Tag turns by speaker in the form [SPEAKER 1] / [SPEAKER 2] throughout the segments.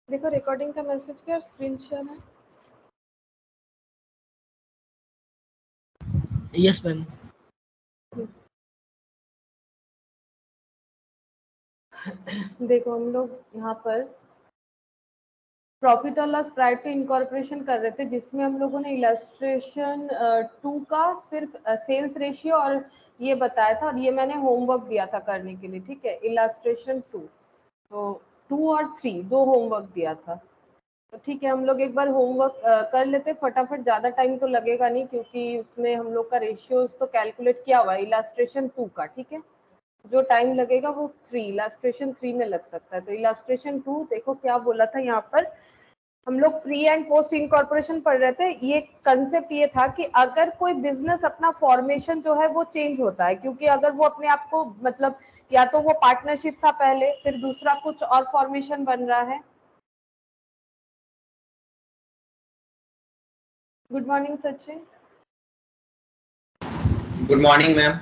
[SPEAKER 1] देखो रिकॉर्डिंग का मैसेज क्या स्क्रीन शेयर है।
[SPEAKER 2] Yes ma'am.
[SPEAKER 1] देखो हम लोग यहाँ पर प्रॉफिट और लॉस प्रायर टू इनकॉर्पोरेशन कर रहे थे, जिसमें हम लोगों ने इलस्ट्रेशन 2 का सिर्फ सेल्स रेशियो और ये बताया था, और ये मैंने होमवर्क दिया था करने के लिए, ठीक है। इलस्ट्रेशन 2, तो 2 और 3 दो होमवर्क दिया था। तो ठीक है, हम लोग एक बार होमवर्क कर लेते फटाफट, ज़्यादा टाइम तो लगेगा नहीं क्योंकि उसमें हम लोग का रेशियोज तो कैलकुलेट किया हुआ है इलस्ट्रेशन 2 का, ठीक है। जो टाइम लगेगा वो 3 इलस्ट्रेशन 3 में लग सकता है। तो इलस्ट्रेशन 2 देखो क्या बोला था यहाँ पर, हम लोग प्री एंड पोस्ट इनकॉर्पोरेशन पढ़ रहे थे। ये कंसेप्ट ये था कि अगर कोई बिजनेस अपना फॉर्मेशन जो है वो चेंज होता है, क्योंकि अगर वो अपने आप को मतलब या तो वो पार्टनरशिप था पहले, फिर दूसरा कुछ और फॉर्मेशन बन रहा है। Good morning Sachin.
[SPEAKER 3] Good morning ma'am.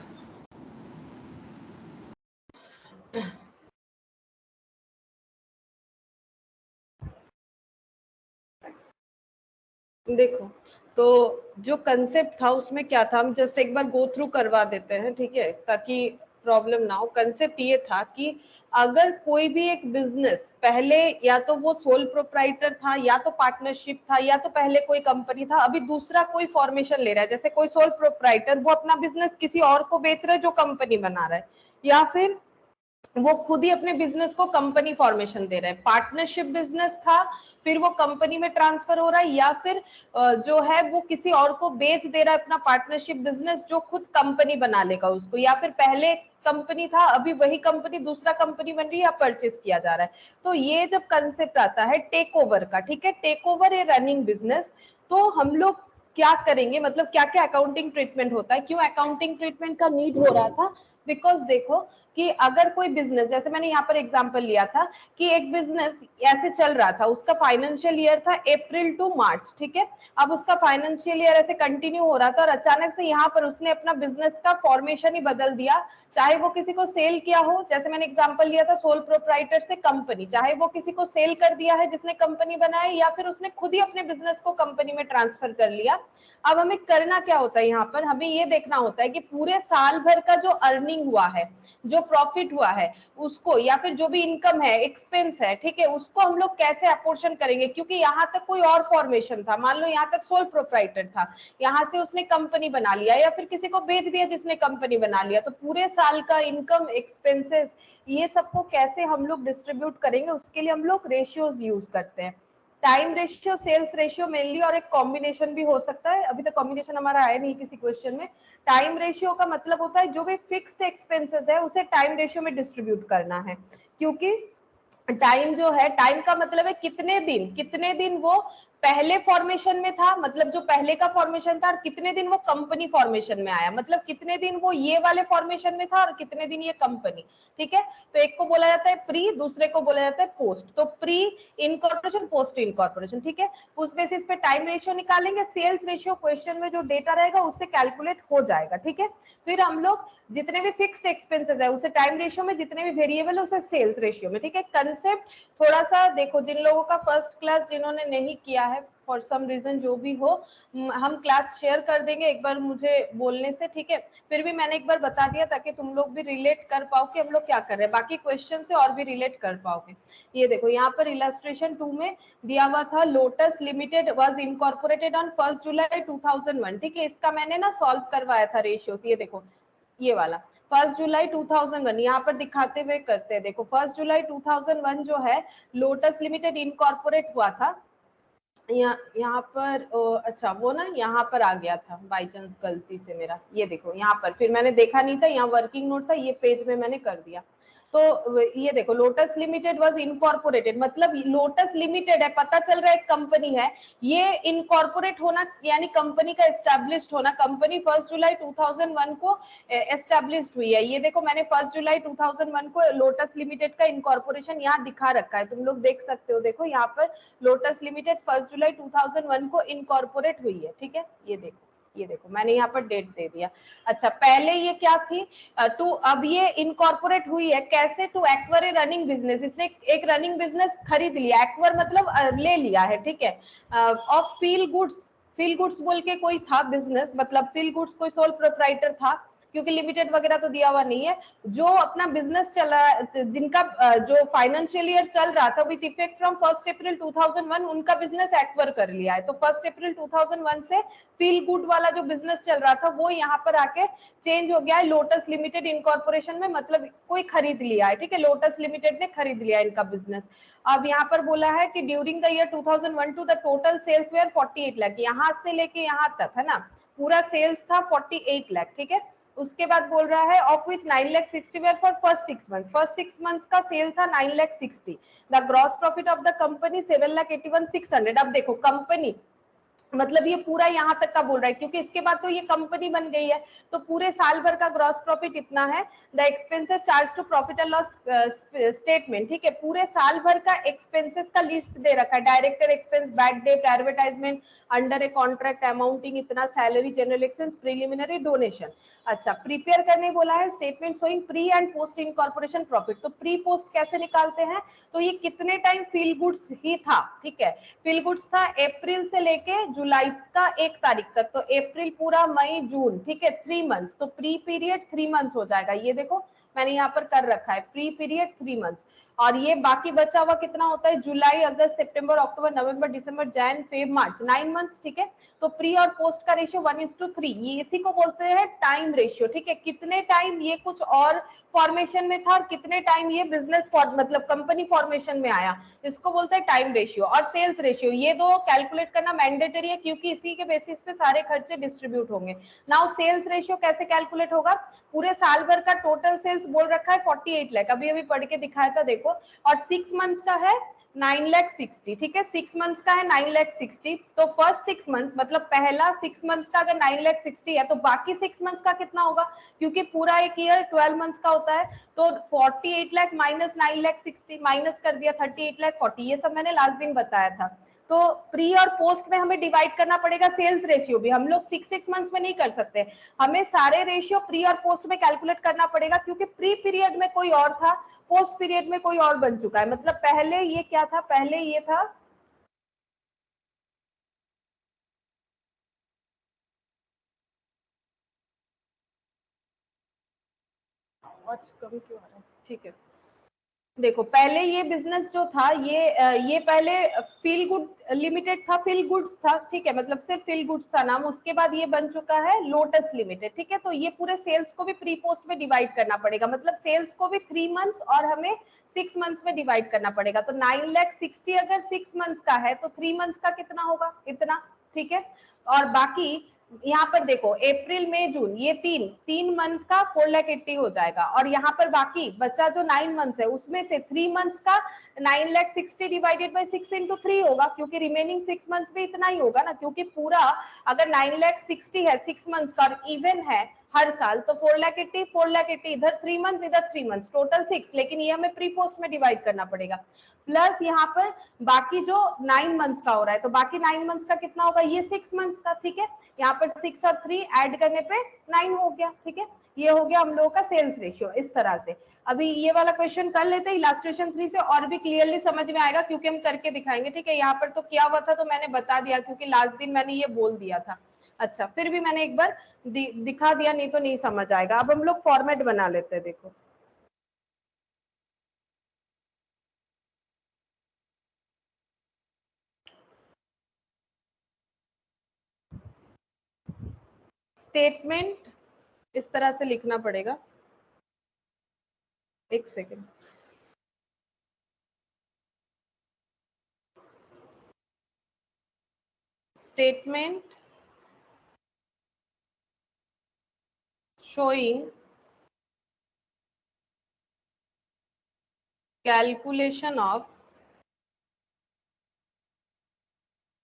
[SPEAKER 1] देखो तो जो कंसेप्ट था उसमें क्या था, हम जस्ट एक बार गो थ्रू करवा देते हैं, ठीक है, ताकि प्रॉब्लम ना हो। कंसेप्ट ये था कि अगर कोई भी एक बिजनेस पहले या तो वो सोल प्रोप्राइटर था, या तो पार्टनरशिप था, या तो पहले कोई कंपनी था, अभी दूसरा कोई फॉर्मेशन ले रहा है, जैसे कोई सोल प्रोप्राइटर वो अपना बिजनेस किसी और को बेच रहा है जो कंपनी बना रहा है, या फिर वो खुद ही अपने बिजनेस को कंपनी फॉर्मेशन दे रहा है। पार्टनरशिप बिजनेस था, फिर वो कंपनी में ट्रांसफर हो रहा है, या फिर जो है वो किसी और को बेच दे रहा है अपना पार्टनरशिप बिजनेस, जो खुद कंपनी बना लेगा उसको, या फिर पहले कंपनी था अभी वही कंपनी दूसरा कंपनी बन रही है या परचेज किया जा रहा है। तो ये जब कंसेप्ट आता है टेक ओवर का, ठीक है, टेक ओवर ए रनिंग बिजनेस, तो हम लोग क्या करेंगे, मतलब क्या क्या अकाउंटिंग ट्रीटमेंट होता है, क्यों अकाउंटिंग ट्रीटमेंट का नीड हो रहा था। बिकॉज देखो कि अगर कोई बिजनेस, जैसे मैंने यहाँ पर एग्जांपल लिया था कि एक बिजनेस ऐसे चल रहा था, उसका फाइनेंशियल ईयर था अप्रैल टू मार्च, ठीक है। अब उसका फाइनेंशियल ईयर ऐसे कंटिन्यू हो रहा था और अचानक से यहाँ पर उसने अपना बिजनेस का फॉर्मेशन ही बदल दिया, चाहे वो किसी को सेल किया हो, जैसे मैंने एग्जांपल लिया था सोल प्रोप्राइटर से कंपनी, चाहे वो किसी को सेल कर दिया है जिसने कंपनी बनाई, या फिर उसने खुद ही अपने बिजनेस को कंपनी में ट्रांसफर कर लिया। अब हमें करना क्या होता है, यहाँ पर हमें ये देखना होता है कि पूरे साल भर का जो अर्निंग हुआ है, जो प्रॉफिट हुआ है उसको, या फिर जो भी इनकम है, एक्सपेंस है, ठीक है, उसको हम लोग कैसे अपोर्शन करेंगे। क्योंकि यहाँ तक कोई और फॉर्मेशन था, मान लो यहाँ तक सोल प्रोप्राइटर था, यहाँ से उसने कंपनी बना लिया या फिर किसी को बेच दिया जिसने कंपनी बना लिया, तो पूरे साल का इनकम, एक्सपेंसेस, ये सबको कैसे हम लोग डिस्ट्रीब्यूट करेंगे, उसके लिए हम लोग रेशियोज यूज करते हैं। Time ratio, sales ratio mainly, और एक कॉम्बिनेशन भी हो सकता है, अभी तक कॉम्बिनेशन हमारा आया नहीं किसी क्वेश्चन में। टाइम रेशियो का मतलब होता है जो भी फिक्स्ड एक्सपेंसेस है उसे टाइम रेशियो में डिस्ट्रीब्यूट करना है, क्योंकि टाइम जो है, टाइम का मतलब है कितने दिन वो पहले फॉर्मेशन में था, मतलब जो पहले का फॉर्मेशन था, और कितने दिन वो कंपनी फॉर्मेशन में आया, मतलब कितने दिन वो ये वाले फॉर्मेशन में था और कितने दिन ये कंपनी, ठीक है। तो एक को बोला जाता है प्री, दूसरे को बोला जाता है पोस्ट। तो प्री इनकॉर्पोरेशन, पोस्ट इनकॉर्पोरेशन, ठीक है, उस बेसिस पे टाइम रेशियो निकालेंगे, सेल्स रेशियो क्वेश्चन में जो डेटा रहेगा उससे कैलकुलेट हो जाएगा, ठीक है। फिर हम लोग जितने भी फिक्स्ड एक्सपेंसेस है उसे टाइम रेशियो में, जितने भी वेरिएबल है उसे सेल्स रेशियो में, ठीक है। कंसेप्ट थोड़ा सा देखो, जिन लोगों का फर्स्ट क्लास जिन्होंने नहीं किया है फॉर सम रीजन जो भी हो, हम क्लास शेयर कर देंगे एक बार मुझे बोलने से, ठीक है। फिर भी मैंने एक बार बता दिया ताकि तुम लोग भी रिलेट कर पाओ कि हम लोग क्या कर रहे हैं, बाकी क्वेश्चन से और भी रिलेट कर पाओगे। ये देखो यहाँ पर इलस्ट्रेशन 2 में दिया हुआ था, lotus limited was incorporated on 1 जुलाई 2001, ठीक है। इसका मैंने ना सॉल्व करवाया था रेशियोस, ये देखो ये वाला 1 जुलाई 2001 यहाँ पर दिखाते हुए करते हैं। देखो 1 जुलाई 2001 जो है लोटस लिमिटेड इनकॉर्पोरेट हुआ था, यहाँ पर अच्छा वो ना यहाँ पर आ गया था बाई चांस गलती से मेरा, ये देखो यहाँ पर, फिर मैंने देखा नहीं था, यहाँ वर्किंग नोट था, ये पेज में मैंने कर दिया। तो ये देखो लोटस लिमिटेड वाज इनकॉर्पोरेटेड, मतलब लोटस लिमिटेड है, पता चल रहा है एक कंपनी है, ये इनकॉर्पोरेट होना यानी कंपनी का एस्टैब्लिश्ड होना, कंपनी 1 जुलाई 2001 को एस्टैब्लिश्ड हुई है। ये देखो मैंने 1 जुलाई 2001 को लोटस लिमिटेड का इनकॉर्पोरेशन यहाँ दिखा रखा है, तुम लोग देख सकते हो, देखो यहाँ पर लोटस लिमिटेड 1 जुलाई 2001 को इनकॉर्पोरेट हुई है, ठीक है, ये देखो ये देखो मैंने यहाँ पर डेट दे दिया। अच्छा, पहले ये क्या थी, टू, अब ये इनकॉर्पोरेट हुई है कैसे, to acquire a running business, इसने एक रनिंग बिजनेस खरीद लिया, एक्वर मतलब ले लिया है, ठीक है, of feel goods. Feel goods बोल के कोई था बिजनेस, मतलब फील गुड्स कोई सोल प्रोप्राइटर था, क्योंकि लिमिटेड वगैरह तो दिया हुआ नहीं है, जो अपना बिजनेस चला, जिनका जो फाइनेंशियल ईयर चल रहा था विद इफेक्ट फ्रॉम 1 अप्रैल 2001, उनका बिजनेस एक्वायर कर लिया है। तो 1 अप्रैल 2001 से फील गुड वाला जो बिजनेस चल रहा था वो यहाँ पर आके चेंज हो गया है लोटस लिमिटेड इनकॉर्पोरेशन में, मतलब कोई खरीद लिया है, ठीक है, लोटस लिमिटेड ने खरीद लिया इनका बिजनेस। अब यहाँ पर बोला है कि during the year 2001 to the total sales were 48 lakh, यहाँ से लेके यहाँ तक है ना, पूरा सेल्स था 48 लाख, ठीक है। उसके बाद बोल रहा है of which 9 lakh 60 were for first 6 months, first 6 months का सेल था 9 lakh 60, the gross profit of the company 7 lakh 81,600। अब देखो कंपनी मतलब ये पूरा यहाँ तक का बोल रहा है, क्योंकि इसके बाद तो ये कंपनी बन गई है, तो पूरे साल भर का ग्रॉस प्रॉफिट इतना है। The expenses charge to profit and loss statement, ठीक है, पूरे साल भर का एक्सपेंसेस का लिस्ट दे रखा है, director expense, bad debt, advertisement, under a contract amounting इतना, salary, general expense, preliminary, donation. अच्छा, प्रिपेयर करने बोला है statement showing pre and post incorporation profit. तो प्री पोस्ट कैसे निकालते हैं, तो ये कितने टाइम फील गुड्स ही था, ठीक है, फील गुड्स था अप्रैल से लेके जुलाई का 1 तारीख तक, तो अप्रैल पूरा, मई, जून, ठीक है, 3 मंथ्स, तो प्री पीरियड 3 मंथ्स हो जाएगा। ये देखो मैंने यहाँ पर कर रखा है प्री पीरियड 3 मंथ्स, और ये बाकी बचा हुआ कितना होता है, जुलाई, अगस्त, सितंबर, अक्टूबर, नवंबर, दिसंबर, जैन, फेब, मार्च, 9 मंथ्स, ठीक है। तो प्री और पोस्ट का रेशियो 1:3, ये इसी को बोलते हैं टाइम रेशियो, ठीक है, कितने टाइम ये कुछ और फॉर्मेशन में था और कितने टाइम ये बिजनेस मतलब कंपनी फॉर्मेशन में आया, इसको बोलते हैं टाइम रेशियो। और सेल्स रेशियो, ये दो कैलकुलेट करना मैंडेटरी है, क्योंकि इसी के बेसिस पे सारे खर्चे डिस्ट्रीब्यूट होंगे। नाउ सेल्स रेशियो कैसे कैलकुलेट होगा, पूरे साल भर का टोटल सेल्स बोल रखा है 48 लाख, अभी अभी पढ़ के दिखाया था देखो, और 6 मंथ्स का है 9 लाख 60, ठीक है, 6 मंथ्स का है 9 लाख 60, तो फर्स्ट 6 मंथ्स मतलब पहला 6 मंथ्स का अगर 9 लाख 60 है, तो बाकी 6 मंथ्स का कितना होगा, क्योंकि पूरा एक ईयर 12 मंथ्स का होता है, तो 48 लाख माइनस 9 लाख 60 माइनस कर दिया 38 लाख 40, ये सब मैंने लास्ट दिन बताया था। तो प्री और पोस्ट में हमें डिवाइड करना पड़ेगा सेल्स रेशियो भी, हम लोग 6 मंथ्स में नहीं कर सकते, हमें सारे रेशियो प्री और पोस्ट में कैलकुलेट करना पड़ेगा, क्योंकि प्री पीरियड में कोई और था, पोस्ट पीरियड में कोई और बन चुका है, मतलब पहले ये क्या था, पहले ये था, आज कम क्यों आ रहा है, ठीक है, देखो पहले ये बिजनेस जो था ये पहले फील गुड लिमिटेड था, फील गुड्स था, ठीक है, मतलब सिर्फ फील गुड्स था नाम, उसके बाद ये बन चुका है लोटस लिमिटेड, ठीक है। तो ये पूरे सेल्स को भी प्री पोस्ट में डिवाइड करना पड़ेगा, मतलब सेल्स को भी 3 मंथ्स और हमें 6 मंथ्स में डिवाइड करना पड़ेगा। तो 9 लाख 60 अगर 6 मंथ्स का है तो 3 मंथ्स का कितना होगा, इतना, ठीक है। और बाकी यहाँ पर देखो अप्रैल, मई, जून, ये तीन मंथ का 4 लाख 80 हो जाएगा, और यहाँ पर बाकी बच्चा जो 9 मंथ्स है उसमें से 3 मंथ्स का 9 लाख 60 डिवाइडेड बाई 6 इंटू 3 होगा, क्योंकि रिमेनिंग 6 मंथ्स भी इतना ही होगा ना, क्योंकि पूरा अगर 9 लाख 60 है 6 मंथ्स का और इवन है हर साल, तो 4 लाख 80 इधर 3 मंथ्स इधर 3 मंथ्स, टोटल 6, लेकिन ये हमें प्री पोस्ट में डिवाइड करना पड़ेगा, प्लस यहाँ पर बाकी जो 9 मंथ्स का हो रहा है, तो बाकी 9 मंथ्स का कितना होगा, ये 6 मंथ्स का, ठीक है, यहाँ पर 6 और 3 ऐड करने पे 9 हो गया, ठीक है, ये हो गया हम लोगों का सेल्स रेशियो इस तरह से। अभी ये वाला क्वेश्चन कर लेते हैं इलास्ट्रेशन 3 से, और भी क्लियरली समझ में आएगा, क्योंकि हम करके दिखाएंगे, ठीक है। यहाँ पर तो क्या हुआ था तो मैंने बता दिया, क्योंकि लास्ट दिन मैंने ये बोल दिया था। अच्छा, फिर भी मैंने एक बार दिखा दिया, नहीं तो नहीं समझ आएगा। अब हम लोग फॉर्मेट बना लेते हैं, देखो स्टेटमेंट इस तरह से लिखना पड़ेगा, एक second, statement showing calculation of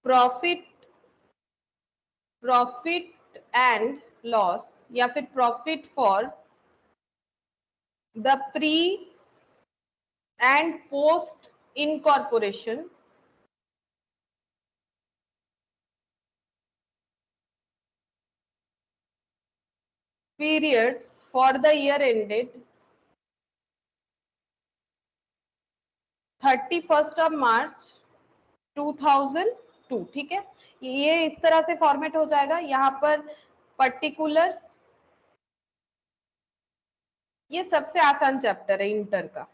[SPEAKER 1] profit and loss, या फिर profit for the pre and post incorporation periods for the year ended 31st of March 2002, ठीक है। ये इस तरह से फॉर्मेट हो जाएगा। यहाँ पर पर्टिकुलर्स, ये सबसे आसान चैप्टर है इंटर का।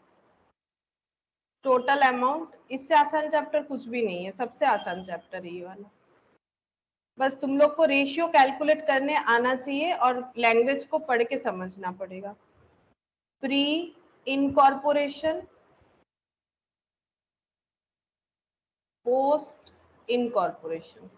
[SPEAKER 1] टोटल अमाउंट, इससे आसान चैप्टर कुछ भी नहीं है, सबसे आसान चैप्टर है ये वाला। बस तुम लोग को रेशियो कैलकुलेट करने आना चाहिए और लैंग्वेज को पढ़ के समझना पड़ेगा। प्री इनकॉर्पोरेशन, पोस्ट इनकॉर्पोरेशन,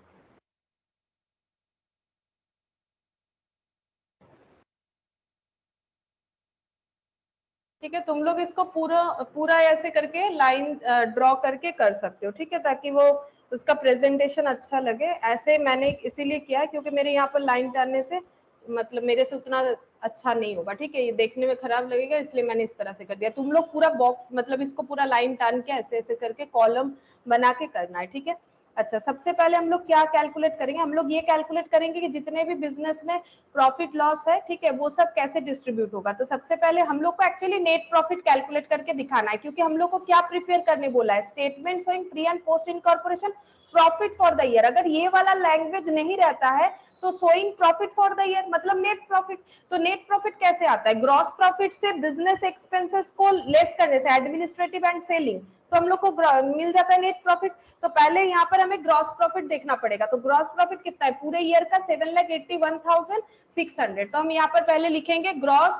[SPEAKER 1] ठीक है। तुम लोग इसको पूरा पूरा ऐसे करके लाइन ड्रॉ करके कर सकते हो, ठीक है, ताकि वो उसका प्रेजेंटेशन अच्छा लगे। ऐसे मैंने इसीलिए किया क्योंकि मेरे यहाँ पर लाइन डालने से मतलब मेरे से उतना अच्छा नहीं होगा, ठीक है, ये देखने में खराब लगेगा, इसलिए मैंने इस तरह से कर दिया। तुम लोग पूरा बॉक्स मतलब इसको पूरा लाइन टान के ऐसे ऐसे करके कॉलम बना के करना है, ठीक है। अच्छा, सबसे पहले हम लोग क्या कैलकुलेट करेंगे? हम लोग ये कैलकुलेट करेंगे कि जितने भी बिजनेस में प्रॉफिट लॉस है, ठीक है, वो सब कैसे डिस्ट्रीब्यूट होगा। तो सबसे पहले हम लोग को एक्चुअली नेट प्रॉफिट कैलकुलेट करके दिखाना है, क्योंकि हम लोग को क्या प्रिपेयर करने बोला है? Statement showing pre and post incorporation profit for the year. अगर ये वाला लैंग्वेज नहीं रहता है तो showing profit for the year मतलब नेट प्रॉफिट। तो नेट प्रॉफिट कैसे आता है? ग्रॉस प्रॉफिट से बिजनेस एक्सपेंसेस को लेस करने से, एडमिनिस्ट्रेटिव एंड सेलिंग, तो हम लोग को मिल जाता है नेट प्रॉफिट। तो पहले यहाँ पर हमें ग्रॉस प्रॉफिट देखना पड़ेगा। तो ग्रॉस प्रॉफिट कितना है पूरे ईयर का? 7,81,600। तो हम यहाँ पर पहले लिखेंगे ग्रॉस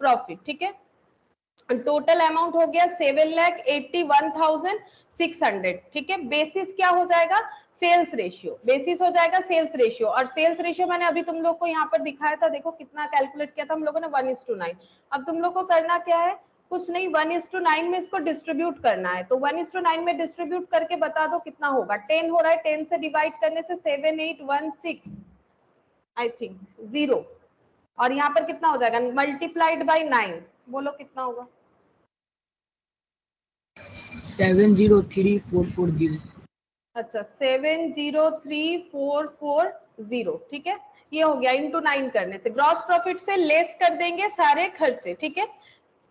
[SPEAKER 1] प्रॉफिट, ठीक है। टोटल अमाउंट हो गया 7,81,600, ठीक है। बेसिस क्या हो जाएगा? सेल्स रेशियो, बेसिस हो जाएगा सेल्स रेशियो। और सेल्स रेशियो मैंने अभी तुम लोग को यहाँ पर दिखाया था, देखो कितना कैलकुलेट किया था हम लोगों ने, 1:9। अब तुम लोग को करना क्या है? कुछ नहीं, 1:9 में इसको डिस्ट्रीब्यूट करना है। तो 1:9 में डिस्ट्रीब्यूट करके बता दो कितना होगा। 10 हो रहा है, 10 से डिवाइड करने से 7,816 आई थिंक 0। और यहाँ पर कितना हो जाएगा? मल्टीप्लाइड बाई 9, बोलो कितना होगा?
[SPEAKER 2] 7,03,440।
[SPEAKER 1] अच्छा, 7,03,440, ठीक है। ये हो गया इंटू 9 करने से। ग्रॉस प्रॉफिट से लेस कर देंगे सारे खर्चे, ठीक है।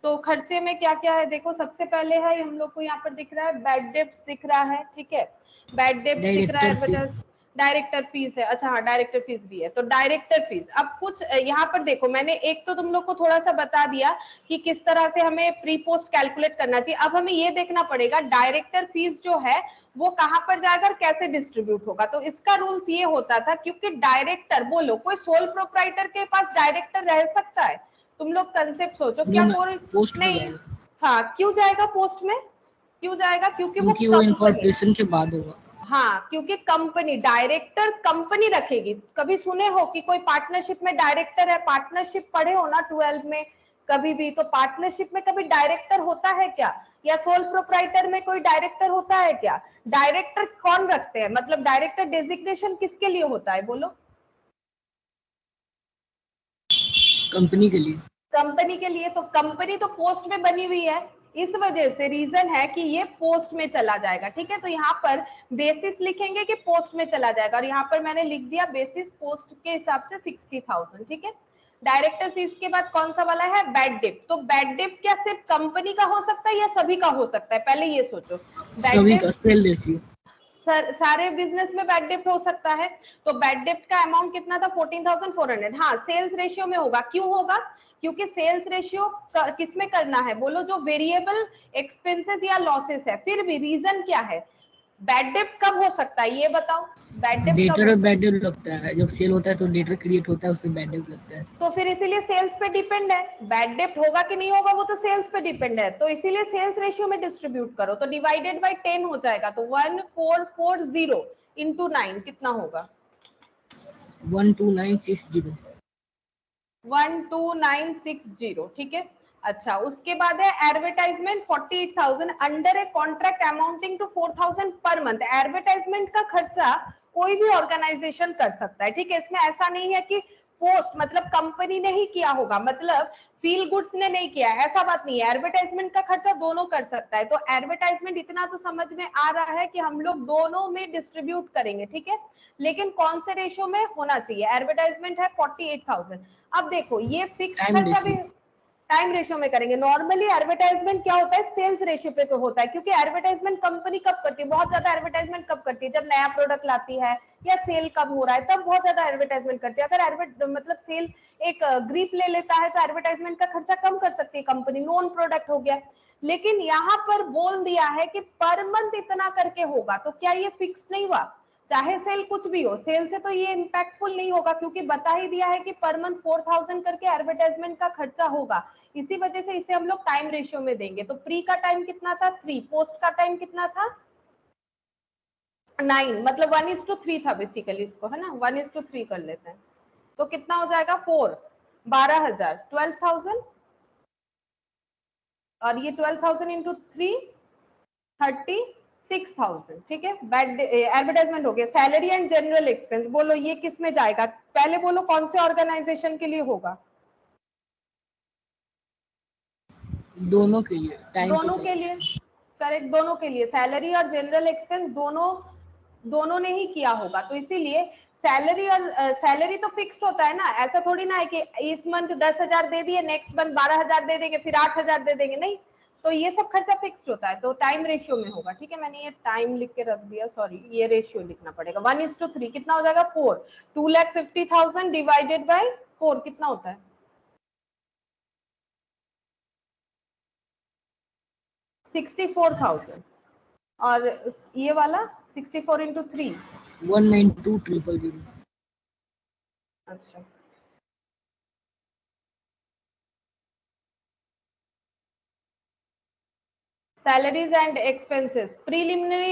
[SPEAKER 1] तो खर्चे में क्या क्या है देखो, सबसे पहले है हम लोग को यहाँ पर दिख रहा है बैड डेब्ट्स दिख रहा है, ठीक है, बैड डेब्ट्स दिख रहा है, डायरेक्टर फीस है। अच्छा हाँ, डायरेक्टर फीस भी है। तो डायरेक्टर फीस, अब कुछ यहाँ पर देखो, मैंने एक तो तुम लोग को थोड़ा सा बता दिया कि किस तरह से हमें प्री पोस्ट कैलकुलेट करना चाहिए। अब हमें ये देखना पड़ेगा डायरेक्टर फीस जो है वो कहाँ पर जाएगा और कैसे डिस्ट्रीब्यूट होगा। तो इसका रूल्स ये होता था, क्योंकि डायरेक्टर, बोलो कोई सोल प्रोप्राइटर के पास डायरेक्टर रह सकता है? तुम लोग कंसेप्ट सोचो, क्या कोई
[SPEAKER 2] पोस्ट
[SPEAKER 1] नहीं?
[SPEAKER 2] जाएगा।
[SPEAKER 1] हाँ, क्यों जाएगा पोस्ट में? क्यों जाएगा? क्योंकि
[SPEAKER 2] वो इनकॉर्पोरेशन के बाद होगा।
[SPEAKER 1] हाँ, क्योंकि कंपनी, डायरेक्टर कंपनी रखेगी। कभी सुने हो कि कोई पार्टनरशिप में डायरेक्टर है? पार्टनरशिप पढ़े हो ना 12 में कभी भी, तो पार्टनरशिप में कभी डायरेक्टर होता है क्या? या सोल प्रोप्राइटर में कोई डायरेक्टर होता है क्या? डायरेक्टर कौन रखते हैं? मतलब डायरेक्टर डेजिग्नेशन किसके लिए होता है, बोलो?
[SPEAKER 2] कंपनी के लिए।
[SPEAKER 1] कंपनी के लिए। तो कंपनी तो पोस्ट में बनी हुई है, इस वजह से रीजन है कि ये पोस्ट में चला जाएगा, ठीक है। तो यहाँ पर बेसिस लिखेंगे कि पोस्ट में चला जाएगा, और यहाँ पर मैंने लिख दिया बेसिस पोस्ट के हिसाब से 60,000, ठीक है। डायरेक्टर फीस के बाद कौन सा वाला है? बैड डेब्ट। तो बैड डेब्ट क्या सिर्फ कंपनी का हो सकता है या सभी का हो सकता है? पहले ये सोचो।
[SPEAKER 2] सभी का, सेल रेशियो।
[SPEAKER 1] सारे बिजनेस में बैड डेब्ट हो सकता है। तो बैड डेब्ट का अमाउंट कितना था? 14,400। हाँ, सेल्स रेशियो में होगा। क्यों होगा? क्योंकि सेल्स रेशियो किसमें करना है, बोलो? जो वेरिएबल एक्सपेंसेस या लॉसेस है। फिर भी रीजन क्या है? बैड डेब्ट कब हो सकता है ये बताओ? बैड डेब्ट कब
[SPEAKER 2] डेटर
[SPEAKER 1] हो
[SPEAKER 2] और
[SPEAKER 1] सकता
[SPEAKER 2] बैड डेट लगता है, जब सेल होता है तो डेटर क्रिएट होता है, उसमें बैड डेट लगता है।
[SPEAKER 1] तो फिर इसीलिए सेल्स पे डिपेंड है। बैड डेब्ट होगा कि नहीं होगा वो तो सेल्स पे डिपेंड है। तो इसीलिए सेल्स रेशियो में डिस्ट्रीब्यूट करो। तो डिवाइडेड बाय 10 हो जाएगा। तो 1440 इंटू 9 कितना होगा?
[SPEAKER 2] 12960।
[SPEAKER 1] 12960, ठीक है। अच्छा, उसके बाद है advertisement 48,000 under a contract amounting to 4,000 per month. Advertisement का खर्चा कोई भी ऑर्गेनाइजेशन कर सकता है, ठीक है। इसमें ऐसा नहीं है कि पोस्ट मतलब कंपनी ने ही किया होगा, मतलब फील गुड्स ने नहीं किया, ऐसा बात नहीं है। एडवर्टाइजमेंट का खर्चा दोनों कर सकता है, तो एडवर्टाइजमेंट इतना तो समझ में आ रहा है कि हम लोग दोनों में डिस्ट्रीब्यूट करेंगे, ठीक है। लेकिन कौन से रेशियो में होना चाहिए? एडवर्टाइजमेंट है 48,000। अब देखो ये फिक्स खर्चा भी टाइम रेशियो में करेंगे। नॉर्मली एडवर्टाइजमेंट क्या होता है? सेल्स रेशियो पे होता है, क्योंकि एडवर्टाइजमेंट कंपनी कब करती है? बहुत ज्यादा एडवर्टाइजमेंट कब करती है? जब नया प्रोडक्ट लाती है या सेल कब हो रहा है, तब बहुत ज्यादा एडवर्टाइजमेंट करती है। अगर मतलब सेल एक ग्रिप ले लेता है तो एडवर्टाइजमेंट का खर्चा कम कर सकती है कंपनी, नॉन प्रोडक्ट हो गया। लेकिन यहाँ पर बोल दिया है कि पर मंथ इतना करके होगा, तो क्या ये फिक्स नहीं हुआ? चाहे सेल कुछ भी हो, सेल से तो ये इम्पैक्टफुल नहीं होगा, क्योंकि बता ही दिया है कि पर मंथ 4,000 करके एडवर्टाइजमेंट का खर्चा होगा। इसी वजह से इसे हम लोग टाइम रेशियो में देंगे। तो प्री का टाइम कितना था? 3। पोस्ट का टाइम कितना था? 9, मतलब 1:3 था बेसिकली, इसको है ना 1:3 कर लेते हैं। तो कितना हो जाएगा? 4, 12,000, 12,000, और ये 12,000 इंटू 3, 36,000, ठीक है। बैड एडवर्टाइजमेंट हो गया। सैलरी एंड जनरल एक्सपेंस, बोलो ये किस में जाएगा? पहले बोलो कौन से ऑर्गेनाइजेशन के लिए होगा?
[SPEAKER 2] दोनों के लिए,
[SPEAKER 1] दोनों के लिए, करेक्ट, दोनों के लिए। सैलरी और जनरल एक्सपेंस दोनों ने ही किया होगा, तो इसीलिए सैलरी और सैलरी तो फिक्स्ड होता है ना, ऐसा थोड़ी ना है कि इस मंथ 10,000 दे दिए, नेक्स्ट मंथ 12,000 दे देंगे, फिर 8,000 दे देंगे, नहीं। तो ये सब खर्चा फिक्स्ड होता है, तो टाइम रेशियो में होगा, ठीक है। मैंने ये टाइम लिख के रख दिया, सॉरी, ये रेशियो लिखना पड़ेगा। 1:3 कितना हो जाएगा? 4। 2,50,000 डिवाइडेड बाय 4 कितना होता है? 64,000। और ये वाला 64 इंटू 3,
[SPEAKER 2] 192,000।
[SPEAKER 1] अच्छा, salaries and expenses, preliminary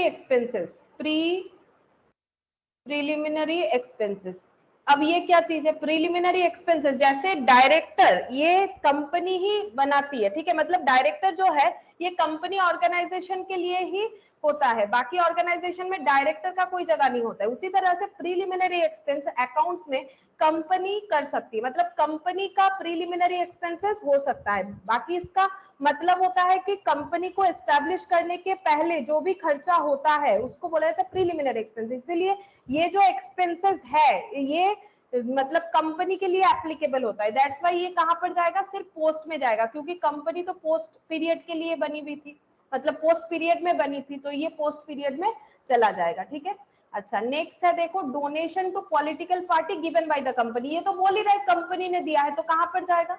[SPEAKER 1] expenses. अब ये क्या चीज है? प्रीलिमिनरी एक्सपेंसेस, जैसे डायरेक्टर, ये कंपनी ही बनाती है, ठीक है। मतलब डायरेक्टर जो है ये कंपनी ऑर्गेनाइजेशन के लिए ही होता है, बाकी ऑर्गेनाइजेशन में डायरेक्टर का कोई जगह नहीं होता है। उसी तरह से प्रीलिमिनरी एक्सपेंस अकाउंट्स में कंपनी कर सकती है, मतलब कंपनी का प्रीलिमिनरी एक्सपेंसेस हो सकता है। बाकी इसका मतलब होता है कि कंपनी को एस्टैब्लिश करने के पहले जो भी खर्चा होता है उसको बोला जाता है प्रीलिमिनरी एक्सपेंस। इसीलिए ये जो एक्सपेंसेस है ये मतलब कंपनी के लिए एप्लीकेबल होता है। दैट्स वाई ये कहां पर जाएगा? सिर्फ पोस्ट में जाएगा, क्योंकि कंपनी तो पोस्ट पीरियड के लिए बनी हुई थी, मतलब पोस्ट पीरियड में बनी थी, तो ये पोस्ट पीरियड में चला जाएगा, ठीक है। अच्छा, नेक्स्ट है देखो, donation to political party given by the company. ये तो बोल ही रहे कंपनी ने दिया है, तो कहां पर जाएगा?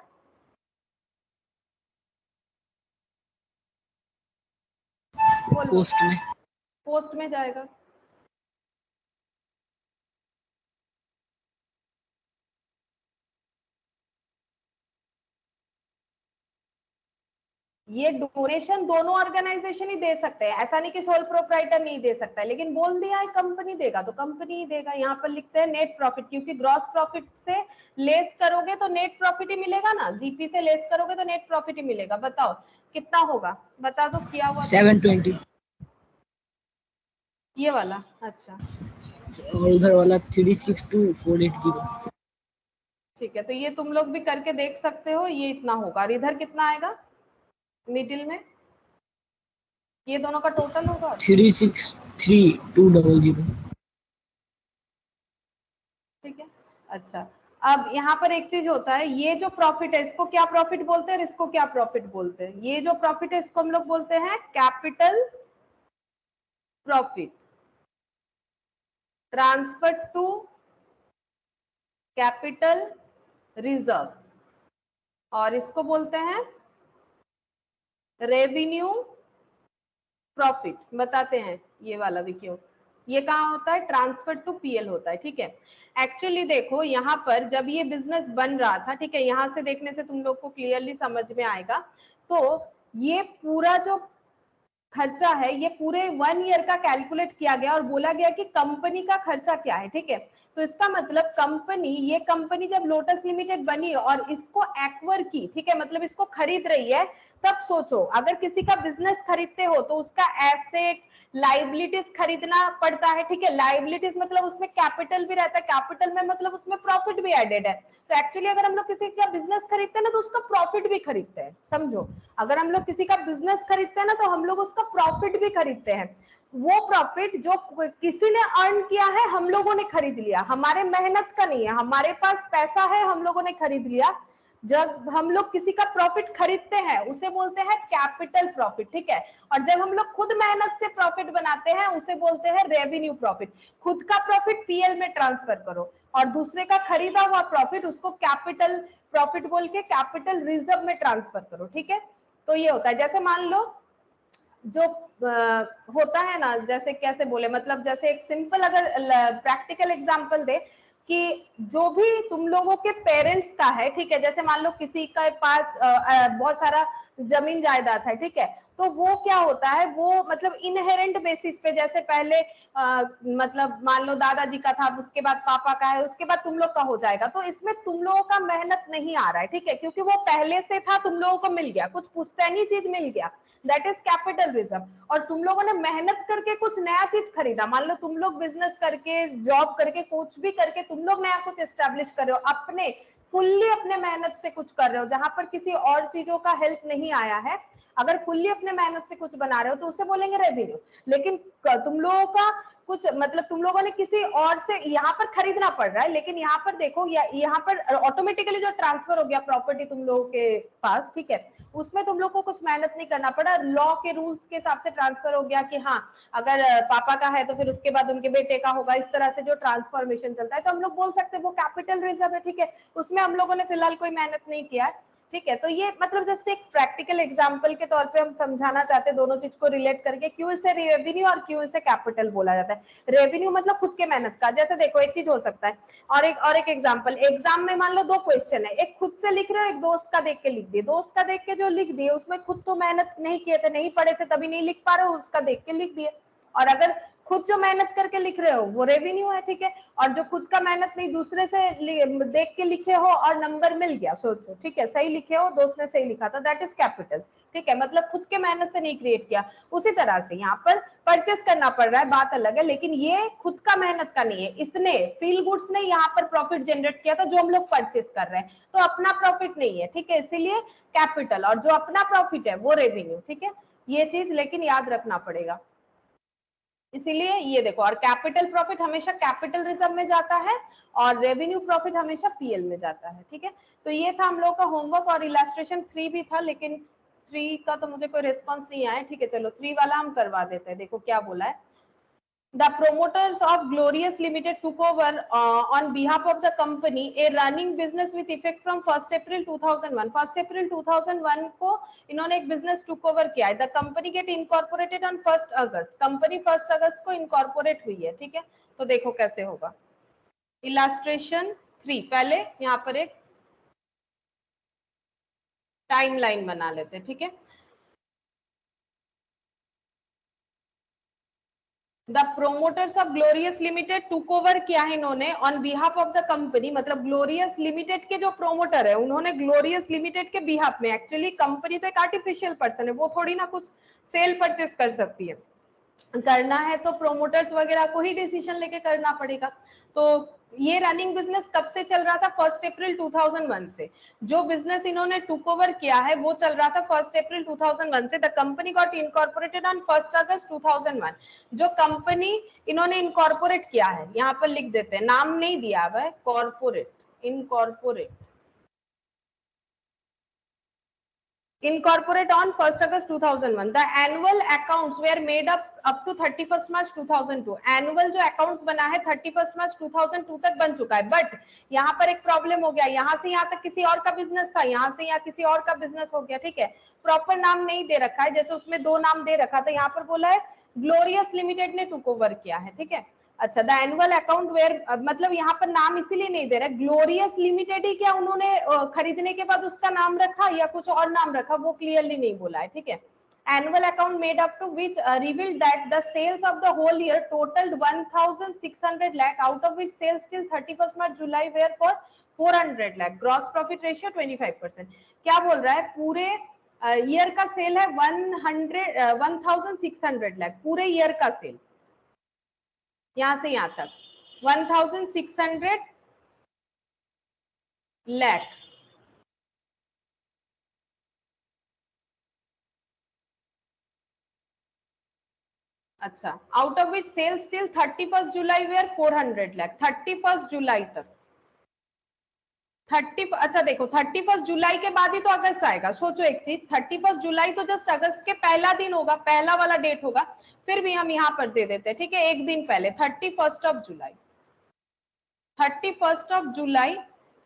[SPEAKER 1] पोस्ट में जाएगा। ये डोनेशन दोनों ऑर्गेनाइजेशन ही दे सकते हैं, ऐसा नहीं कि सोल प्रोप्राइटर नहीं दे सकता है, लेकिन बोल दिया है कंपनी देगा तो कंपनी ही देगा। यहाँ पर लिखते हैं नेट प्रॉफिट, क्योंकि ग्रॉस प्रॉफिट से लेस करोगे तो नेट प्रॉफिट ही मिलेगा ना, जीपी से लेस करोगे तो नेट प्रॉफिट ही मिलेगा। बताओ कितना होगा? बता दो, किया हुआ
[SPEAKER 2] 720।
[SPEAKER 1] ये वाला, अच्छा
[SPEAKER 2] और उधर वाला 362,480।
[SPEAKER 1] ठीक है, तो ये तुम लोग भी करके देख सकते हो, ये इतना होगा। और इधर कितना आएगा मिडिल में? ये दोनों का टोटल होगा
[SPEAKER 2] 363,200।
[SPEAKER 1] ठीक है। अच्छा, अब यहाँ पर एक चीज होता है, ये जो प्रॉफिट है इसको क्या प्रॉफिट बोलते हैं, इसको क्या प्रॉफिट बोलते हैं? ये जो प्रॉफिट है इसको हम लोग बोलते हैं capital profit, transfer to capital reserve, और इसको बोलते हैं रेवेन्यू प्रॉफिट। बताते हैं ये वाला भी क्यों। ये कहाँ होता है? ट्रांसफर टू पीएल होता है, ठीक है। एक्चुअली देखो यहाँ पर जब ये बिजनेस बन रहा था, ठीक है, यहाँ से देखने से तुम लोग को क्लियरली समझ में आएगा। तो ये पूरा जो खर्चा है ये पूरे 1 ईयर का कैलकुलेट किया गया और बोला गया कि कंपनी का खर्चा क्या है, ठीक है। तो इसका मतलब ये कंपनी जब लोटस लिमिटेड बनी और इसको एक्वायर की, ठीक है, मतलब इसको खरीद रही है, तब सोचो अगर किसी का बिजनेस खरीदते हो तो उसका एसेट, लाइबिलिटीज खरीदना पड़ता है, ठीक है। लाइबिलिटीज मतलब उसमें कैपिटल भी रहता है, कैपिटल में मतलब उसमें प्रॉफिट भी एडेड है। तो एक्चुअली अगर हम लोग किसी का बिजनेस खरीदते हैं ना तो उसका प्रॉफिट भी खरीदते हैं, समझो। अगर हम लोग किसी का बिजनेस खरीदते हैं ना तो हम लोग उसका प्रॉफिट भी खरीदते हैं। वो प्रॉफिट जो किसी ने अर्न किया है हम लोगों ने खरीद लिया, हमारे मेहनत का नहीं है, हमारे पास पैसा है हम लोगों ने खरीद लिया। जब हम लोग किसी का प्रॉफिट खरीदते हैं उसे बोलते हैं कैपिटल प्रॉफिट, ठीक है। और जब हम लोग खुद मेहनत से प्रॉफिट बनाते हैं उसे बोलते हैं रेवेन्यू प्रॉफिट। खुद का प्रॉफिट पीएल में ट्रांसफर करो और दूसरे का खरीदा हुआ प्रॉफिट उसको कैपिटल प्रॉफिट बोल के कैपिटल रिजर्व में ट्रांसफर करो, ठीक है। तो ये होता है, जैसे मान लो जो होता है ना, जैसे कैसे बोले, मतलब जैसे एक सिंपल अगर प्रैक्टिकल एग्जांपल दे कि जो भी तुम लोगों के पेरेंट्स का है, ठीक है, जैसे मान लो किसी के पास बहुत सारा जमीन जायदाद है, ठीक है, तो वो क्या होता है, वो मतलब इनहेरेंट बेसिस पे, जैसे पहले मतलब मान लो दादाजी का था, उसके बाद पापा का है, उसके बाद तुम लोग का हो जाएगा। तो इसमें तुम लोगों का मेहनत नहीं आ रहा है, ठीक है, क्योंकि वो पहले से था, तुम लोगों को मिल गया, कुछ पुश्तैनी चीज मिल गया, दैट इज कैपिटल रिजर्व। और तुम लोगों ने मेहनत करके कुछ नया चीज खरीदा, मान लो तुम लोग बिजनेस करके, जॉब करके, कुछ भी करके तुम लोग नया कुछ एस्टेब्लिश कर रहे हो, अपने फुल्ली अपने मेहनत से कुछ कर रहे हो, जहां पर किसी और चीजों का हेल्प नहीं आया है। अगर फुल्ली अपने मेहनत से कुछ बना रहे हो तो उसे बोलेंगे रेवेन्यू। लेकिन तुम लोगों का कुछ मतलब तुम लोगों ने किसी और से यहाँ पर खरीदना पड़ रहा है, लेकिन यहाँ पर देखो यहाँ पर ऑटोमेटिकली जो ट्रांसफर हो गया प्रॉपर्टी तुम लोगों के पास, ठीक है, उसमें तुम लोग को कुछ मेहनत नहीं करना पड़ा, लॉ के रूल्स के हिसाब से ट्रांसफर हो गया कि हाँ अगर पापा का है तो फिर उसके बाद उनके बेटे का होगा, इस तरह से जो ट्रांसफॉर्मेशन चलता है, तो हम लोग बोल सकते हैं वो कैपिटल रिजर्व है, ठीक है, उसमें हम लोगों ने फिलहाल कोई मेहनत नहीं किया है, ठीक है। तो ये मतलब जस्ट एक प्रैक्टिकल एग्जांपल के तौर पे हम समझाना चाहते हैं दोनों चीज को रिलेट करके, क्यों इसे रेवेन्यू और क्यों इसे कैपिटल बोला जाता है। रेवेन्यू मतलब खुद के मेहनत का, जैसे देखो एक चीज हो सकता है, और एक एग्जांपल, एग्जाम में मान लो दो क्वेश्चन है, एक खुद से लिख रहे हो, एक दोस्त का देख के लिख दिए। दोस्त का देख के जो लिख दिए उसमें खुद तो मेहनत नहीं किए थे, नहीं पढ़े थे, तभी नहीं लिख पा रहे हो, उसका देख के लिख दिए। और अगर खुद जो मेहनत करके लिख रहे हो वो रेवेन्यू है, ठीक है। और जो खुद का मेहनत नहीं, दूसरे से देख के लिखे हो और नंबर मिल गया, सोचो, ठीक है, सही लिखे हो, दोस्त ने सही लिखा था, दैट इज कैपिटल, ठीक है, मतलब खुद के मेहनत से नहीं क्रिएट किया। उसी तरह से यहाँ पर परचेस करना पड़ रहा है, बात अलग है, लेकिन ये खुद का मेहनत का नहीं है, इसने फील गुड्स ने यहाँ पर प्रॉफिट जनरेट किया था जो हम लोग परचेस कर रहे हैं, तो अपना प्रॉफिट नहीं है, ठीक है, इसीलिए कैपिटल, और जो अपना प्रॉफिट है वो रेवेन्यू, ठीक है, ये चीज लेकिन याद रखना पड़ेगा। इसीलिए ये देखो, और कैपिटल प्रॉफिट हमेशा कैपिटल रिजर्व में जाता है और रेवेन्यू प्रॉफिट हमेशा पीएल में जाता है, ठीक है। तो ये था हम लोग का होमवर्क, और इलास्ट्रेशन 3 भी था, लेकिन 3 का तो मुझे कोई रिस्पॉन्स नहीं आया, ठीक है, चलो 3 वाला हम करवा देते हैं। देखो क्या बोला है, the promoters of Glorious Limited took over on behalf of the company a running business with effect from 1st April 2001. 1st April 2001 को इन्होंने एक बिजनेस टुक ओवर किया है। The company get incorporated on 1st August. Company 1st अगस्त को incorporate हुई है, ठीक है। तो देखो कैसे होगा। इलास्ट्रेशन 3, पहले यहाँ पर एक टाइमलाइन बना लेते, ठीक है। The promoters of glorious limited took over किया है इन्होंने on behalf of the company, मतलब ग्लोरियस लिमिटेड के जो प्रोमोटर है उन्होंने ग्लोरियस लिमिटेड के बिहाफ में, एक्चुअली कंपनी तो एक आर्टिफिशियल पर्सन है, वो थोड़ी ना कुछ सेल परचेस कर सकती है, करना है तो प्रोमोटर्स वगैरह को ही डिसीजन लेके करना पड़ेगा। तो ये रनिंग बिजनेस कब से चल रहा था, 1 अप्रैल 2001 से। जो बिजनेस इन्होंने टुक ओवर किया है वो चल रहा था 1 अप्रैल 2001 से। The company got incorporated on 1 अगस्त 2001। जो कंपनी इन्होंने इनकॉर्पोरेट किया है, यहाँ पर लिख देते हैं, नाम नहीं दिया हुआ है, corporate, incorporate, incorporate on 1st August 2001. The annual accounts were made up to 31st March 2002. Annual जो accounts बना है 31st March 2002 तक बन चुका है, बट यहाँ पर एक प्रॉब्लम हो गया, यहाँ से यहाँ तक किसी और का बिजनेस था, यहाँ से यहाँ किसी और का बिजनेस हो गया, ठीक है। प्रॉपर नाम नहीं दे रखा है, जैसे उसमें 2 नाम दे रखा था, यहाँ पर बोला है ग्लोरियस लिमिटेड ने टुक ओवर किया है, ठीक है। अच्छा, द एनुअल अकाउंट वेयर, मतलब यहाँ पर नाम इसीलिए नहीं दे रहा, ग्लोरियस लिमिटेड ही क्या उन्होंने खरीदने के बाद उसका नाम रखा या कुछ और नाम रखा, वो क्लियरली नहीं बोला है, ठीक है। Annual account made up to which revealed that the sales of the whole year totaled 1,600 lakh, out of which sales till 31st March July were for 400 lakh. Gross profit ratio 25%. क्या बोल रहा है, पूरे ईयर का cell है 1600 लाख, पूरे year का cell, यहां से यहां तक 1600 लाख। अच्छा, out of which sales till 31 July were 400 lakh, 31 जुलाई तक। अच्छा देखो 31 जुलाई के बाद ही तो अगस्त आएगा, सोचो एक चीज, 31 जुलाई तो जस्ट अगस्त के पहला दिन होगा, पहला वाला डेट होगा, फिर भी हम यहाँ पर दे देते हैं, ठीक है, एक दिन पहले 31 ऑफ जुलाई। 31 ऑफ जुलाई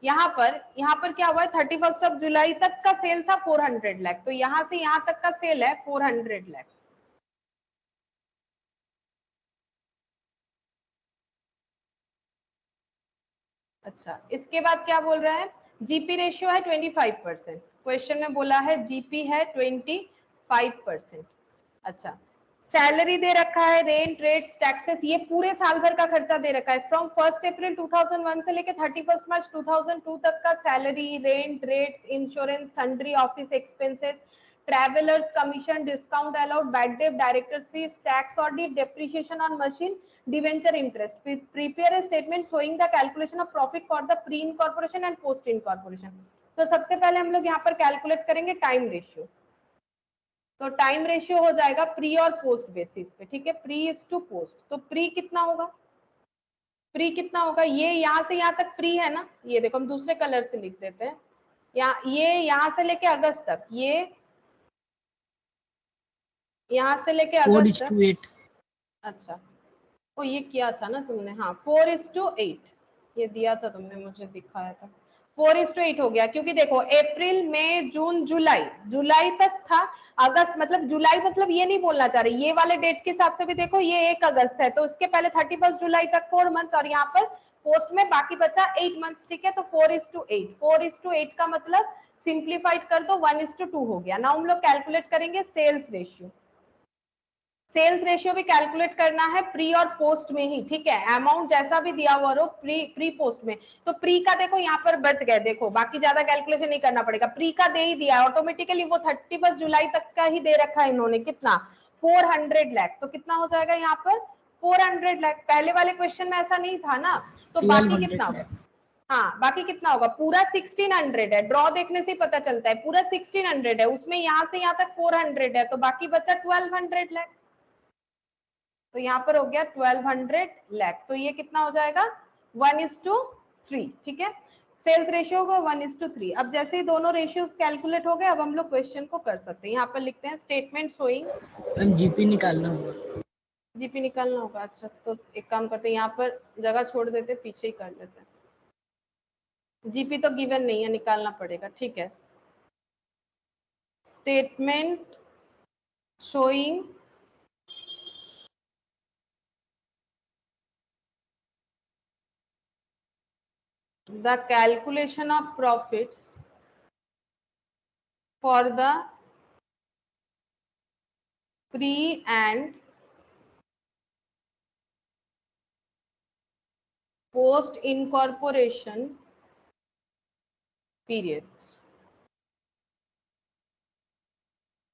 [SPEAKER 1] यहाँ पर क्या हुआ है, 31 ऑफ जुलाई तक का सेल था 400 लाख, तो यहाँ से यहाँ तक का सेल है 400 लाख। अच्छा, इसके बाद क्या बोल रहा है, जीपी रेशियो है 25%, क्वेश्चन में बोला है जीपी है 25%। अच्छा, सैलरी दे रखा है, रेंट, रेट्स, टैक्सेस, ये पूरे साल भर का खर्चा दे रखा है, फ्रॉम 1 अप्रैल 2001 से लेके 31 मार्च 2002 तक का salary, rent, rates, insurance, sundry office expenses, travelers commission, discount allowed, bad debt, directors fees, tax audit, depreciation on machine, debenture interest. Prepare a statement showing the calculation of profit for the pre incorporation and post incorporation. तो सबसे पहले हम लोग यहाँ पर calculate करेंगे time ratio, तो time ratio हो जाएगा प्री और पोस्ट बेसिस पे, ठीक है, प्री इज टू पोस्ट, तो प्री कितना होगा, प्री कितना होगा, ये यहाँ से यहाँ तक प्री है ना, ये देखो हम दूसरे कलर से लिख देते हैं, ये यहाँ से लेके अगस्त तक, ये यहाँ से लेके अगस्त तक। अच्छा, ओ ये किया था ना तुमने, हाँ 4:8, ये दिया था तुमने, मुझे दिखाया था, 4:8 हो गया, क्योंकि देखो अप्रैल मई जून जुलाई, जुलाई तक था, अगस्त मतलब जुलाई मतलब ये नहीं बोलना चाह रही, ये वाले डेट के हिसाब से भी देखो ये 1 अगस्त है, तो इसके पहले 31 जुलाई तक 4 मंथ्स, और यहाँ पर पोस्ट में बाकी बचा 8 मंथ्स, ठीक है, तो 4:8, 4:8 का मतलब सिंप्लीफाइड कर दो 1:2 हो गया। नाउ हम लोग कैलकुलेट करेंगे सेल्स रेशियो, सेल्स रेशियो भी कैलकुलेट करना है प्री और पोस्ट में ही, ठीक है, अमाउंट जैसा भी दिया हुआ हो प्री पोस्ट में, तो प्री का देखो यहाँ पर बच गए, देखो बाकी ज्यादा कैलकुलेशन नहीं करना पड़ेगा, प्री का दे ही दिया ऑटोमेटिकली, वो 31 जुलाई तक का ही दे रखा है इन्होंने, कितना 400 लाख, तो कितना हो जाएगा यहाँ पर 400 लाख, पहले वाले क्वेश्चन में ऐसा नहीं था ना, तो बाकी कितना होगा, हाँ बाकी कितना होगा, पूरा 1600 है, ड्रॉ देखने से पता चलता है, पूरा 1600 है, उसमें यहाँ से यहाँ तक 400 है, तो बाकी बचा 1200 लाख, तो यहाँ पर हो गया 1200 लाख, तो ये कितना हो जाएगा 1:3, ठीक है, सेल्स रेशियो को 1:3। अब जैसे ही दोनों रेशियोज कैलकुलेट हो गए, अब हम लोग क्वेश्चन को कर सकते हैं, यहाँ पर लिखते हैं स्टेटमेंट शोइंग,
[SPEAKER 2] जीपी निकालना होगा,
[SPEAKER 1] जीपी निकालना होगा, अच्छा तो एक काम करते हैं, यहाँ पर जगह छोड़ देते, पीछे ही कर लेते हैं, जीपी तो गिवन नहीं है, निकालना पड़ेगा, ठीक है, statement showing the calculation of profits for the pre and post incorporation periods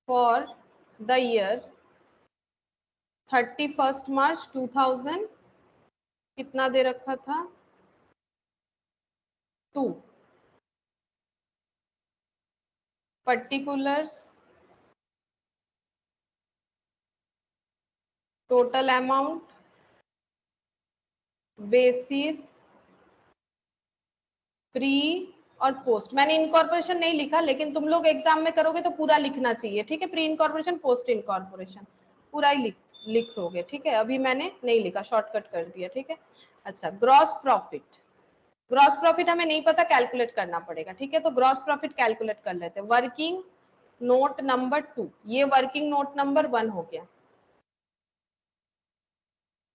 [SPEAKER 1] for the year 31 मार्च 2000 कितना दे रखा था 2 particulars total amount basis pre और पोस्ट, मैंने इनकॉर्पोरेशन नहीं लिखा, लेकिन तुम लोग एग्जाम में करोगे तो पूरा लिखना चाहिए, ठीक है, प्री इनकॉर्पोरेशन पोस्ट इनकॉर्पोरेशन पूरा ही लिखोगे, ठीक है, अभी मैंने नहीं लिखा, शॉर्टकट कर दिया, ठीक है। अच्छा, ग्रॉस प्रॉफिट, ग्रॉस प्रॉफिट हमें नहीं पता, कैलकुलेट करना पड़ेगा, ठीक है, तो ग्रॉस प्रॉफिट कैलकुलेट कर लेते हैं, वर्किंग नोट नंबर 2, ये वर्किंग नोट नंबर 1 हो गया,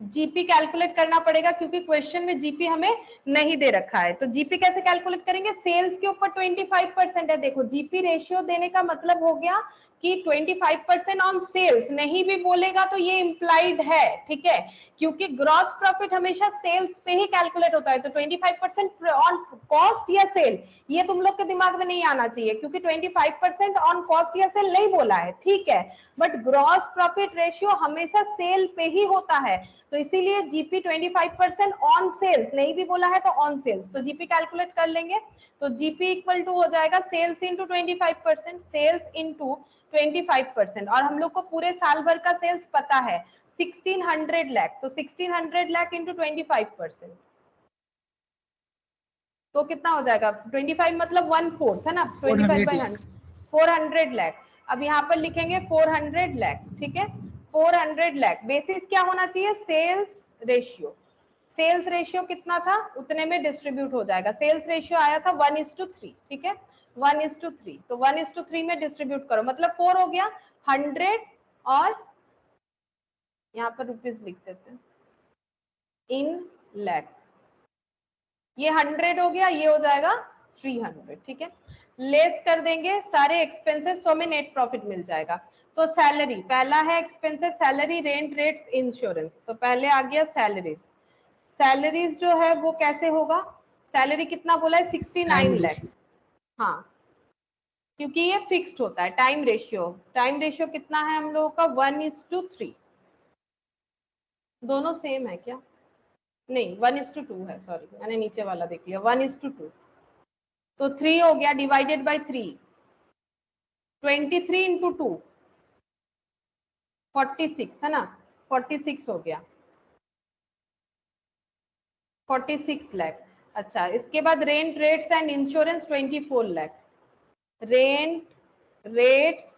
[SPEAKER 1] जीपी कैलकुलेट करना पड़ेगा क्योंकि क्वेश्चन में जीपी हमें नहीं दे रखा है, तो जीपी कैसे कैलकुलेट करेंगे, सेल्स के ऊपर 25% है, देखो जीपी रेशियो देने का मतलब हो गया कि 25% ऑन सेल्स नहीं भी बोलेगा तो ये इम्प्लाइड है, ठीक है, क्योंकि ग्रॉस प्रॉफिट हमेशा सेल्स पे ही कैलकुलेट होता है। तो 25% ऑन कॉस्ट या सेल, ये तुम लोग के दिमाग में नहीं आना चाहिए, क्योंकि 25% ऑन कॉस्ट या सेल नहीं बोला है, ठीक है, बट ग्रॉस प्रॉफिट रेशियो हमेशा सेल पे ही होता है। तो इसीलिए जीपी 25% ऑन सेल्स नहीं भी बोला है तो ऑन सेल्स, तो जीपी कैलकुलेट कर लेंगे। तो जीपी इक्वल टू हो जाएगा सेल्स इंटू 25%, सेल्स इंटू 25%, और हम लोग को पूरे साल भर का सेल्स पता है 1600 लाख, तो 1600 लाख इंटू 25%, तो कितना हो जाएगा 25 मतलब 1/4 है ना, 25/100 400 लाख। अब यहाँ पर लिखेंगे 400 लाख, ठीक है, 400 लाख। बेसिस क्या होना चाहिए, सेल्स रेशियो, सेल्स रेशियो कितना था उतने में डिस्ट्रीब्यूट हो जाएगा। सेल्स रेशियो आया था 1:3, ठीक है, 1:3, तो 1:3 में डिस्ट्रीब्यूट करो, मतलब 4 हो गया 100, और यहाँ पर रुपीज लिख देते हैं इन लैख, ये 100 हो गया, ये हो जाएगा 300, ठीक है, लेस कर देंगे सारे एक्सपेंसेस तो हमें नेट प्रॉफिट मिल जाएगा। तो सैलरी पहला है expenses, salary, rent, rates, insurance, तो पहले आ गया सैलरीज। सैलरीज जो है वो कैसे होगा, सैलरी कितना बोला है 69 लाख, हाँ, क्योंकि ये फिक्स्ड होता है। टाइम रेशियो, टाइम रेशियो कितना है हम लोगों का 1:3, दोनों सेम है क्या, नहीं 1:2 है, सॉरी मैंने नीचे वाला देख लिया, 1:2, तो 3 हो गया डिवाइडेड बाई 3, 23 इंटू 2 46 है ना, 46 हो गया 46 लाख। अच्छा, इसके बाद rent, rates and insurance 24 lakh, rent, rates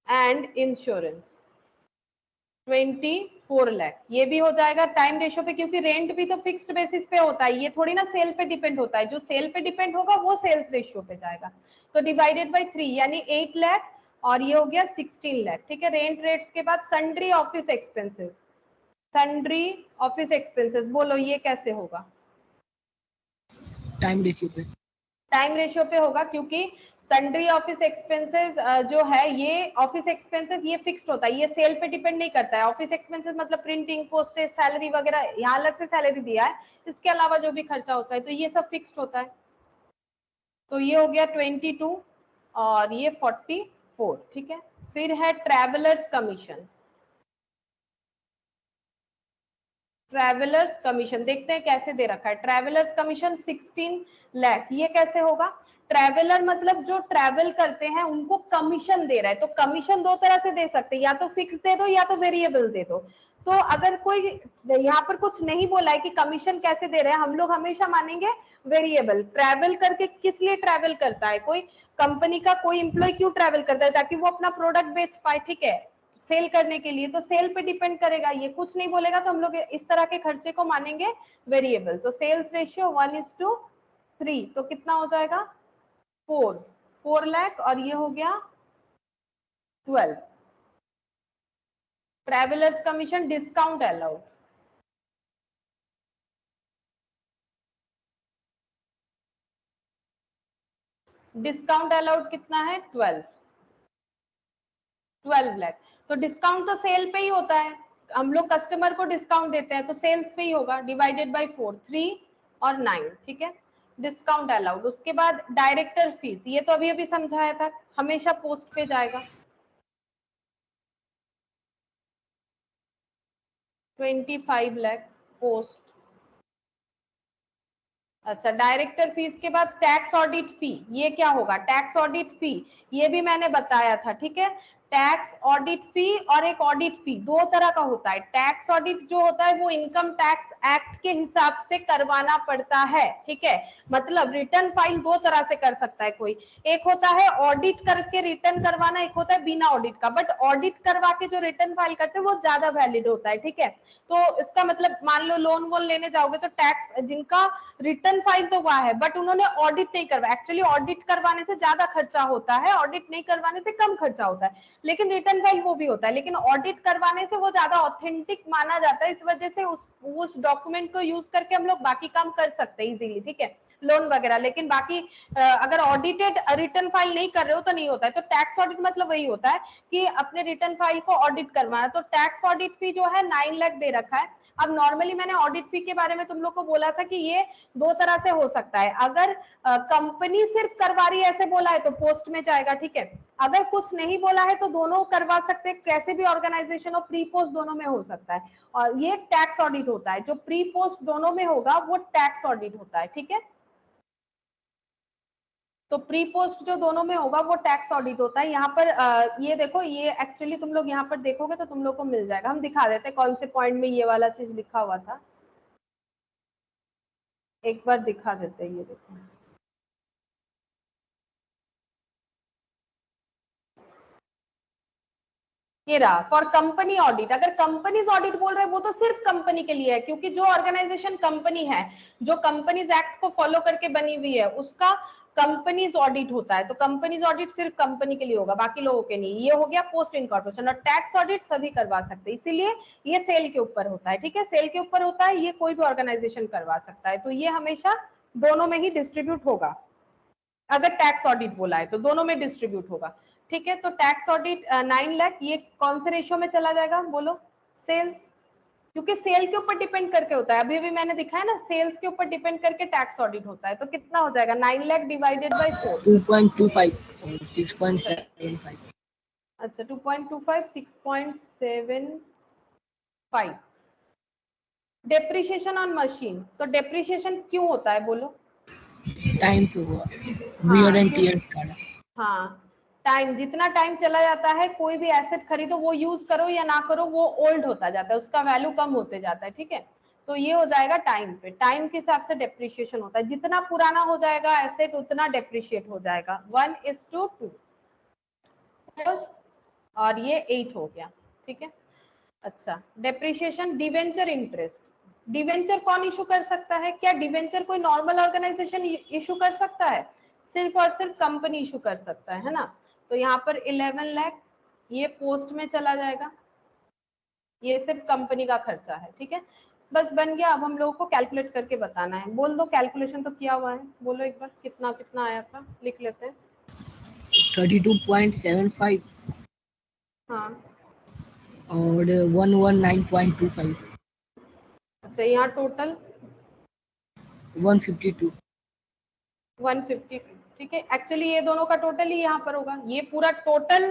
[SPEAKER 1] and insurance 24 lakh, ये भी हो जाएगा टाइम रेशियो पे, क्योंकि रेंट भी तो फिक्स्ड बेसिस पे होता है, ये थोड़ी ना सेल पे डिपेंड होता है, जो सेल पे डिपेंड होगा वो सेल्स रेशियो पे जाएगा। तो डिवाइडेड बाई 3 यानी 8 लाख, और ये हो गया 16 लाख, ठीक है। रेंट, रेट्स के बाद sundry office expenses, sundry office expenses, बोलो ये कैसे होगा,
[SPEAKER 2] टाइम रेशियो पे,
[SPEAKER 1] टाइम रेशियो पे होगा, क्योंकि सन्ड्री ऑफिस एक्सपेंसेस जो है ये ऑफिस एक्सपेंसेस ये फिक्स्ड होता है, ये सेल पे डिपेंड नहीं करता है। ऑफिस एक्सपेंसेस मतलब प्रिंटिंग, पोस्टेज, सैलरी वगैरह, यहाँ अलग से सैलरी दिया है, इसके अलावा जो भी खर्चा होता है तो ये सब फिक्स्ड होता है। तो ये हो गया 22 और ये 44, ठीक है। फिर है ट्रेवलर्स कमीशन, ट्रेवलर्स कमीशन देखते हैं कैसे दे रखा है। ट्रेवलर्स कमीशन 16 लाख, ये कैसे होगा, ट्रेवलर मतलब जो ट्रैवल करते हैं उनको कमीशन दे रहा है, तो कमीशन दो तरह से दे सकते हैं, या तो फिक्स दे दो या तो वेरिएबल दे दो। तो अगर कोई यहाँ पर कुछ नहीं बोला है कि कमीशन कैसे दे रहे हैं, हम लोग हमेशा मानेंगे वेरिएबल। ट्रैवल करके किस लिए ट्रैवल करता है, कोई कंपनी का कोई एम्प्लॉय क्यों ट्रैवल करता है, ताकि वो अपना प्रोडक्ट बेच पाए, ठीक है, सेल करने के लिए, तो सेल पे डिपेंड करेगा, ये कुछ नहीं बोलेगा तो हम लोग इस तरह के खर्चे को मानेंगे वेरिएबल। तो सेल्स रेशियो 1:3, तो कितना हो जाएगा 4 लाख, और ये हो गया 12। Travellers commission, discount allowed, discount allowed कितना है 12 लाख। तो डिस्काउंट तो सेल पे ही होता है, हम लोग कस्टमर को डिस्काउंट देते हैं तो सेल्स पे ही होगा, डिवाइडेड बाय 4, 3 और 9, ठीक है। डिस्काउंट अलाउड, उसके बाद डायरेक्टर फीस, ये तो अभी अभी समझाया था, हमेशा पोस्ट पे जाएगा 25 लाख पोस्ट। अच्छा, डायरेक्टर फीस के बाद टैक्स ऑडिट फी, ये क्या होगा, टैक्स ऑडिट फी, ये भी मैंने बताया था, ठीक है। टैक्स ऑडिट फी और एक ऑडिट फी दो तरह का होता है। टैक्स ऑडिट जो होता है वो इनकम टैक्स एक्ट के हिसाब से करवाना पड़ता है, ठीक है, मतलब रिटर्न फाइल दो तरह से कर सकता है कोई, एक होता है ऑडिट करके रिटर्न करवाना, एक होता है बिना ऑडिट का, बट ऑडिट करवा के जो रिटर्न फाइल करते हैं वो ज्यादा वैलिड होता है, ठीक है। तो इसका मतलब मान लो लोन वोन लेने जाओगे तो टैक्स, जिनका रिटर्न फाइल तो हुआ है बट उन्होंने ऑडिट नहीं करवाया, एक्चुअली ऑडिट करवाने से ज्यादा खर्चा होता है, ऑडिट नहीं करवाने से कम खर्चा होता है, लेकिन रिटर्न फाइल वो भी होता है, लेकिन ऑडिट करवाने से वो ज्यादा ऑथेंटिक माना जाता है, इस वजह से उस डॉक्यूमेंट को यूज करके हम लोग बाकी काम कर सकते हैं इजीली, ठीक है। लोन वगैरह, लेकिन बाकी अगर ऑडिटेड रिटर्न फाइल नहीं कर रहे हो तो नहीं होता है। तो टैक्स ऑडिट मतलब वही होता है कि अपने रिटर्न फाइल को ऑडिट करवाना। तो टैक्स ऑडिट फी जो है 9 लाख दे रखा है। अब नॉर्मली मैंने ऑडिट फी के बारे में तुम लोग को बोला था कि ये दो तरह से हो सकता है। अगर कंपनी सिर्फ करवा रही है ऐसे बोला है तो पोस्ट में जाएगा, ठीक है। अगर कुछ नहीं बोला है तो दोनों करवा सकते हैं, कैसे भी ऑर्गेनाइजेशन हो, प्री पोस्ट दोनों में हो सकता है। और ये टैक्स ऑडिट होता है, जो प्री पोस्ट दोनों में होगा वो टैक्स ऑडिट होता है, ठीक है। तो प्री पोस्ट जो दोनों में होगा वो टैक्स ऑडिट होता है। यहाँ पर ये देखो, ये एक्चुअली तुम लोग यहाँ पर देखोगे तो तुम लोग को मिल जाएगा। हम दिखा देते हैं कौन से पॉइंट में ये वाला चीज लिखा हुआ था, एक बार दिखा देते हैं। ये देखो, ये रहा फॉर कंपनी ऑडिट। अगर कंपनीज ऑडिट बोल रहे हैं वो तो सिर्फ कंपनी के लिए है, क्योंकि जो ऑर्गेनाइजेशन कंपनी है, जो कंपनीज एक्ट को फॉलो करके बनी हुई है, उसका कंपनीज ऑडिट होता है। तो कंपनीज ऑडिट सिर्फ कंपनी के लिए होगा, बाकी लोगों के नहीं। ये हो गया पोस्ट इनकॉर्पोरेशन। और टैक्स ऑडिट सभी करवा सकते हैं, इसीलिए ये सेल के ऊपर होता है, ठीक है। सेल के ऊपर होता है, ये कोई भी ऑर्गेनाइजेशन करवा सकता है। तो ये हमेशा दोनों में ही डिस्ट्रीब्यूट होगा। अगर टैक्स ऑडिट बोला है तो दोनों में डिस्ट्रीब्यूट होगा, ठीक है। तो टैक्स ऑडिट 9 लाख, ये कौन से रेशियो में चला जाएगा बोलो? सेल्स, क्योंकि सेल के ऊपर डिपेंड करके होता है। अभी भी मैंने दिखाया ना, सेल्स के ऊपर डिपेंड करके टैक्स ऑडिट होता है। तो कितना हो जाएगा? 9 लाख डिवाइडेड बाय 4,
[SPEAKER 2] 2.25 और 6.75।
[SPEAKER 1] अच्छा 2.25 6.75। डेप्रिसिएशन ऑन मशीन, तो डेप्रिसिएशन क्यों होता है बोलो?
[SPEAKER 2] टाइम पे हुआ, वियर एंड टियर का।
[SPEAKER 1] हाँ, टाइम, जितना टाइम चला जाता है, कोई भी एसेट खरीदो, वो यूज करो या ना करो, वो ओल्ड होता जाता है, उसका वैल्यू कम होते जाता है, ठीक है। तो ये हो जाएगा टाइम पे, टाइम के हिसाब से डेप्रिशिएशन होता है। जितना पुराना हो जाएगा एसेट उतना डेप्रिशिएट हो जाएगा, 1:2। और ये 8 हो गया, ठीक है। अच्छा, डेप्रिशिएशन डिवेंचर इंटरेस्ट। डिवेंचर कौन इशू कर सकता है? क्या डिवेंचर कोई नॉर्मल ऑर्गेनाइजेशन इशू कर सकता है? सिर्फ और सिर्फ कंपनी इशू कर सकता है ना। तो यहाँ पर 11 लाख ये पोस्ट में चला जाएगा, ये सिर्फ कंपनी का खर्चा है, ठीक है। बस बन गया। अब हम लोगों को कैलकुलेट करके बताना है। बोल दो, कैलकुलेशन तो किया हुआ है, बोलो एक बार कितना कितना आया था, लिख लेते हैं।
[SPEAKER 2] 32.75
[SPEAKER 1] हाँ,
[SPEAKER 2] और 119.25।
[SPEAKER 1] अच्छा यहाँ टोटल
[SPEAKER 2] 152।
[SPEAKER 1] 152, ठीक है। एक्चुअली ये दोनों का टोटल ही यहाँ पर होगा। ये पूरा टोटल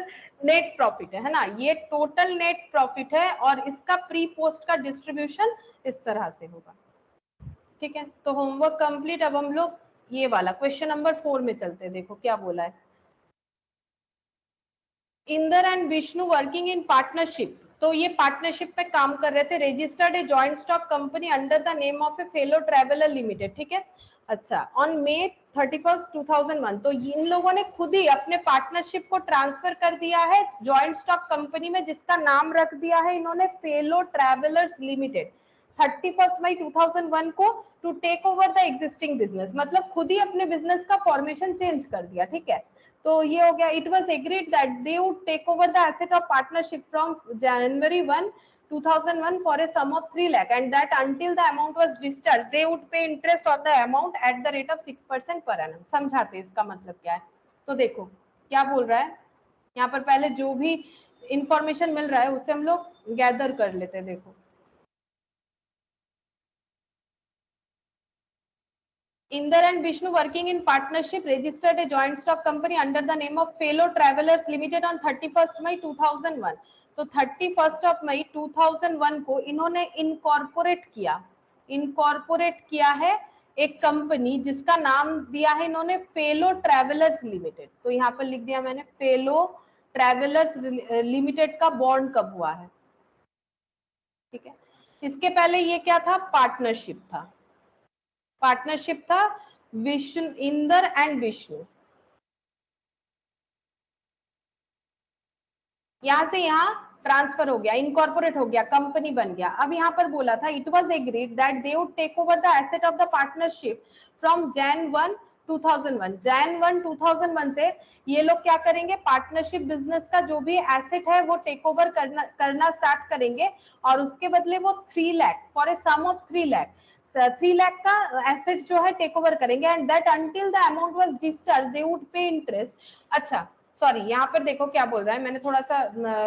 [SPEAKER 1] नेट प्रॉफिट है ना, ये टोटल नेट प्रॉफिट है। और इसका प्री पोस्ट का डिस्ट्रीब्यूशन इस तरह से होगा, ठीक है। तो होमवर्क कंप्लीट। अब हम लोग ये वाला क्वेश्चन नंबर 4 में चलते हैं। देखो क्या बोला है। Inder and Vishnu working in partnership, तो ये पार्टनरशिप पे काम कर रहे थे। Registered a joint stock company under the name of A fellow traveller limited, ठीक है। अच्छा, ऑन May 31, 2001, तो इन लोगों ने खुद ही अपने पार्टनरशिप को ट्रांसफर कर दिया है जॉइंट स्टॉक कंपनी में, जिसका नाम रख दिया है इन्होंने फेलो ट्रेवलर्स लिमिटेड 31 मई 2001 को, to take over the existing business. मतलब खुद ही अपने बिजनेस का फॉर्मेशन चेंज कर दिया, ठीक है। तो ये हो गया। It was agreed that they would take over the asset of partnership from January 1, 2001 for a sum of 3 lakh, and that until the amount was discharged they would pay interest on the amount at the rate of 6% per annum। समझाते इसका मतलब क्या है। तो देखो क्या बोल रहा है यहाँ पर, पहले जो भी इंफॉर्मेशन मिल रहा है उससे हम लोग गैदर कर लेते हैं। देखो, Inder and Vishnu working in partnership registered a joint stock company under the name of Fellow Travelers Limited on 31st May 2001। तो 31st of May 2001 को इन्होंने इनकॉर्पोरेट किया है एक कंपनी जिसका नाम दिया है इन्होंने फेलो ट्रेवलर्स लिमिटेड। तो यहाँ पर लिख दिया मैंने फेलो ट्रेवलर्स लिमिटेड का बॉन्ड कब हुआ है, ठीक है। इसके पहले ये क्या था? पार्टनरशिप था विष्णु, इंदर एंड विष्णु। यहां से यहां ट्रांसफर हो गया, इनकॉर्पोरेट हो गया, कंपनी बन गया। अब यहाँ पर बोला था it was agreed that they would take over the asset of the partnership from Jan 1 2001, Jan 1 2001 से ये लोग क्या करेंगे, पार्टनरशिप बिजनेस का जो भी एसेट है वो टेक ओवर करना स्टार्ट करेंगे और उसके बदले वो 3 lakh for a sum of 3 lakh 3 lakh का एसेट जो है टेक ओवर करेंगे and that until the amount was discharge they would pay interest. अच्छा सॉरी, यहाँ पर देखो क्या बोल रहा है, मैंने थोड़ा सा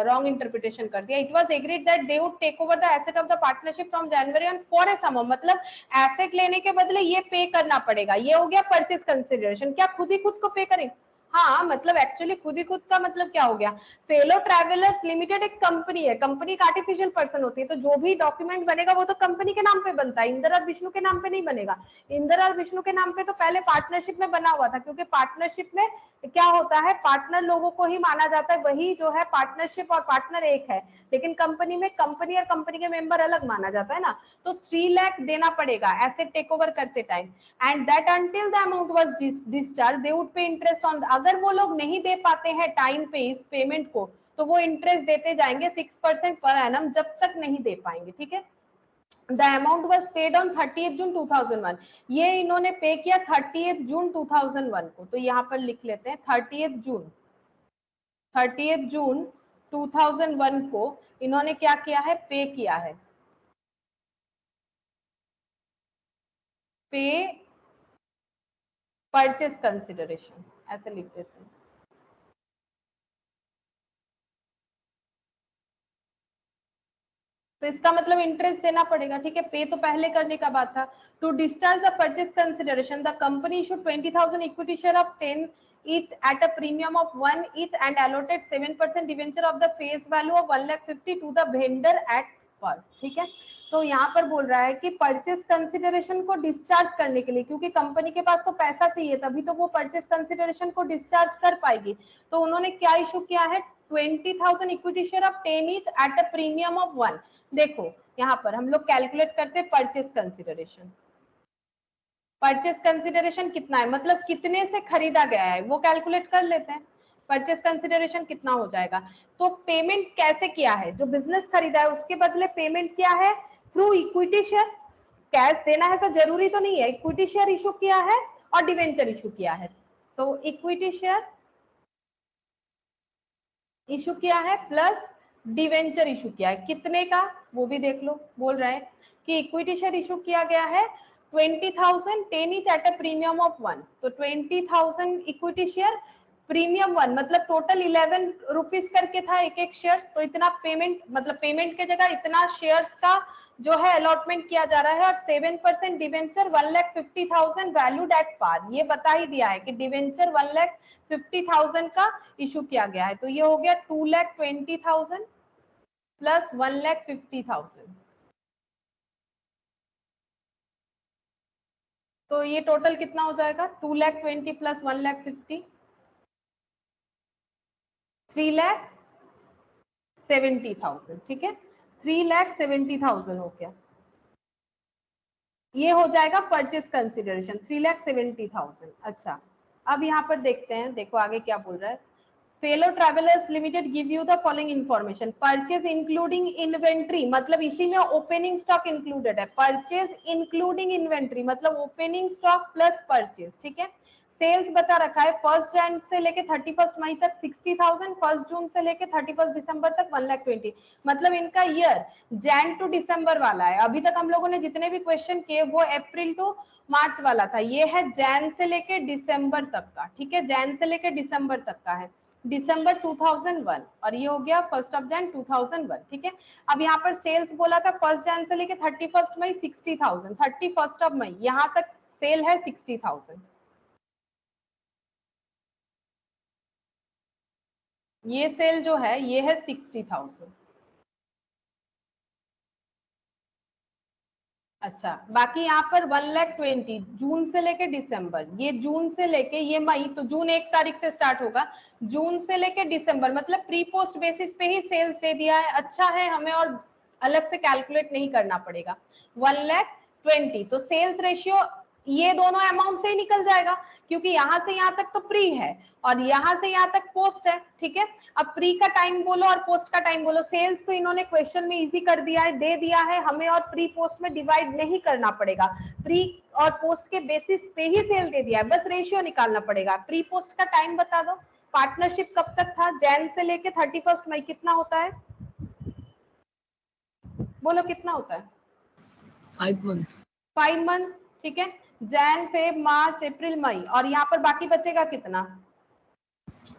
[SPEAKER 1] रॉन्ग इंटरप्रिटेशन कर दिया। It was agreed that they would take over the asset of the partnership from January on for a sum, मतलब एसेट लेने के बदले ये पे करना पड़ेगा। ये हो गया परचेज कंसिडरेशन। क्या खुद ही खुद को पे करें? हाँ, मतलब एक्चुअली खुद ही खुद का मतलब क्या हो गया, फेलो ट्रैवलर्स लिमिटेड एक कंपनी है, कंपनी एक आर्टिफिशियल पर्सन होती है, तो जो भी डॉक्यूमेंट बनेगा वो तो कंपनी के नाम पे बनता है, इंदिरा और विष्णु के नाम पे नहीं बनेगा। इंदिरा और विष्णु के नाम पे तो पहले पार्टनरशिप में बना हुआ था, क्योंकि पार्टनरशिप में क्या होता है, पार्टनर लोगों को ही माना जाता है, वही जो है पार्टनरशिप और पार्टनर एक है, लेकिन कंपनी में कंपनी और कंपनी के मेंबर अलग माना जाता है ना। तो 3 लाख देना पड़ेगा एसेट टेक ओवर करते time and that until the amount was discharge they would pay interest on. अगर वो लोग नहीं दे पाते हैं टाइम पे इस पेमेंट को तो वो इंटरेस्ट देते जाएंगे 6% पर एनम जब तक नहीं दे पाएंगे, ठीक है। The amount was paid on 30th जून 2001, ये इन्होंने पे किया 30th जून 2001 को, तो यहाँ पर लिख लेते हैं 30th जून 2001 को इन्होंने क्या किया है, पे किया है, पे परचेज कंसिडरेशन ऐसे लिख देते हैं। तो इसका मतलब इंटरेस्ट देना पड़ेगा, ठीक है, पे तो पहले करने का बात था। To discharge the purchase consideration the company issued 20,000 equity share of 10 each at a premium of 1 each and allotted 7% debenture of the face value of 1,50,000 to the vendor at par, ठीक है। तो यहाँ पर बोल रहा है कि परचेज कंसिडरेशन को डिस्चार्ज करने के लिए, क्योंकि कंपनी के पास तो पैसा चाहिए तभी तो वो परचेज कंसिडरेशन को डिस्चार्ज कर पाएगी, तो उन्होंने क्या इशू किया है, 20,000 equity share of 10 each at a premium of 1। देखो यहाँ पर हम लोग कैलकुलेट करते हैं परचेज कंसिडरेशन। परचेज कंसिडरेशन कितना है, मतलब कितने से खरीदा गया है, वो कैलकुलेट कर लेते हैं। परचेज कंसिडरेशन कितना हो जाएगा, तो पेमेंट कैसे किया है, जो बिजनेस खरीदा है उसके बदले पेमेंट किया है थ्रू इक्विटी शेयर। कैश देना है ऐसा जरूरी तो नहीं है, इक्विटी शेयर इशू किया है और डिवेंचर इशू किया है। तो इक्विटी शेयर इशू किया है प्लस डिवेंचर इशू किया है, कितने का वो भी देख लो। बोल रहा है कि इक्विटी शेयर इशू किया गया है 20,000 10 each at a premium of 1, तो 20,000 इक्विटी शेयर प्रीमियम 1, मतलब टोटल 11 रुपीज करके था एक एक शेयर, तो इतना पेमेंट, मतलब पेमेंट के जगह इतना शेयर्स का जो है अलॉटमेंट किया जा रहा है और 7% डिवेंचर 1,50,000 वैल्यूड एट पार, ये बता ही दिया है कि डिवेंचर 1,50,000 का इशू किया गया है, तो ये हो गया 2,20,000 प्लस 1,50,000, तो ये टोटल कितना हो जाएगा, 2,20,000 प्लस 1,50,000 3,70,000, ठीक है, 3,70,000 हो गया, ये हो जाएगा परचेज कंसिडरेशन 3,70,000। अच्छा अब यहाँ पर देखते हैं, देखो आगे क्या बोल रहा है, fellow travellers limited give you the following information, purchase including inventory, मतलब इसी में ओपनिंग स्टॉक इंक्लूडेड है, परचेज इंक्लूडिंग इन्वेंट्री मतलब ओपनिंग स्टॉक प्लस परचेज, ठीक है। सेल्स बता रखा है 1 जन से लेके 31 मई तक 60,000, 1 जून से लेके 31 दिसंबर तक 1,20,000, मतलब इनका ईयर जैन टू दिसंबर वाला है। अभी तक हम लोगों ने जितने भी क्वेश्चन किए वो अप्रैल टू मार्च वाला था, ये है जैन से लेके दिसंबर तक का, ठीक है, जैन से लेके दिसंबर तक का है, दिसंबर 2001, और ये हो गया 1 जन 2001, ठीक है। अब यहाँ पर सेल्स बोला था 1 जन से लेके 31 मई 60,000, 31 मई यहाँ तक सेल है 60,000, ये सेल जो है ये है 60,000। अच्छा बाकी यहाँ पर 1,20,000 जून से लेके दिसंबर, ये जून से लेके ये मई, तो जून 1 तारीख से स्टार्ट होगा, जून से लेके दिसंबर, मतलब प्री पोस्ट बेसिस पे ही सेल्स दे दिया है। अच्छा है हमें और अलग से कैलकुलेट नहीं करना पड़ेगा। 1,20,000 तो सेल्स रेशियो ये दोनों अमाउंट से ही निकल जाएगा, क्योंकि यहां से यहां तक तो प्री है और यहां से यहां तक पोस्ट है, ठीक है। अब प्री का टाइम बोलो और पोस्ट का टाइम बोलो, सेल्स तो इन्होंने क्वेश्चन में इजी कर दिया है, दे दिया है हमें, और प्री पोस्ट में डिवाइड नहीं करना पड़ेगा, प्री और पोस्ट के बेसिस पे ही सेल दे दिया है, बस रेशियो निकालना पड़ेगा। प्री पोस्ट का टाइम बता दो, पार्टनरशिप कब तक था, जैन से लेके 31 मई, कितना होता है बोलो, कितना होता है?
[SPEAKER 2] 5 मंथ।
[SPEAKER 1] 5 मंथ्स, ठीक है। जैन, फेब, मार्च, अप्रैल, मई, और यहाँ पर बाकी बचेगा कितना?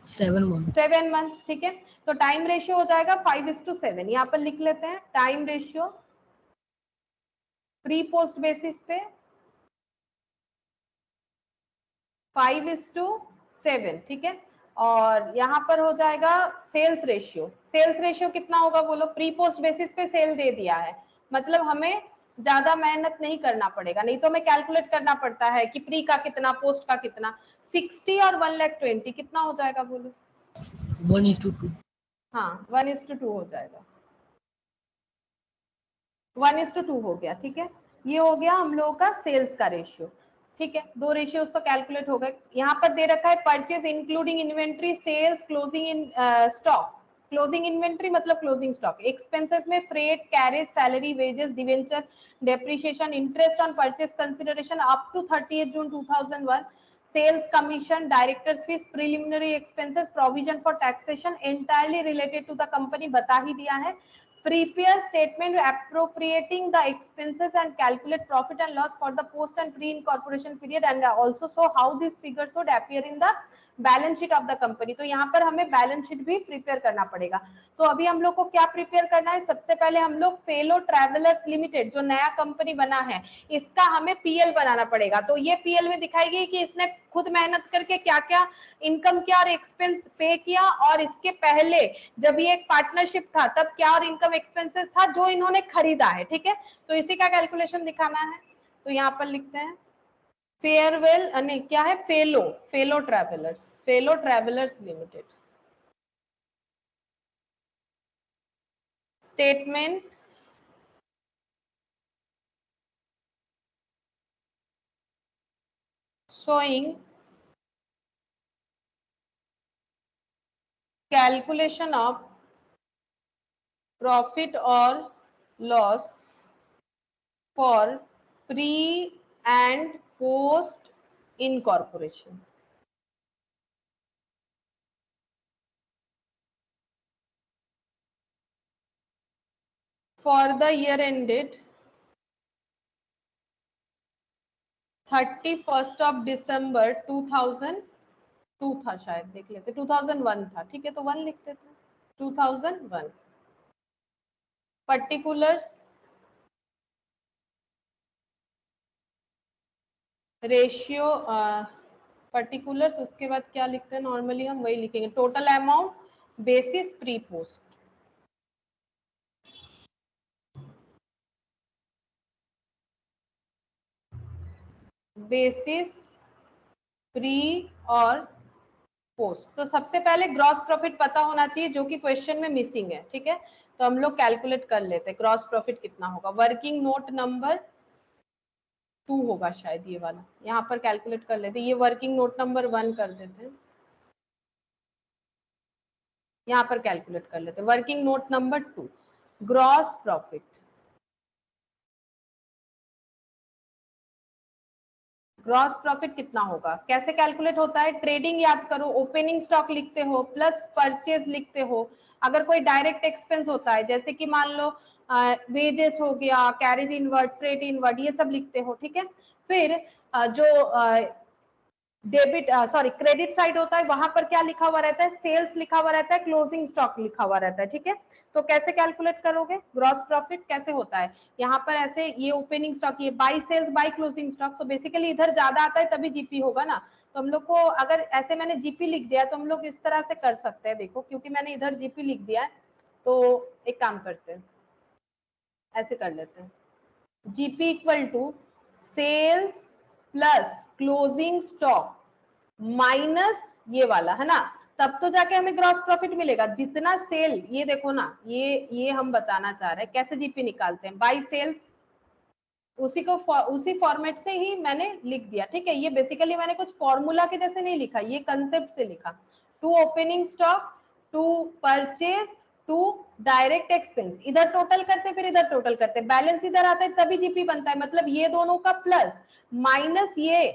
[SPEAKER 2] 7 मंथ।
[SPEAKER 1] 7 मंथ्स, ठीक है। तो टाइम रेशियो हो जाएगा 5:7, यहाँ पर लिख लेते हैं time ratio pre post basis पे 5:7, ठीक है। और यहाँ पर हो जाएगा सेल्स रेशियो, सेल्स रेशियो कितना होगा बोलो, प्री पोस्ट बेसिस पे सेल दे दिया है, मतलब हमें ज्यादा मेहनत नहीं करना पड़ेगा, नहीं तो हमें कैलकुलेट करना पड़ता है कि प्री का कितना, पोस्ट का कितना। 60 और 1,20,000 कितना हो जाएगा बोलो?
[SPEAKER 2] 1:2।
[SPEAKER 1] हाँ 1:2 हो जाएगा, 1:2 हो गया, ठीक है। ये हो गया हम लोगों का सेल्स का रेशियो, ठीक है। दो रेशियोज तो कैलकुलेट हो गए। यहाँ पर दे रखा है purchase including inventory, sales, closing in stock. Closing inventory मतलब क्लोजिंग स्टॉक। एक्सपेंसेस में freight, carriage, salary, wages, debenture, depreciation, interest on purchase consideration up to 30 June 2001, sales commission, directors fees, preliminary expenses, provision for taxation entirely related to the company बता ही दिया है। Prepare statement appropriating the expenses and calculate profit and loss for the post and pre-incorporation period and also show how these figures would appear in the balance sheet of the company. तो यहाँ पर हमें balance sheet भी prepare करना पड़ेगा। तो अभी हम लोग को क्या प्रिपेयर करना है, सबसे पहले हम लोग फेलो ट्रैवलर्स लिमिटेड जो नया कंपनी बना है इसका हमें पीएल बनाना पड़ेगा। तो ये पीएल में दिखाएगी कि इसने खुद मेहनत करके क्या क्या इनकम क्या और एक्सपेंस पे किया, और इसके पहले जब ये एक पार्टनरशिप था तब क्या और इनकम एक्सपेंसेस था जो इन्होंने खरीदा है, ठीक है। तो इसी का कैलकुलेशन दिखाना है। तो यहाँ पर लिखते हैं फेयरवेल, नहीं क्या है, fellow, fellow travellers limited statement showing calculation of profit or loss for pre and post incorporation. For the year ended 31st of December 2002 था शायद, देख लेते, 2001 था, ठीक है, तो 1 लिखते थे, 2001। पर्टिकुलर्स, रेशियो, पर्टिकुलर्स, उसके बाद क्या लिखते हैं, नॉर्मली हम वही लिखेंगे, total amount basis pre post, basis pre और पोस्ट। तो सबसे पहले ग्रॉस प्रॉफिट पता होना चाहिए जो कि क्वेश्चन में मिसिंग है, ठीक है। तो हम लोग कैलकुलेट कर लेते हैं ग्रॉस प्रॉफिट कितना होगा। वर्किंग नोट नंबर 2 होगा शायद ये वाला, यहाँ पर कैलकुलेट कर लेते हैं। ये वर्किंग नोट नंबर 1 कर देते हैं, यहाँ पर कैलकुलेट कर लेते हैं। Working note number 2, gross profit, gross profit कितना होगा, कैसे कैलकुलेट होता है, ट्रेडिंग याद करो, ओपनिंग स्टॉक लिखते हो प्लस परचेज लिखते हो। अगर कोई डायरेक्ट एक्सपेंस होता है जैसे कि मान लो वेजेस हो गया, कैरेज इनवर्ट, फ्रेट इनवर्ट, ये सब लिखते हो, ठीक है। फिर जो डेबिट सॉरी क्रेडिट साइड होता है वहां पर क्या लिखा हुआ रहता है, सेल्स लिखा हुआ रहता है, क्लोजिंग स्टॉक लिखा हुआ रहता है, ठीक है। तो कैसे कैलकुलेट करोगे ग्रॉस प्रॉफिट, कैसे होता है, यहाँ पर ऐसे ये ओपनिंग स्टॉक, ये by sales by closing stock, तो बेसिकली इधर ज्यादा आता है तभी जीपी होगा ना। तो हम लोग को अगर ऐसे मैंने जीपी लिख दिया तो हम लोग इस तरह से कर सकते हैं, देखो क्योंकि मैंने इधर जीपी लिख दिया है, तो एक काम करते हैं, ऐसे कर लेते हैं, GP equal to sales plus closing stock minus ये वाला, है ना, तब तो जाके हमें ग्रॉस प्रॉफिट मिलेगा। जितना सेल, ये देखो ना, ये हम बताना चाह रहे हैं कैसे जीपी निकालते हैं, बाई सेल्स उसी फॉर्मेट से ही मैंने लिख दिया, ठीक है। ये बेसिकली मैंने कुछ फॉर्मूला के जैसे नहीं लिखा, ये कंसेप्ट से लिखा। To opening stock, to purchase, to direct expense, इधर टोटल करते फिर इधर टोटल करते, बैलेंस इधर आता है तभी जीपी बनता है, मतलब ये दोनों का प्लस माइनस ये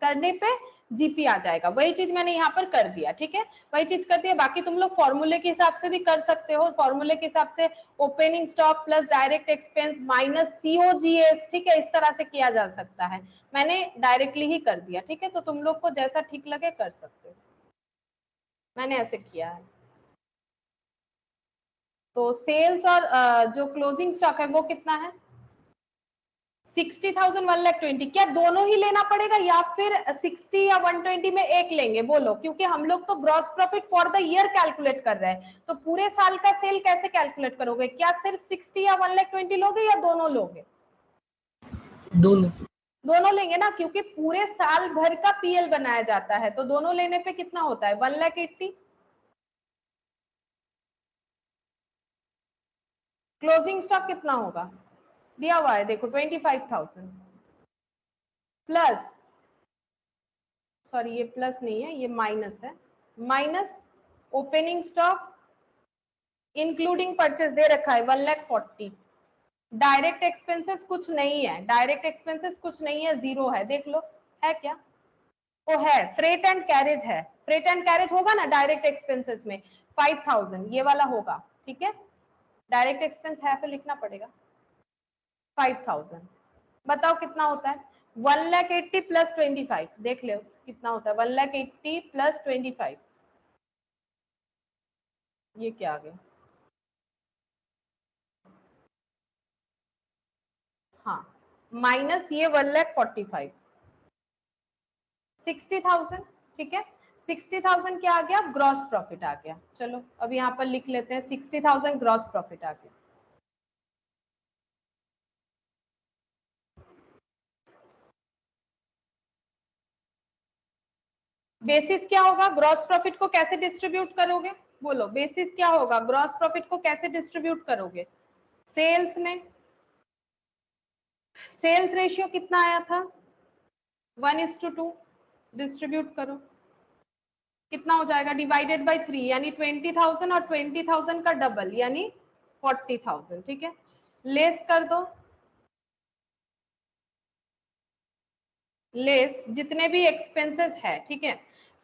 [SPEAKER 1] करने पे जीपी आ जाएगा। वही चीज मैंने यहाँ पर कर दिया, ठीक है, वही चीज कर दिया। बाकी तुम लोग फॉर्मूले के हिसाब से भी कर सकते हो, फॉर्मूले के हिसाब से opening stock plus direct expense minus COGS, ठीक है, इस तरह से किया जा सकता है। मैंने डायरेक्टली ही कर दिया, ठीक है, तो तुम लोग को जैसा ठीक लगे कर सकते हो, मैंने ऐसे किया है। तो सेल्स और जो क्लोजिंग स्टॉक है वो कितना है, 60,000 1,20,000, क्या दोनों ही लेना पड़ेगा या फिर 60 या 120 में एक लेंगे, बोलो, क्योंकि हम लोग तो gross profit for the year calculate कर रहे हैं, तो पूरे साल का सेल कैसे कैलकुलेट करोगे, क्या सिर्फ 60 या 1,20,000 लोगे या दोनों लोगे,
[SPEAKER 2] दोनों
[SPEAKER 1] दोनों लेंगे ना, क्योंकि पूरे साल भर का पीएल बनाया जाता है, तो दोनों लेने पे कितना होता है 1,80,000। क्लोजिंग स्टॉक कितना होगा, दिया हुआ है देखो 25,000 प्लस, सॉरी ये प्लस नहीं है ये माइनस है, minus opening stock including purchase दे रखा है 1,40,000, डायरेक्ट एक्सपेंसेस कुछ नहीं है, डायरेक्ट एक्सपेंसेस कुछ नहीं है, जीरो है, देख लो है क्या, वो है, फ्रेट एंड कैरेज है, फ्रेट एंड कैरेज होगा ना डायरेक्ट एक्सपेंसेस में 5,000 ये वाला होगा, ठीक है, डायरेक्ट एक्सपेंस है तो लिखना पड़ेगा 5,000। बताओ कितना होता है 1,80,000 प्लस 25, देख लो कितना होता है 1,80,000 प्लस 25, ये क्या आ गया, हाँ, माइनस ये 1,45,000, 60,000, ठीक है, 60,000 क्या आ गया, ग्रॉस प्रॉफिट आ गया। चलो अब यहाँ पर लिख लेते हैं 60,000 ग्रॉस प्रॉफिट आ गया। बेसिस क्या होगा, ग्रॉस प्रॉफिट को कैसे डिस्ट्रीब्यूट करोगे, बोलो, बेसिस क्या होगा, ग्रॉस प्रॉफिट को कैसे डिस्ट्रीब्यूट करोगे, सेल्स में, सेल्स रेशियो कितना आया था 1:2, डिस्ट्रीब्यूट करो, कितना हो जाएगा, डिवाइडेड बाय 3, यानी 20,000 और 20,000 का डबल यानी 40,000, ठीक है, लेस कर दो, लेस जितने भी एक्सपेंसेस है, ठीक है,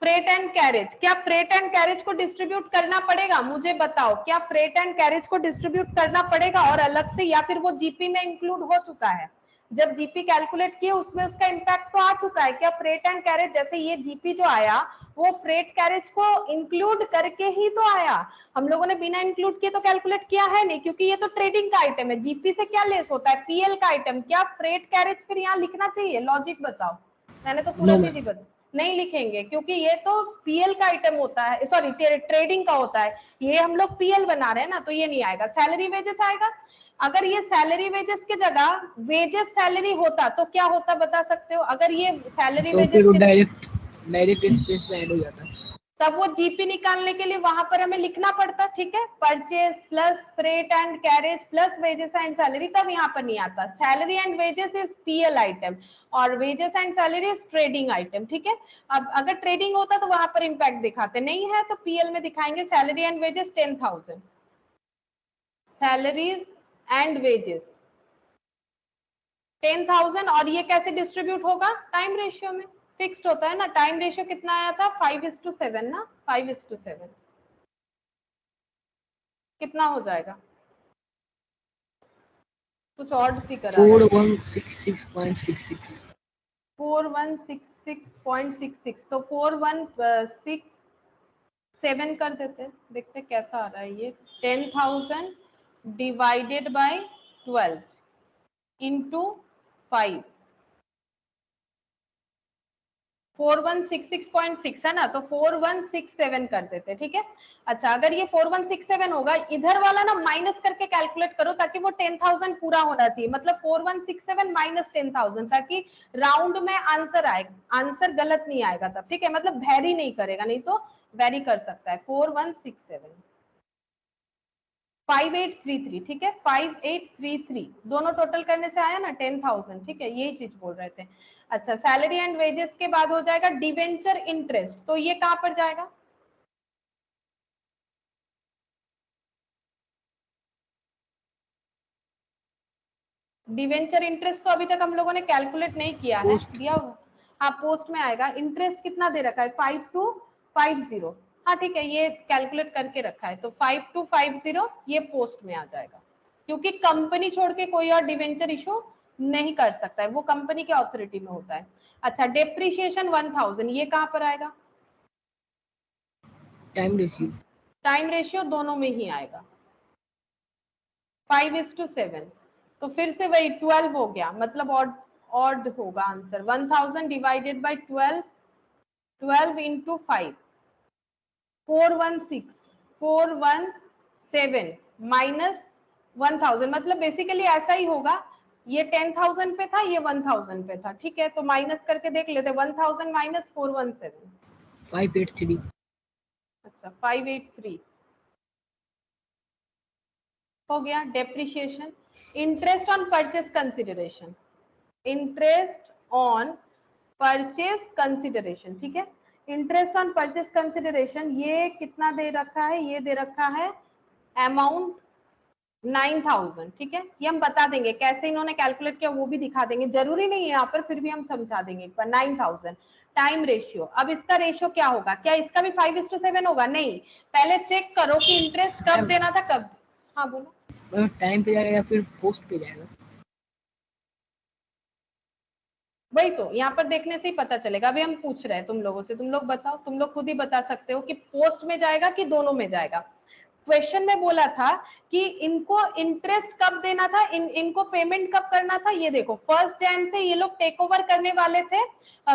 [SPEAKER 1] फ्रेट एंड कैरेज, क्या फ्रेट एंड कैरेज को डिस्ट्रीब्यूट करना पड़ेगा, मुझे बताओ, क्या फ्रेट एंड कैरेज को डिस्ट्रीब्यूट करना पड़ेगा और अलग से, या फिर वो जीपी में इंक्लूड हो चुका है, जब जीपी कैलकुलेट किए उसमें उसका इम्पैक्ट तो आ चुका है, क्या फ्रेट एंड कैरेज, जैसे ये जीपी जो आया वो फ्रेट कैरेज को इंक्लूड करके ही तो आया, हम लोगों ने बिना इंक्लूड किए तो कैलकुलेट किया है नहीं, क्योंकि ये तो ट्रेडिंग का आइटम है, जीपी से क्या लेस होता है, पीएल का आइटम, क्या फ्रेट कैरेज फिर यहाँ लिखना चाहिए, लॉजिक बताओ, मैंने तो पूरा
[SPEAKER 2] नो
[SPEAKER 1] चीज ही बता, नहीं लिखेंगे क्योंकि ये तो पीएल का आइटम होता है, सॉरी ट्रेडिंग का होता है, ये हम लोग पीएल बना रहे हैं ना, तो ये नहीं आएगा, सैलरी वेजेस आएगा, अगर ये सैलरी वेजेस की जगह वेजेस सैलरी होता तो क्या होता बता सकते हो, अगर ये सैलरी
[SPEAKER 2] तो
[SPEAKER 1] वेजेस
[SPEAKER 2] फिर वो
[SPEAKER 1] के,
[SPEAKER 2] डायरेक्ट एक्सपेंस में ऐड हो जाता है।
[SPEAKER 1] तब वो जीपी निकालने के लिए वहां पर हमें लिखना पड़ता, ठीक है, purchase plus freight and carriage plus wages and salary, तब यहाँ पर नहीं आता, salary and wages is PL item और wages and salary is trading item, ठीक है। अब अगर ट्रेडिंग होता तो वहां पर इंपैक्ट दिखाते, नहीं है तो पीएल में दिखाएंगे salary and wages 10,000, salaries and wages 10,000, और ये कैसे डिस्ट्रीब्यूट होगा, टाइम रेशियो में, फिक्स्ड होता है ना, टाइम रेशियो कितना आया था 5:7 ना, 5:7, कितना हो जाएगा, कुछ और फिगर आ रहा है,
[SPEAKER 2] 4166.66
[SPEAKER 1] 4166.66, तो 4167 कर देते हैं, देखते कैसा आ रहा है ये, 10,000 डिवाइडेड बाय 12 इंटू 5, 4166.6 है ना, तो 4167 कर देते, ठीक है। अच्छा अगर ये 4167 होगा, इधर वाला ना माइनस करके कैलकुलेट करो ताकि वो 10,000 पूरा होना चाहिए, मतलब 4167 माइनस 10,000, ताकि राउंड में आंसर आए, आंसर गलत नहीं आएगा तब, ठीक है, मतलब वेरी नहीं करेगा, नहीं तो वेरी कर सकता है, 4167 5833, ठीक है 5833, दोनों टोटल करने से आया ना 10,000, ठीक है यही चीज बोल रहे थे। अच्छा, सैलरी एंड वेजेस के बाद हो जाएगा डिवेंचर इंटरेस्ट, तो ये कहां पर जाएगा? डिवेंचर इंटरेस्ट तो अभी तक हम लोगों ने कैलकुलेट नहीं किया है, दिया हुआ हाँ पोस्ट में आएगा। इंटरेस्ट कितना दे रखा है 5250, हाँ ठीक है ये कैलकुलेट करके रखा है, तो 5250 ये पोस्ट में आ जाएगा, क्योंकि कंपनी छोड़ के कोई और डिवेंचर इशू नहीं कर सकता है, वो कंपनी के ऑथोरिटी में होता है। अच्छा, डेप्रिसिएशन 1000 ये कहां पर आएगा?
[SPEAKER 2] टाइम रेशियो,
[SPEAKER 1] टाइम रेशियो दोनों में ही आएगा 5:7, तो फिर से वही 12 हो गया, मतलब ऑड होगा answer. 1000 divided by 12, 12 into 5, 417 minus 1000, मतलब बेसिकली ऐसा ही होगा, ये 10,000 पे था, ये 1000 पे था, ठीक है तो माइनस करके देख लेते, 1000 माइनस 417,
[SPEAKER 2] 583,
[SPEAKER 1] अच्छा 583 हो गया। Depreciation, interest on purchase consideration, interest on purchase consideration, ठीक है इंटरेस्ट ऑन परचेस कंसिडरेशन ये कितना दे रखा है? ये दे रखा है अमाउंट 9,000, ठीक है ये हम बता देंगे कैसे इन्होंने कैलकुलेट किया, वो भी दिखा देंगे, जरूरी नहीं है यहाँ पर, फिर भी हम समझा देंगे एक बार। 9,000 टाइम रेशियो, अब इसका रेशियो क्या होगा? क्या इसका भी 5:7 होगा? नहीं, पहले चेक करो कि इंटरेस्ट कब देना था, कब। हाँ बोलो।
[SPEAKER 2] टाइम पे जाएगा या फिर पोस्ट पे जाएगा?
[SPEAKER 1] वही तो यहाँ पर देखने से ही पता चलेगा, अभी हम पूछ रहे हैं तुम लोगों से, तुम लोग बताओ, तुम लोग खुद ही बता सकते हो कि पोस्ट में जाएगा कि दोनों में जाएगा। क्वेश्चन में बोला था कि इनको इंटरेस्ट कब देना था, इनको पेमेंट कब करना था, ये देखो 1 जैन से ये लोग टेक ओवर करने वाले थे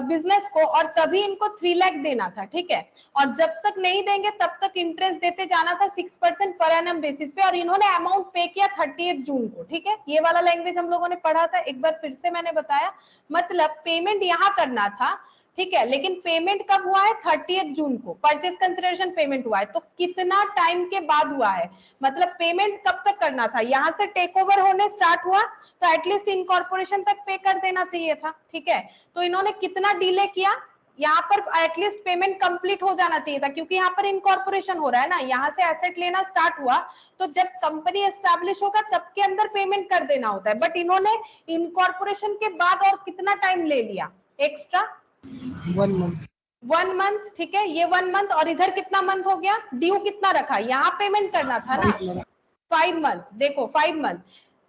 [SPEAKER 1] बिजनेस को, और तभी इनको 3 लाख देना था, ठीक है और जब तक नहीं देंगे तब तक इंटरेस्ट देते जाना था 6% पर एनम बेसिस पे, और इन्होंने अमाउंट पे किया 30 जून को, ठीक है ये वाला लैंग्वेज हम लोगों ने पढ़ा था, एक बार फिर से मैंने बताया, मतलब पेमेंट यहाँ करना था, ठीक है लेकिन पेमेंट कब हुआ है? 30 जून को परचेस कंसिडरेशन पेमेंट हुआ है, तो कितना टाइम के बाद हुआ है, मतलब पेमेंट कब तक करना था? यहां से टेक ओवर होने स्टार्ट हुआ तो एटलीस्ट इनकॉर्पोरेशन तक पे कर देना चाहिए था, ठीक है तो इन्होंने कितना डिले किया? यहाँ पर एटलीस्ट पेमेंट कंप्लीट हो जाना चाहिए था, क्योंकि यहाँ पर इनकॉर्पोरेशन हो रहा है ना, यहाँ से एसेट लेना स्टार्ट हुआ तो जब कंपनी एस्टैब्लिश होगा तब के अंदर पेमेंट कर देना होता है, बट इन्होंने इनकॉर्पोरेशन के बाद और कितना टाइम ले लिया एक्स्ट्रा?
[SPEAKER 2] 1 मंथ,
[SPEAKER 1] 1 मंथ, ठीक है ये 1 मंथ, और इधर कितना मंथ हो गया? ड्यू कितना रखा? यहाँ पेमेंट करना था ना 5 मंथ, देखो 5 मंथ,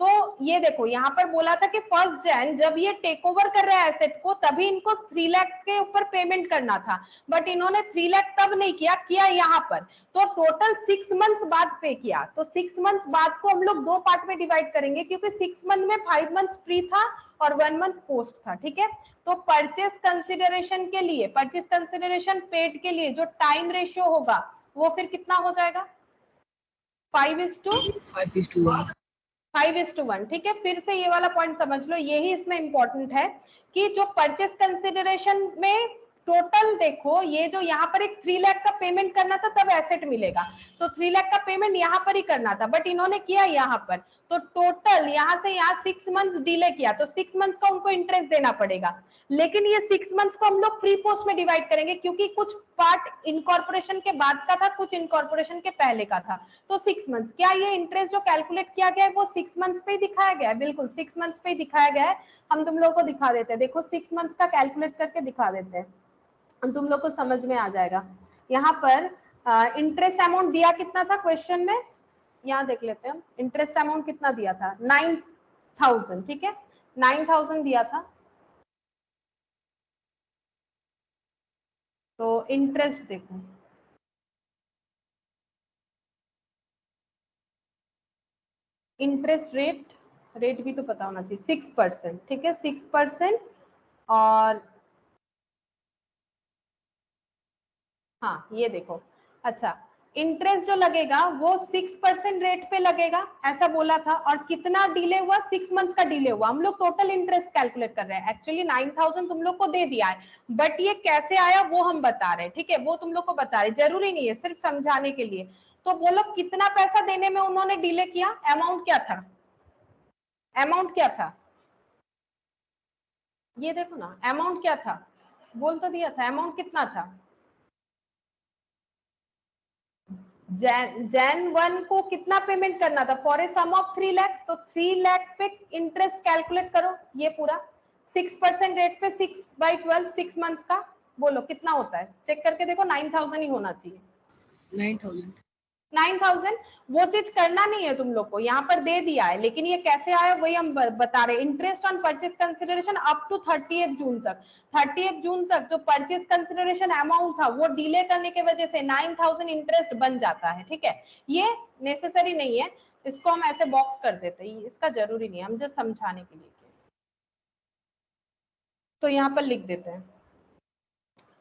[SPEAKER 1] तो ये देखो यहाँ पर बोला था कि 1 जैन जब ये टेक ओवर कर रहा है एसेट को तभी इनको 3 लाख के ऊपर पेमेंट करना था, बट इन्होंने 3 लाख तब नहीं किया, किया यहाँ पर, तो टोटल 6 मंथ्स बाद पे किया, तो 6 मंथ्स बाद को हम लोग 2 पार्ट में डिवाइड करेंगे, क्योंकि 6 मंथ में 5 मंथ्स प्री था और 1 मंथ पोस्ट था, ठीक है तो परचेस कंसिडरेशन के लिए, परचेस कंसिडरेशन पेड के लिए जो टाइम रेशियो होगा वो फिर कितना हो जाएगा?
[SPEAKER 2] 5:1,
[SPEAKER 1] 5:1, ठीक है फिर से ये वाला पॉइंट समझ लो, यही इसमें इंपॉर्टेंट है कि जो परचेस कंसिडरेशन में टोटल देखो, ये जो यहाँ पर एक 3 लाख का पेमेंट करना था तब एसेट मिलेगा, तो 3 लाख का पेमेंट यहाँ पर ही करना था, बट इन्होंने किया यहाँ पर, तो टोटल यहाँ से यहाँ 6 मंथ्स डिले किया, तो 6 मंथ्स का उनको इंटरेस्ट देना पड़ेगा, लेकिन ये 6 मंथ्स को हम लोग प्री पोस्ट में डिवाइड करेंगे, क्योंकि कुछ पार्ट इनकॉर्पोरेशन के बाद का था, कुछ इनकॉर्पोरेशन के पहले का था, तो 6 मंथ्स, क्या ये इंटरेस्ट जो कैलकुलेट किया गया है वो 6 मंथ्स पे ही दिखाया गया है? बिल्कुल 6 मंथ्स पे ही दिखाया गया है, हम तुम लोग को दिखा देते हैं, देखो 6 मंथ्स का कैलकुलेट करके दिखा देते हैं, तुम लोग को समझ में आ जाएगा। यहाँ पर इंटरेस्ट अमाउंट दिया कितना था क्वेश्चन में, यहाँ देख लेते हैं हम, इंटरेस्ट अमाउंट कितना दिया था? 9,000, ठीक है 9,000 दिया था, तो इंटरेस्ट देखो, इंटरेस्ट रेट भी तो पता होना चाहिए, 6%, ठीक है 6%, और हाँ ये देखो, अच्छा इंटरेस्ट जो लगेगा वो 6% रेट पे लगेगा, ऐसा बोला था। और कितना डिले हुआ, 6 मंथ्स का डिले हुआ। हम लोग टोटल इंटरेस्ट कैलकुलेट कर रहे हैं। एक्चुअली 9,000 तुम लोग को दे दिया है, बट ये कैसे आया वो हम बता रहे हैं, ठीक है, वो तुम लोग को बता रहे, जरूरी नहीं है, सिर्फ समझाने के लिए। तो बोलो कितना पैसा देने में उन्होंने डिले किया, अमाउंट क्या था, अमाउंट क्या था, ये देखो ना, अमाउंट क्या था, बोल तो दिया था, अमाउंट कितना था। जैन 1 को कितना पेमेंट करना था, for a sum of 3 lakh, तो 3 लाख पे इंटरेस्ट कैलकुलेट करो, ये पूरा 6% रेट पे 6/12 6 मंथ्स का, बोलो कितना होता है, चेक करके देखो, 9,000 ही होना चाहिए।
[SPEAKER 2] 9,000।
[SPEAKER 1] 9,000 वो चीज करना नहीं है तुम लोग को, यहाँ पर दे दिया है, लेकिन ये कैसे आया वही हम बता रहे हैं। Interest on purchase consideration up to 30th June तक, 30th जून तक जो परचेज कंसिडरेशन अमाउंट था वो डिले करने की वजह से 9,000 इंटरेस्ट बन जाता है, ठीक है। ये नेसेसरी नहीं है, इसको हम ऐसे बॉक्स कर देते हैं, इसका जरूरी नहीं है, हम जस्ट समझाने के लिए। तो यहाँ पर लिख देते हैं,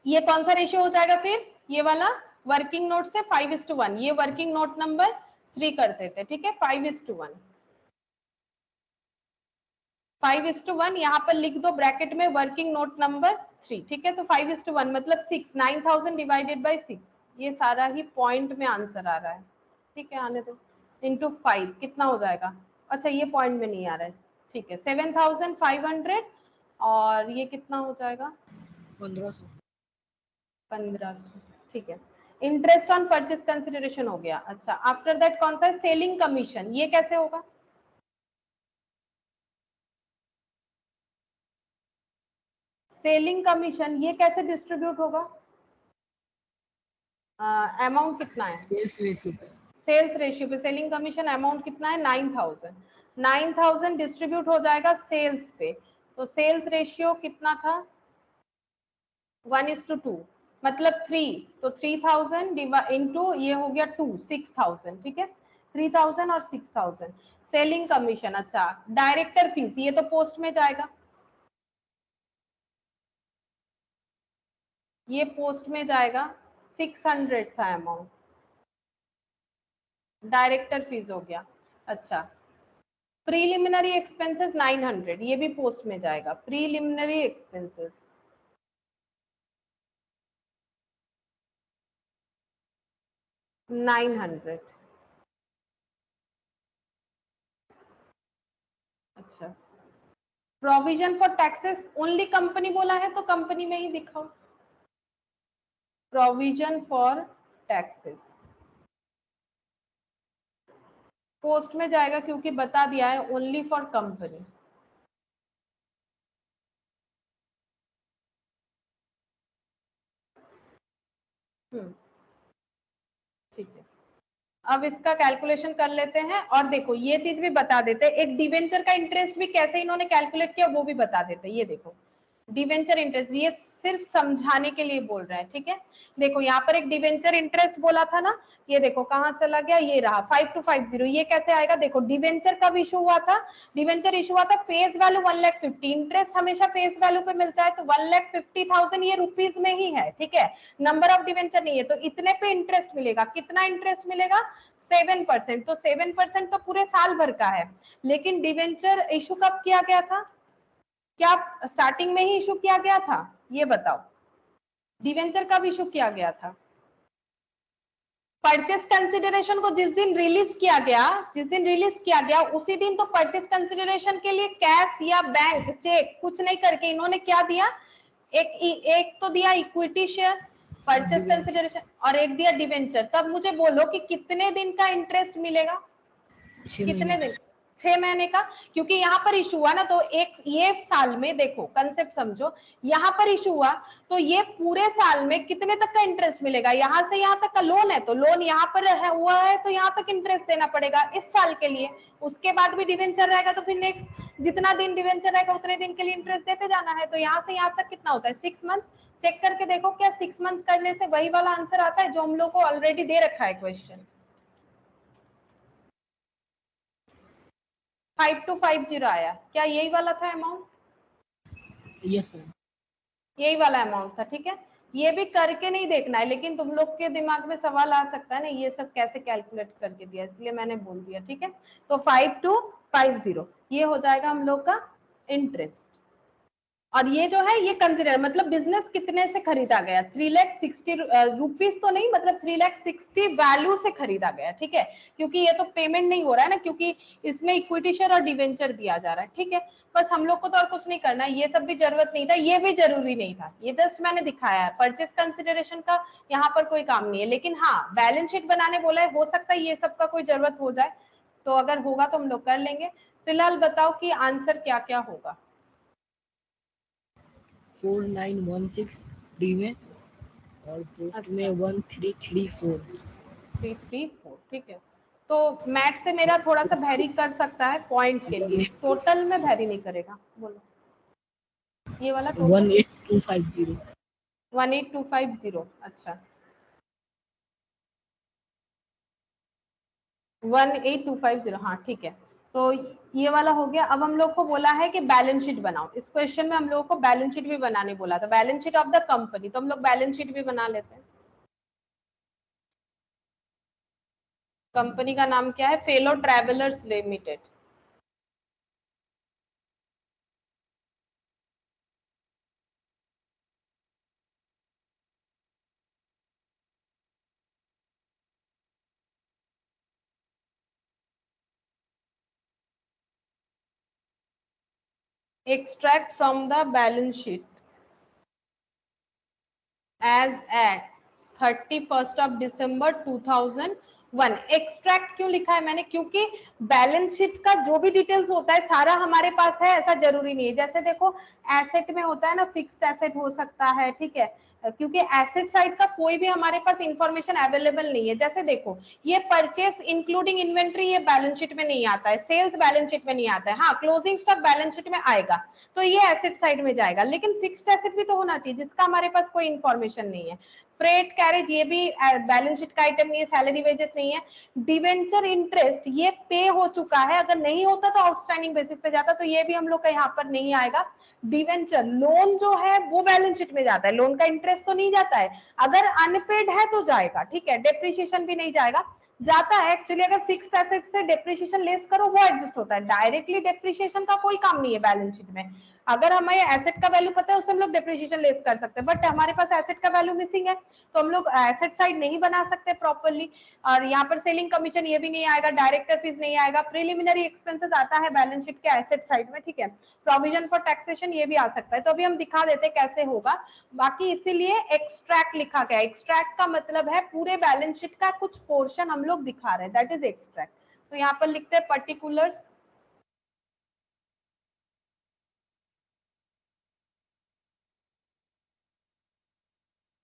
[SPEAKER 1] ये कौन सा रेशियो हो जाएगा फिर, ये वाला वर्किंग नोट से 5:1, ये वर्किंग नोट नंबर 3 कर देते, ठीक है, 5:1, 5:1 यहाँ पर लिख दो ब्रैकेट में वर्किंग नोट नंबर 3, ठीक है। तो 5:1 मतलब 6, 9,000 डिवाइडेड बाई 6, ये सारा ही पॉइंट में आंसर आ रहा है, ठीक है, आने दो, इंटू 5 कितना हो जाएगा, अच्छा ये पॉइंट में नहीं आ रहा है, ठीक है, 7,500, और ये कितना हो जाएगा
[SPEAKER 2] 1500।
[SPEAKER 1] 1500, ठीक है। इंटरेस्ट ऑन परचेज कंसिडरेशन हो गया। अच्छा, आफ्टर दैट कौन सा है, सेलिंग कमीशन, ये कैसे होगा, सेलिंग कमीशन ये कैसे डिस्ट्रीब्यूट होगा, अमाउंट कितना है,
[SPEAKER 2] सेल्स रेशियो पे।
[SPEAKER 1] सेल्स रेशियो पे सेलिंग कमीशन अमाउंट कितना है 9,000, 9,000 डिस्ट्रीब्यूट हो जाएगा सेल्स पे, तो सेल्स रेशियो कितना था 1:2, मतलब 3, तो 3,000 इंटू ये हो गया 2, 6,000, ठीक है, 3,000 और 6,000 सेलिंग कमीशन। अच्छा, डायरेक्टर फीस ये तो पोस्ट में जाएगा, ये पोस्ट में जाएगा, 600 था अमाउंट, डायरेक्टर फीस हो गया। अच्छा, प्रीलिमिनरी एक्सपेंसेस 900, ये भी पोस्ट में जाएगा, प्रीलिमिनरी एक्सपेंसेस 900। अच्छा, provision for taxes only company बोला है तो कंपनी में ही दिखाओ, प्रोविजन फॉर टैक्सेस पोस्ट में जाएगा क्योंकि बता दिया है ओनली फॉर कंपनी। ठीक है, अब इसका कैलकुलेशन कर लेते हैं, और देखो ये चीज भी बता देते हैं, एक डिवेंचर का इंटरेस्ट भी कैसे इन्होंने कैलकुलेट किया वो भी बता देते हैं। ये देखो डिवेंचर इंटरेस्ट, ये सिर्फ समझाने के लिए बोल रहा है, ठीक है। देखो यहाँ पर एक डिवेंचर इंटरेस्ट बोला था ना, ये देखो कहाँ चला गया, ये रहा 5250, ये कैसे आएगा, देखो डिवेंचर कब इशू हुआ था, डिवेंचर इशू हुआ था फेस वैल्यू 1,50,000, इंटरेस्ट हमेशा फेस वैल्यू पे मिलता है, तो 1,50,000 ये रुपीज में ही है, ठीक है, नंबर ऑफ डिवेंचर नहीं है, तो इतने पे इंटरेस्ट मिलेगा, कितना इंटरेस्ट मिलेगा 7%, तो 7% तो पूरे साल भर का है। लेकिन डिवेंचर इशू कब किया गया था, क्या स्टार्टिंग में ही इशू किया गया था, ये बताओ, डिवेंचर कब इशू किया गया था, परचेस कंसिडरेशन को जिस दिन रिलीज किया गया, जिस दिन रिलीज किया गया उसी दिन तो परचेस कंसिडरेशन के लिए कैश या बैंक चेक कुछ नहीं करके इन्होंने क्या दिया, एक तो दिया इक्विटी शेयर परचेस कंसिडरेशन, और एक दिया डिवेंचर। तब मुझे बोलो कि कितने दिन का इंटरेस्ट मिलेगा,
[SPEAKER 2] 6
[SPEAKER 1] कितने
[SPEAKER 2] महीने
[SPEAKER 1] दिन, 6 महीने का, क्योंकि यहाँ पर इशू हुआ ना, तो एक ये साल में देखो कंसेप्ट समझो, यहाँ पर इशू हुआ तो ये पूरे साल में कितने तक का इंटरेस्ट मिलेगा, यहाँ से यहाँ तक का लोन है तो लोन यहाँ पर है, हुआ है तो यहाँ तक इंटरेस्ट देना पड़ेगा इस साल के लिए, उसके बाद भी डिवेंचर रहेगा तो फिर नेक्स्ट जितना दिन डिवेंचर रहेगा उतने दिन के लिए इंटरेस्ट देते जाना है, तो यहाँ से यहाँ तक कितना होता है 6 मंथ्स। चेक करके देखो क्या 6 मंथ्स करने से वही वाला आंसर आता है जो हम लोग को ऑलरेडी दे रखा है क्वेश्चन, 5250 आया, क्या यही वाला था अमाउंट,
[SPEAKER 2] यस मैम।
[SPEAKER 1] यही वाला अमाउंट था, ठीक है। ये भी करके नहीं देखना है, लेकिन तुम लोग के दिमाग में सवाल आ सकता है ना ये सब कैसे कैलकुलेट करके दिया, इसलिए मैंने बोल दिया। ठीक है, तो 5250 ये हो जाएगा हम लोग का इंटरेस्ट। और ये जो है ये कंसिडर मतलब बिजनेस कितने से खरीदा गया, 3,60,000 रुपीज तो नहीं, मतलब 3,60,000 वैल्यू से खरीदा गया। ठीक है, क्योंकि ये तो पेमेंट नहीं हो रहा है ना, क्योंकि इसमें इक्विटी शेयर और डिवेंचर दिया जा रहा है। ठीक है, बस हम लोग को तो और कुछ नहीं करना है, ये सब भी जरूरत नहीं था, ये भी जरूरी नहीं था, ये जस्ट मैंने दिखाया है। परचेस कंसिडरेशन का यहाँ पर कोई काम नहीं है, लेकिन हाँ बैलेंस शीट बनाने बोला है, हो सकता है ये सब का कोई जरूरत हो जाए, तो अगर होगा तो हम लोग कर लेंगे। फिलहाल बताओ कि आंसर क्या क्या होगा।
[SPEAKER 2] 4916 डी में और पोस्ट में
[SPEAKER 1] अच्छा
[SPEAKER 2] 1334।
[SPEAKER 1] 334, ठीक है। तो मैथ से मेरा थोड़ा सा वैरी कर सकता है पॉइंट के लिए, टोटल में वैरी नहीं करेगा। बोलो ये वाला टोटल
[SPEAKER 2] 18250।
[SPEAKER 1] 18250, अच्छा 18250, हाँ ठीक है। तो ये वाला हो गया। अब हम लोग को बोला है कि बैलेंस शीट बनाओ, इस क्वेश्चन में हम लोगों को बैलेंस शीट भी बनाने बोला था, balance sheet of the company, तो हम लोग बैलेंस शीट भी बना लेते हैं। कंपनी का नाम क्या है, fellow travellers limited. extract from the balance sheet as at 31st of December 2001। Extract क्यों लिखा है मैंने, क्योंकि बैलेंस शीट का जो भी डिटेल्स होता है सारा हमारे पास है, ऐसा जरूरी नहीं है। जैसे देखो एसेट में होता है ना, फिक्स्ड एसेट हो सकता है, ठीक है, क्योंकि एसेट साइड का कोई भी हमारे पास इंफॉर्मेशन अवेलेबल नहीं है। जैसे देखो ये परचेस इंक्लूडिंग इन्वेंट्री ये बैलेंस शीट में नहीं आता है, सेल्स बैलेंस शीट में नहीं आता है, हाँ क्लोजिंग स्टॉक बैलेंस शीट में आएगा, तो ये एसेट साइड में जाएगा। लेकिन फिक्स्ड एसेट भी तो होना चाहिए जिसका हमारे पास कोई इंफॉर्मेशन नहीं है। फ्रेट कैरेज ये भी बैलेंस शीट का आइटम नहीं है, सैलरी वेजेस नहीं है। डिवेंचर इंटरेस्ट ये पे हो चुका है, अगर नहीं होता तो आउटस्टैंडिंग बेसिस पे जाता, तो ये भी हम लोग का यहाँ पर नहीं आएगा। डिवेंचर लोन जो है वो बैलेंस शीट में जाता है, लोन का इंटरेस्ट तो नहीं जाता है, अगर अनपेड है तो जाएगा। ठीक है, डेप्रिसिएशन भी नहीं जाएगा, जाता है एक्चुअली अगर फिक्स्ड एसेट से डेप्रिसिएशन लेस करो वो एडजस्ट होता है, डायरेक्टली डेप्रिसिएशन का कोई काम नहीं है बैलेंस शीट में। अगर हमें एसेट का वैल्यू पता है उससे हम लोग डेप्रिसिएशन लेस कर सकते हैं, बट हमारे पास एसेट का वैल्यू मिसिंग है तो हम लोग एसेट साइड नहीं बना सकते प्रॉपर्ली। और यहाँ पर सेलिंग कमीशन ये भी नहीं आएगा, डायरेक्टर फीस नहीं आएगा, प्रिलिमिनरी एक्सपेंसेस आता है बैलेंस शीट के एसेट साइड में। ठीक है, प्रोविजन फॉर टैक्सेशन ये भी आ सकता है, तो अभी हम दिखा देते कैसे होगा। बाकी इसीलिए एक्सट्रैक्ट लिखा गया, एक्सट्रैक्ट का मतलब है पूरे बैलेंस शीट का कुछ पोर्शन हम लोग दिखा रहे हैं, दैट इज एक्सट्रैक्ट। तो यहाँ पर लिखते हैं particulars,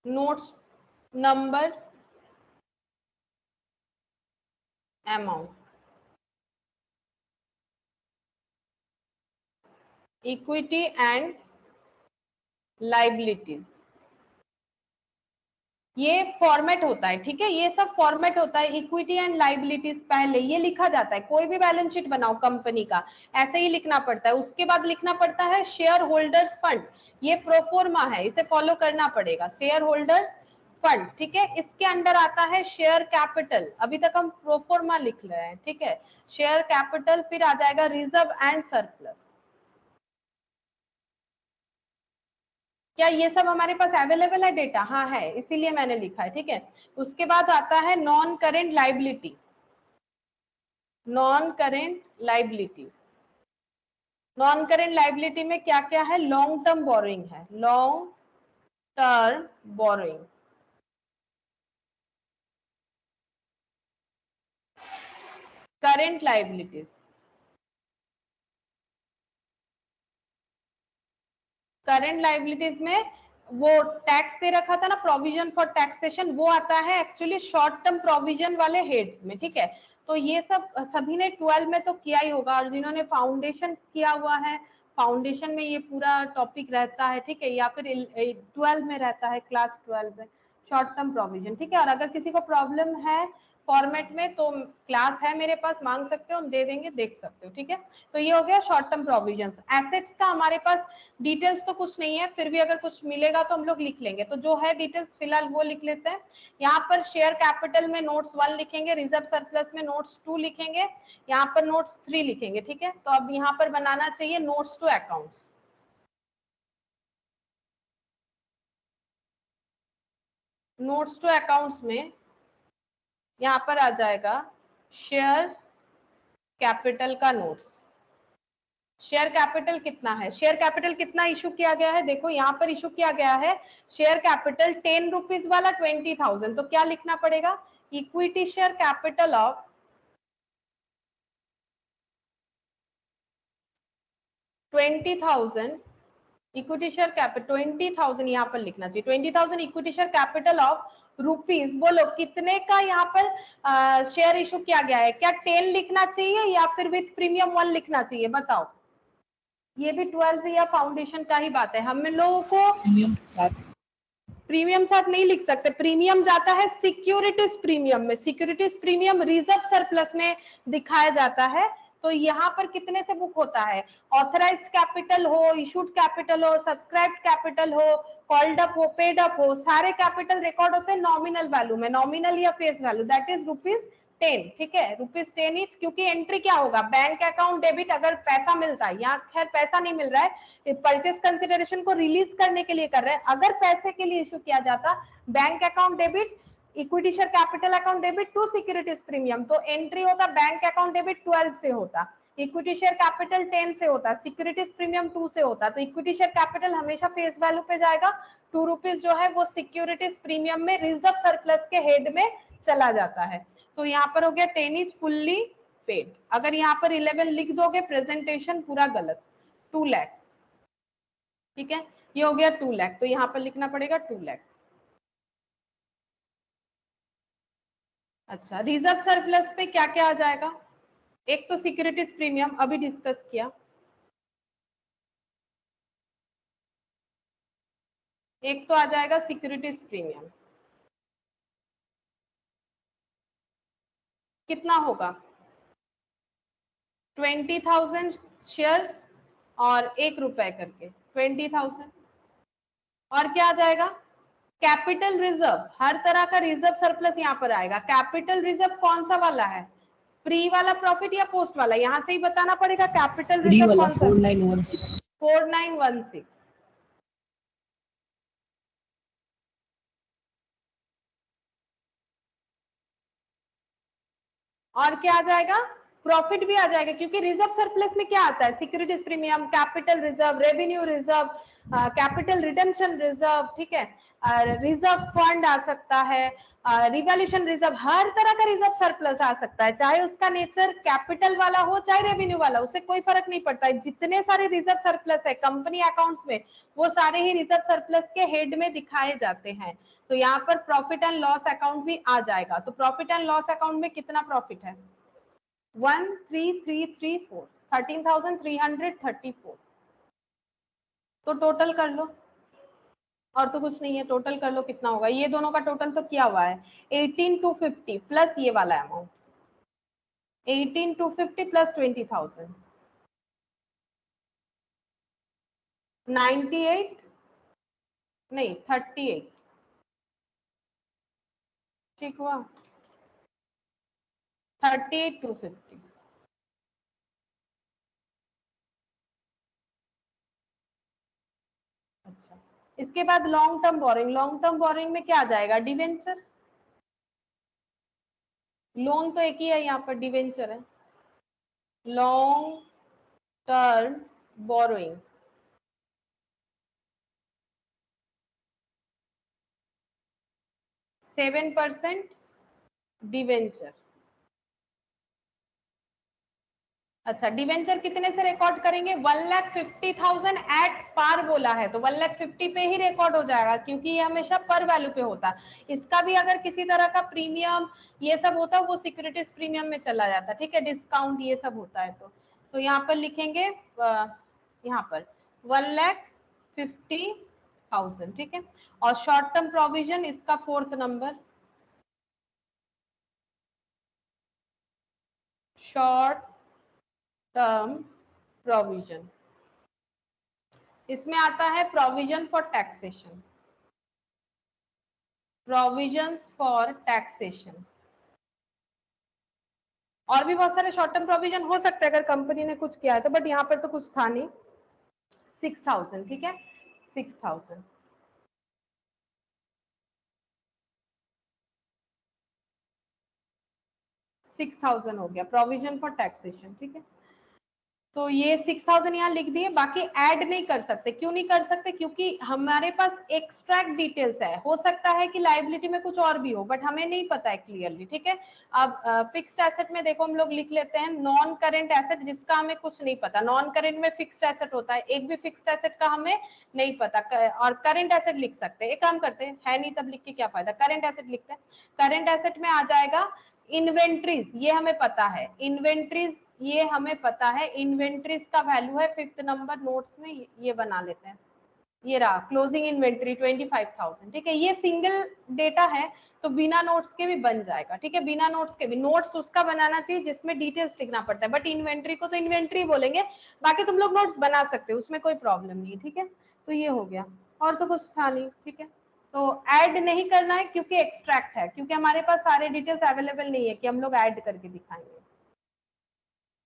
[SPEAKER 1] notes number amount, equity and liabilities, ये फॉर्मेट होता है। ठीक है, ये सब फॉर्मेट होता है, इक्विटी एंड लाइबिलिटीज पहले ये लिखा जाता है, कोई भी बैलेंस शीट बनाओ कंपनी का ऐसे ही लिखना पड़ता है। उसके बाद लिखना पड़ता है शेयर होल्डर्स फंड, ये प्रोफोर्मा है, इसे फॉलो करना पड़ेगा, शेयर होल्डर्स फंड। ठीक है, इसके अंडर आता है शेयर कैपिटल, अभी तक हम प्रोफोर्मा लिख रहे हैं। ठीक है, शेयर कैपिटल, फिर आ जाएगा रिजर्व एंड सरप्लस। क्या ये सब हमारे पास अवेलेबल है डेटा, हाँ है, इसीलिए मैंने लिखा है। ठीक है, उसके बाद आता है non current liability, non current liability, non current liability में क्या क्या है, लॉन्ग टर्म बोरोइंग है, long term borrowing, current liabilities, current liabilities में वो टैक्स दे रखा था ना, प्रोविजन फॉर टैक्सेशन, वो आता है एक्चुअली शॉर्ट टर्म प्रोविजन वाले हेड्स में। ठीक है, तो ये सब सभी ने 12 में तो किया ही होगा, और जिन्होंने फाउंडेशन किया हुआ है फाउंडेशन में ये पूरा टॉपिक रहता है। ठीक है, या फिर 12 में रहता है, क्लास 12 में, शॉर्ट टर्म प्रोविजन, ठीक है। और अगर किसी को प्रॉब्लम है फॉर्मेट में तो क्लास है मेरे पास, मांग सकते हो, हम दे देंगे, देख सकते हो, ठीक है। तो ये हो गया शॉर्ट टर्म प्रोविजंस। एसेट्स का हमारे पास डिटेल्स तो कुछ नहीं है, फिर भी अगर कुछ मिलेगा तो हम लोग लिख लेंगे, तो जो है डिटेल्स फिलहाल वो लिख लेते हैं। यहाँ पर शेयर कैपिटल में नोट्स 1 लिखेंगे, रिजर्व सरप्लस में नोट्स 2 लिखेंगे, यहाँ पर नोट्स 3 लिखेंगे, ठीक है। तो अब यहाँ पर बनाना चाहिए notes to accounts. Notes to accounts में यहाँ पर आ जाएगा शेयर कैपिटल का नोट्स। शेयर कैपिटल कितना है, शेयर कैपिटल कितना इशू किया गया है, देखो यहाँ पर इशू किया गया है शेयर कैपिटल 10 रुपीज वाला 20,000। तो क्या लिखना पड़ेगा, equity share capital of 20,000, equity share capital 20,000 यहाँ पर लिखना चाहिए, 20,000 equity share capital of rupees. बोलो कितने का यहाँ पर शेयर इशू किया गया है, क्या 10 लिखना चाहिए या फिर विथ प्रीमियम 1 लिखना चाहिए, बताओ। ये भी 12th या फाउंडेशन का ही बात है, हम लोगों को प्रीमियम साथ नहीं लिख सकते, प्रीमियम जाता है सिक्योरिटीज प्रीमियम में, सिक्योरिटीज प्रीमियम रिजर्व सरप्लस में दिखाया जाता है। तो यहाँ पर कितने से बुक होता है, ऑथराइज्ड कैपिटल हो, इशूड कैपिटल हो, सब्सक्राइब्ड कैपिटल हो, कॉल्ड अप हो, पेड अप हो, सारे कैपिटल रिकॉर्ड होते हैं नॉमिनल वैल्यू में, नॉमिनल या फेस वैल्यू, दैट इज ₹10, ठीक है, ₹10 ईच। क्योंकि एंट्री क्या होगा, बैंक अकाउंट डेबिट, अगर पैसा मिलता है, यहाँ खैर पैसा नहीं मिल रहा है, परचेस कंसिडरेशन को रिलीज करने के लिए कर रहे हैं, अगर पैसे के लिए इशू किया जाता bank account debit, equity share capital account debit to securities premium, तो एंट्री होता बैंक अकाउंट डेबिट 12 से होता, इक्विटी शेयर कैपिटल 10 से होता, सिक्योरिटीज प्रीमियम 2 से होता। तो इक्विटी शेयर कैपिटल हमेशा फेस वैल्यू पे जाएगा, ₹2 जो है वो सिक्योरिटीज प्रीमियम में रिजर्व सरप्लस के हेड में चला जाता है। तो यहाँ पर हो गया 10 इज फुल्ली पेड। अगर यहाँ पर 11 लिख दोगे प्रेजेंटेशन पूरा गलत, 2 लाख, ठीक है, ये हो गया 2 लाख, तो यहाँ पर लिखना पड़ेगा 2 लाख। अच्छा, रिजर्व सरप्लस पे क्या क्या आ जाएगा, एक तो सिक्योरिटीज प्रीमियम अभी डिस्कस किया, एक तो आ जाएगा सिक्योरिटीज प्रीमियम, कितना होगा 20,000 शेयर्स और ₹1 करके 20,000। और क्या आ जाएगा, कैपिटल रिजर्व, हर तरह का रिजर्व सरप्लस यहाँ पर आएगा। कैपिटल रिजर्व कौन सा वाला है, प्री वाला प्रॉफिट या पोस्ट वाला, यहाँ से ही बताना पड़ेगा। कैपिटल रिजर्व कौन सा, 4916। और क्या आ जाएगा, प्रॉफिट भी आ जाएगा, क्योंकि रिजर्व सरप्लस में क्या आता है, securities premium, capital reserve, revenue reserve, capital redemption reserve, ठीक है, रिजर्व फंड आ सकता है, रिवैल्यूएशन रिजर्व, हर तरह का रिजर्व सरप्लस आ सकता है, चाहे उसका नेचर कैपिटल वाला हो चाहे रेवेन्यू वाला, उससे कोई फर्क नहीं पड़ता है। जितने सारे रिजर्व सरप्लस है कंपनी अकाउंट्स में, वो सारे ही रिजर्व सरप्लस के हेड में दिखाए जाते हैं। तो यहाँ पर प्रॉफिट एंड लॉस अकाउंट भी आ जाएगा। तो प्रॉफिट एंड लॉस अकाउंट में कितना प्रॉफिट है, 13,334, 13,334। तो टोटल कर लो, और तो कुछ नहीं है, टोटल कर लो कितना होगा, ये दोनों का टोटल तो किया हुआ है 18,250 प्लस ये वाला अमाउंट, 18,250 प्लस 20,000, 98 नहीं 38, ठीक हुआ, 38,250। अच्छा, इसके बाद long term borrowing, long term borrowing में क्या आ जाएगा, डिवेंचर, लोन तो एक ही है, यहाँ पर डिवेंचर है, लॉन्ग टर्म बोरोइंग, 7% डिवेंचर। अच्छा, डिवेंचर कितने से रिकॉर्ड करेंगे, 1,50,000 एट पार बोला है, तो 1,50,000 पे ही रिकॉर्ड हो जाएगा, क्योंकि ये हमेशा पर वैल्यू पे होता है। इसका भी अगर किसी तरह का प्रीमियम ये सब होता है, वो सिक्योरिटीज प्रीमियम में चला जाता है, ठीक है, डिस्काउंट ये सब होता है। तो यहाँ पर लिखेंगे, यहाँ पर 1,50,000 1000, ठीक है। और शॉर्ट टर्म प्रोविजन इसका 4th number, short term provision, इसमें आता है provision for taxation, provisions for taxation. और भी बहुत सारे शॉर्ट टर्म प्रोविजन हो सकते हैं अगर कंपनी ने कुछ किया है तो, बट यहाँ पर तो कुछ था नहीं। 6000, ठीक है, 6000। 6000 हो गया प्रोविजन फॉर टैक्सेशन, ठीक है। तो ये 6000 यहाँ लिख दिए, बाकी ऐड नहीं कर सकते। क्यों नहीं कर सकते? क्योंकि हमारे पास एक्सट्रैक्ट डिटेल्स है, हो सकता है कि लाइबिलिटी में कुछ और भी हो, बट हमें नहीं पता है क्लियरली, ठीक है। अब फिक्स्ड एसेट में देखो हम लोग लिख लेते हैं नॉन करेंट एसेट, जिसका हमें कुछ नहीं पता। नॉन करेंट में फिक्स्ड एसेट होता है, एक भी फिक्स्ड एसेट का हमें नहीं पता। और करेंट एसेट लिख सकते हैं, एक काम करते हैं, है नहीं तब लिख के क्या फायदा, करेंट एसेट लिखते हैं। करेंट एसेट में आ जाएगा इन्वेंट्रीज, ये हमें पता है, इन्वेंट्रीज ये हमें पता है, इन्वेंट्रीज का वैल्यू है 5th नंबर नोट्स में, ये बना लेते हैं, ये रहा क्लोजिंग इन्वेंट्री 25,000, ठीक है। ये सिंगल डेटा है तो बिना नोट्स के भी बन जाएगा, ठीक है, बिना नोट्स के भी। नोट्स उसका बनाना चाहिए जिसमें डिटेल्स लिखना पड़ता है, बट इन्वेंट्री को तो इन्वेंट्री बोलेंगे, बाकी तुम लोग नोट्स बना सकते हो, उसमें कोई प्रॉब्लम नहीं है, ठीक है। तो ये हो गया, और तो कुछ था नहीं, ठीक है। तो ऐड नहीं करना है क्योंकि एक्सट्रैक्ट है, क्योंकि हमारे पास सारे डिटेल्स अवेलेबल नहीं है कि हम लोग ऐड करके दिखाएंगे।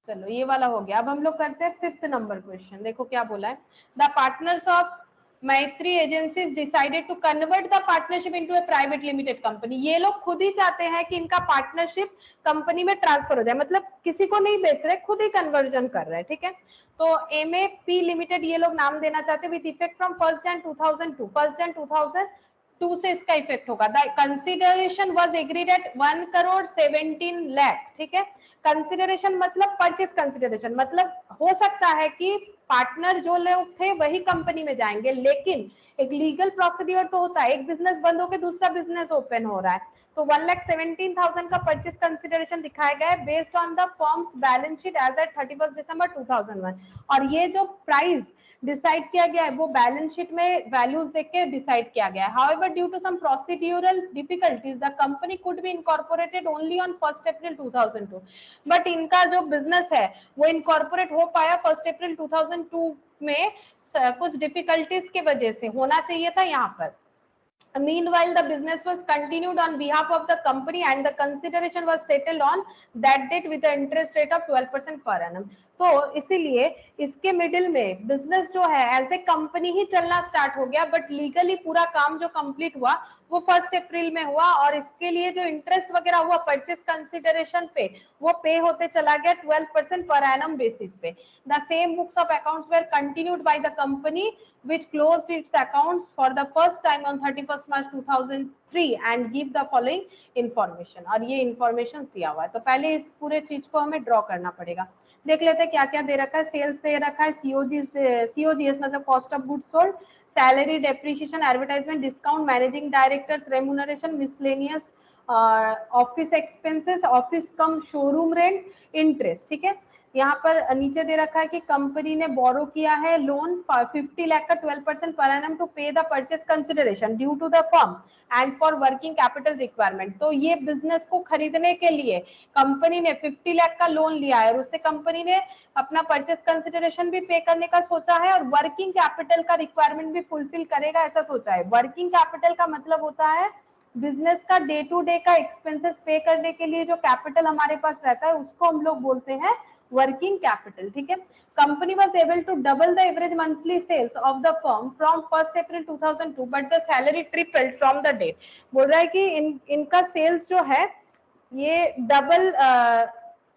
[SPEAKER 1] चलो ये वाला हो गया। अब हम लोग करते हैं 5th नंबर क्वेश्चन। देखो क्या बोला है, the partners of Maitri agencies decided to convert the partnership into a private limited company. ये लोग खुद ही चाहते हैं कि इनका पार्टनरशिप कंपनी में ट्रांसफर हो जाए, मतलब किसी को नहीं बेच रहे, खुद ही कन्वर्जन कर रहे हैं, ठीक है। तो MAP लिमिटेड ये लोग नाम देना चाहते हैं with effect from 1 Jan 2002, 1 Jan 2002 से इसका इफेक्ट होगा। The consideration was agreed at 1,17 lakh, ठीक है। कंसिडरेशन मतलब परचेस कंसिडरेशन, मतलब हो सकता है कि पार्टनर जो लोग थे वही कंपनी में जाएंगे, लेकिन एक लीगल प्रोसीड्यूर तो होता है, एक बिजनेस बंद होकर दूसरा बिजनेस ओपन हो रहा है, तो 1,17,000 का परचेस कंसिडरेशन दिखाया गया है based on the firm's balance sheet as at 31 December 2001। और ये जो प्राइस डिसाइड किया गया है वो बैलेंस शीट में वैल्यूज देख के डिसाइड किया गया है। However due to some procedural difficulties the company could be incorporated only on 1 April 2002। But इनका जो बिजनेस है वो इनकॉर्पोरेट हो पाया 1 अप्रैल 2002 में, कुछ डिफिकल्टीज की वजह से। होना चाहिए था यहाँ पर। Meanwhile, the business was continued on behalf of the company and the consideration was settled on that date with the interest rate of 12% per annum. तो इसीलिए इसके मिडिल में बिजनेस जो है एज ए कंपनी ही चलना स्टार्ट हो गया, but legally पूरा काम जो कंप्लीट हुआ वो 1 अप्रैल में हुआ, और इसके लिए जो इंटरेस्ट वगैरह हुआ परचेस कंसिडरेशन पे वो पे होते चला गया 12% पर एनम बेसिस पे। The same books of accounts were continued by the company which closed its accounts for the first time on 31st March 2003 and give the following information। और ये information दिया हुआ है, तो पहले इस पूरे चीज को हमें ड्रॉ करना पड़ेगा। देख लेते हैं क्या क्या दे रखा है। सेल्स दे रखा है, COGS मतलब cost of goods sold, salary, depreciation, advertisement, discount, managing directors remuneration, miscellaneous office expenses, office cum showroom rent, interest, ठीक है। यहाँ पर नीचे दे रखा है कि कंपनी ने बोरो किया है लोन 50 लाख का 12% per annum to pay the purchase consideration due to the firm and for working capital requirement. तो ये बिजनेस को खरीदने के लिए कंपनी ने 50 लाख का लोन लिया है, और उससे कंपनी ने अपना परचेस कंसिडरेशन भी पे करने का सोचा है और वर्किंग कैपिटल का रिक्वायरमेंट भी फुलफिल करेगा, ऐसा सोचा है। वर्किंग कैपिटल का मतलब होता है बिजनेस का डे टू डे का एक्सपेंसेस पे करने के लिए जो कैपिटल हमारे पास रहता है उसको हम लोग बोलते हैं वर्किंग कैपिटल, ठीक है। Company was able to double the average monthly sales of the firm from 1 April 2002 but the salary tripled from the date. बोल रहा है कि इनका सेल्स जो है ये डबल,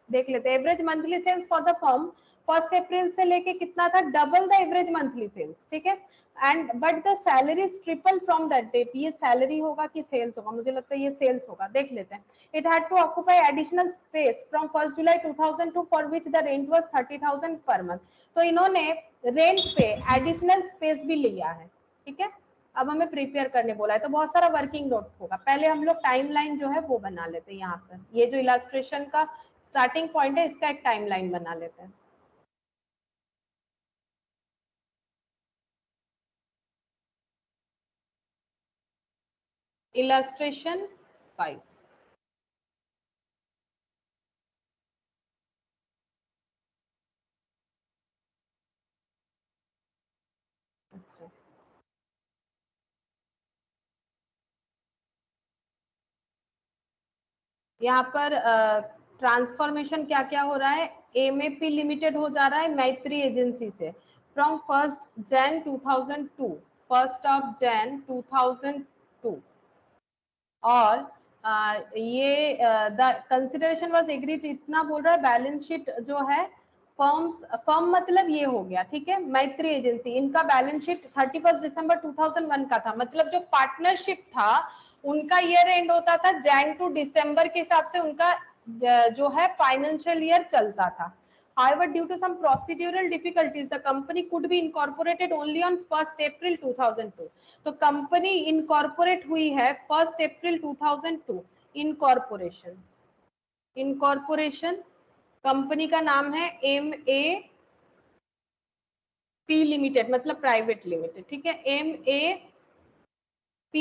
[SPEAKER 1] देख लेते हैं average monthly sales for the firm 1 अप्रैल से लेके कितना था, double the average monthly sales, ठीक है। And but the salary triple from that date. ये सैलरी होगा कि सेल्स होगा, मुझे लगता है ये सेल्स होगा, देख लेते हैं। It had to occupy additional space from 1 July 2002 for which the rent was 30,000 per month. तो इन्होंने रेंट पे एडिशनल स्पेस भी लिया है, ठीक है। अब हमें प्रिपेयर करने बोला है, तो बहुत सारा वर्किंग नोट होगा। पहले हम लोग टाइमलाइन जो है वो बना लेते हैं। यहाँ पर ये जो इलस्ट्रेशन का स्टार्टिंग पॉइंट है इसका एक टाइमलाइन बना लेते हैं। इलस्ट्रेशन 5। अच्छा, यहाँ पर ट्रांसफॉर्मेशन क्या क्या हो रहा है। एमएपी लिमिटेड हो जा रहा है मैत्री एजेंसी से फ्रॉम 1 Jan 2002, 1 Jan 2002। और ये द कंसिडरेशन वाज एग्रीड इतना बोल रहा है। बैलेंस शीट जो है फर्म मतलब ये हो गया, ठीक है। मैत्री एजेंसी इनका बैलेंस शीट 31 दिसंबर 2001 का था, मतलब जो पार्टनरशिप था उनका ईयर एंड होता था जैन टू दिसंबर के हिसाब से उनका जो है फाइनेंशियल ईयर चलता था। However, due to some procedural difficulties, the company could be incorporated only on 1 April 2002. तो कंपनी इनकॉर्पोरेट हुई है 1 अप्रैल 2002। इनकॉर्पोरेशन कंपनी का नाम है MAP लिमिटेड, मतलब प्राइवेट लिमिटेड, ठीक है। MAP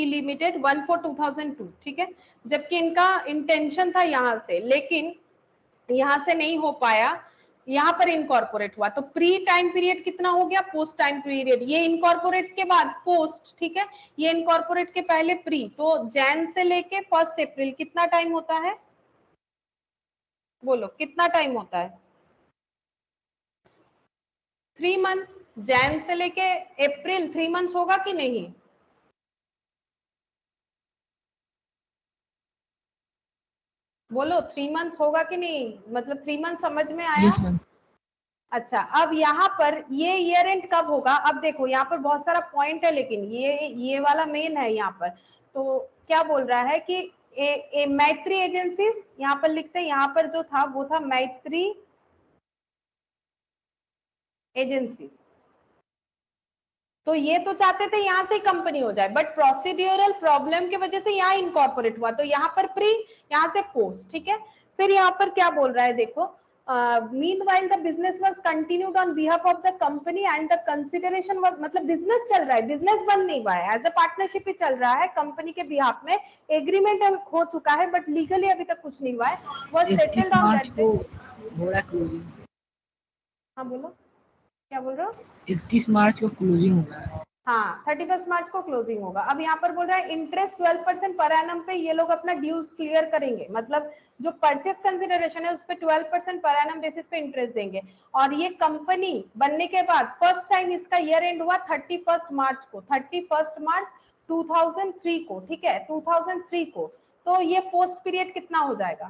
[SPEAKER 1] लिमिटेड 1/4/2002, ठीक है। जबकि इनका इंटेंशन था यहाँ से, लेकिन यहाँ से नहीं हो पाया, यहाँ पर इनकॉर्पोरेट हुआ। तो प्री टाइम पीरियड कितना हो गया, पोस्ट टाइम पीरियड। ये इनकॉर्पोरेट के बाद पोस्ट, ठीक है। ये इनकॉर्पोरेट के पहले प्री, तो जैन से लेके 1 अप्रैल कितना टाइम होता है, बोलो कितना टाइम होता है। 3 मंथ्स। जैन से लेके अप्रैल 3 मंथ्स होगा कि नहीं, बोलो 3 मंथ्स होगा कि नहीं, मतलब 3 मंथ समझ में आया।
[SPEAKER 2] Yes ma'am.
[SPEAKER 1] अच्छा, अब यहाँ पर ये ईयर एंड कब होगा। अब देखो यहाँ पर बहुत सारा पॉइंट है, लेकिन ये वाला मेन है यहाँ पर। तो क्या बोल रहा है कि मैत्री एजेंसीज यहाँ पर लिखते हैं, यहाँ पर जो था वो था मैत्री एजेंसीज। तो ये तो चाहते थे यहाँ से कंपनी हो जाए, बट प्रोसीड्यूरल प्रॉब्लम की वजह से यहाँ इनकॉर्पोरेट हुआ। तो यहाँ पर प्री, यहाँ से पोस्ट, ठीक है। फिर यहाँ पर क्या बोल रहा है देखो, meanwhile the business was continued on behalf of the company and the consideration was, मतलब बिजनेस चल रहा है, बिजनेस बंद नहीं हुआ है, एज अ पार्टनरशिप ही चल रहा है कंपनी के बिहाफ में। एग्रीमेंट हो चुका है बट लीगली अभी तक कुछ नहीं हुआ है। was
[SPEAKER 2] 31
[SPEAKER 1] settled on
[SPEAKER 2] March
[SPEAKER 1] that
[SPEAKER 2] को
[SPEAKER 1] day।
[SPEAKER 2] हो रहा क्लोजिंग।
[SPEAKER 1] हाँ बोलो, क्या बोल रहे हो।
[SPEAKER 2] 31 मार्च को क्लोजिंग हो रहा है।
[SPEAKER 1] हाँ, 31 मार्च को क्लोजिंग होगा। अब यहाँ पर बोल रहा है इंटरेस्ट 12% पर एनम पे ये लोग अपना ड्यूज क्लियर करेंगे, मतलब जो परचेस कंसिडरेशन है उस पे 12% पर एनम बेसिस पे इंटरेस्ट देंगे। और ये कंपनी बनने के बाद फर्स्ट टाइम इसका ईयर एंड हुआ 31 मार्च को, 31 मार्च 2003 को, ठीक है, 2003 को। तो ये पोस्ट पीरियड कितना हो जाएगा,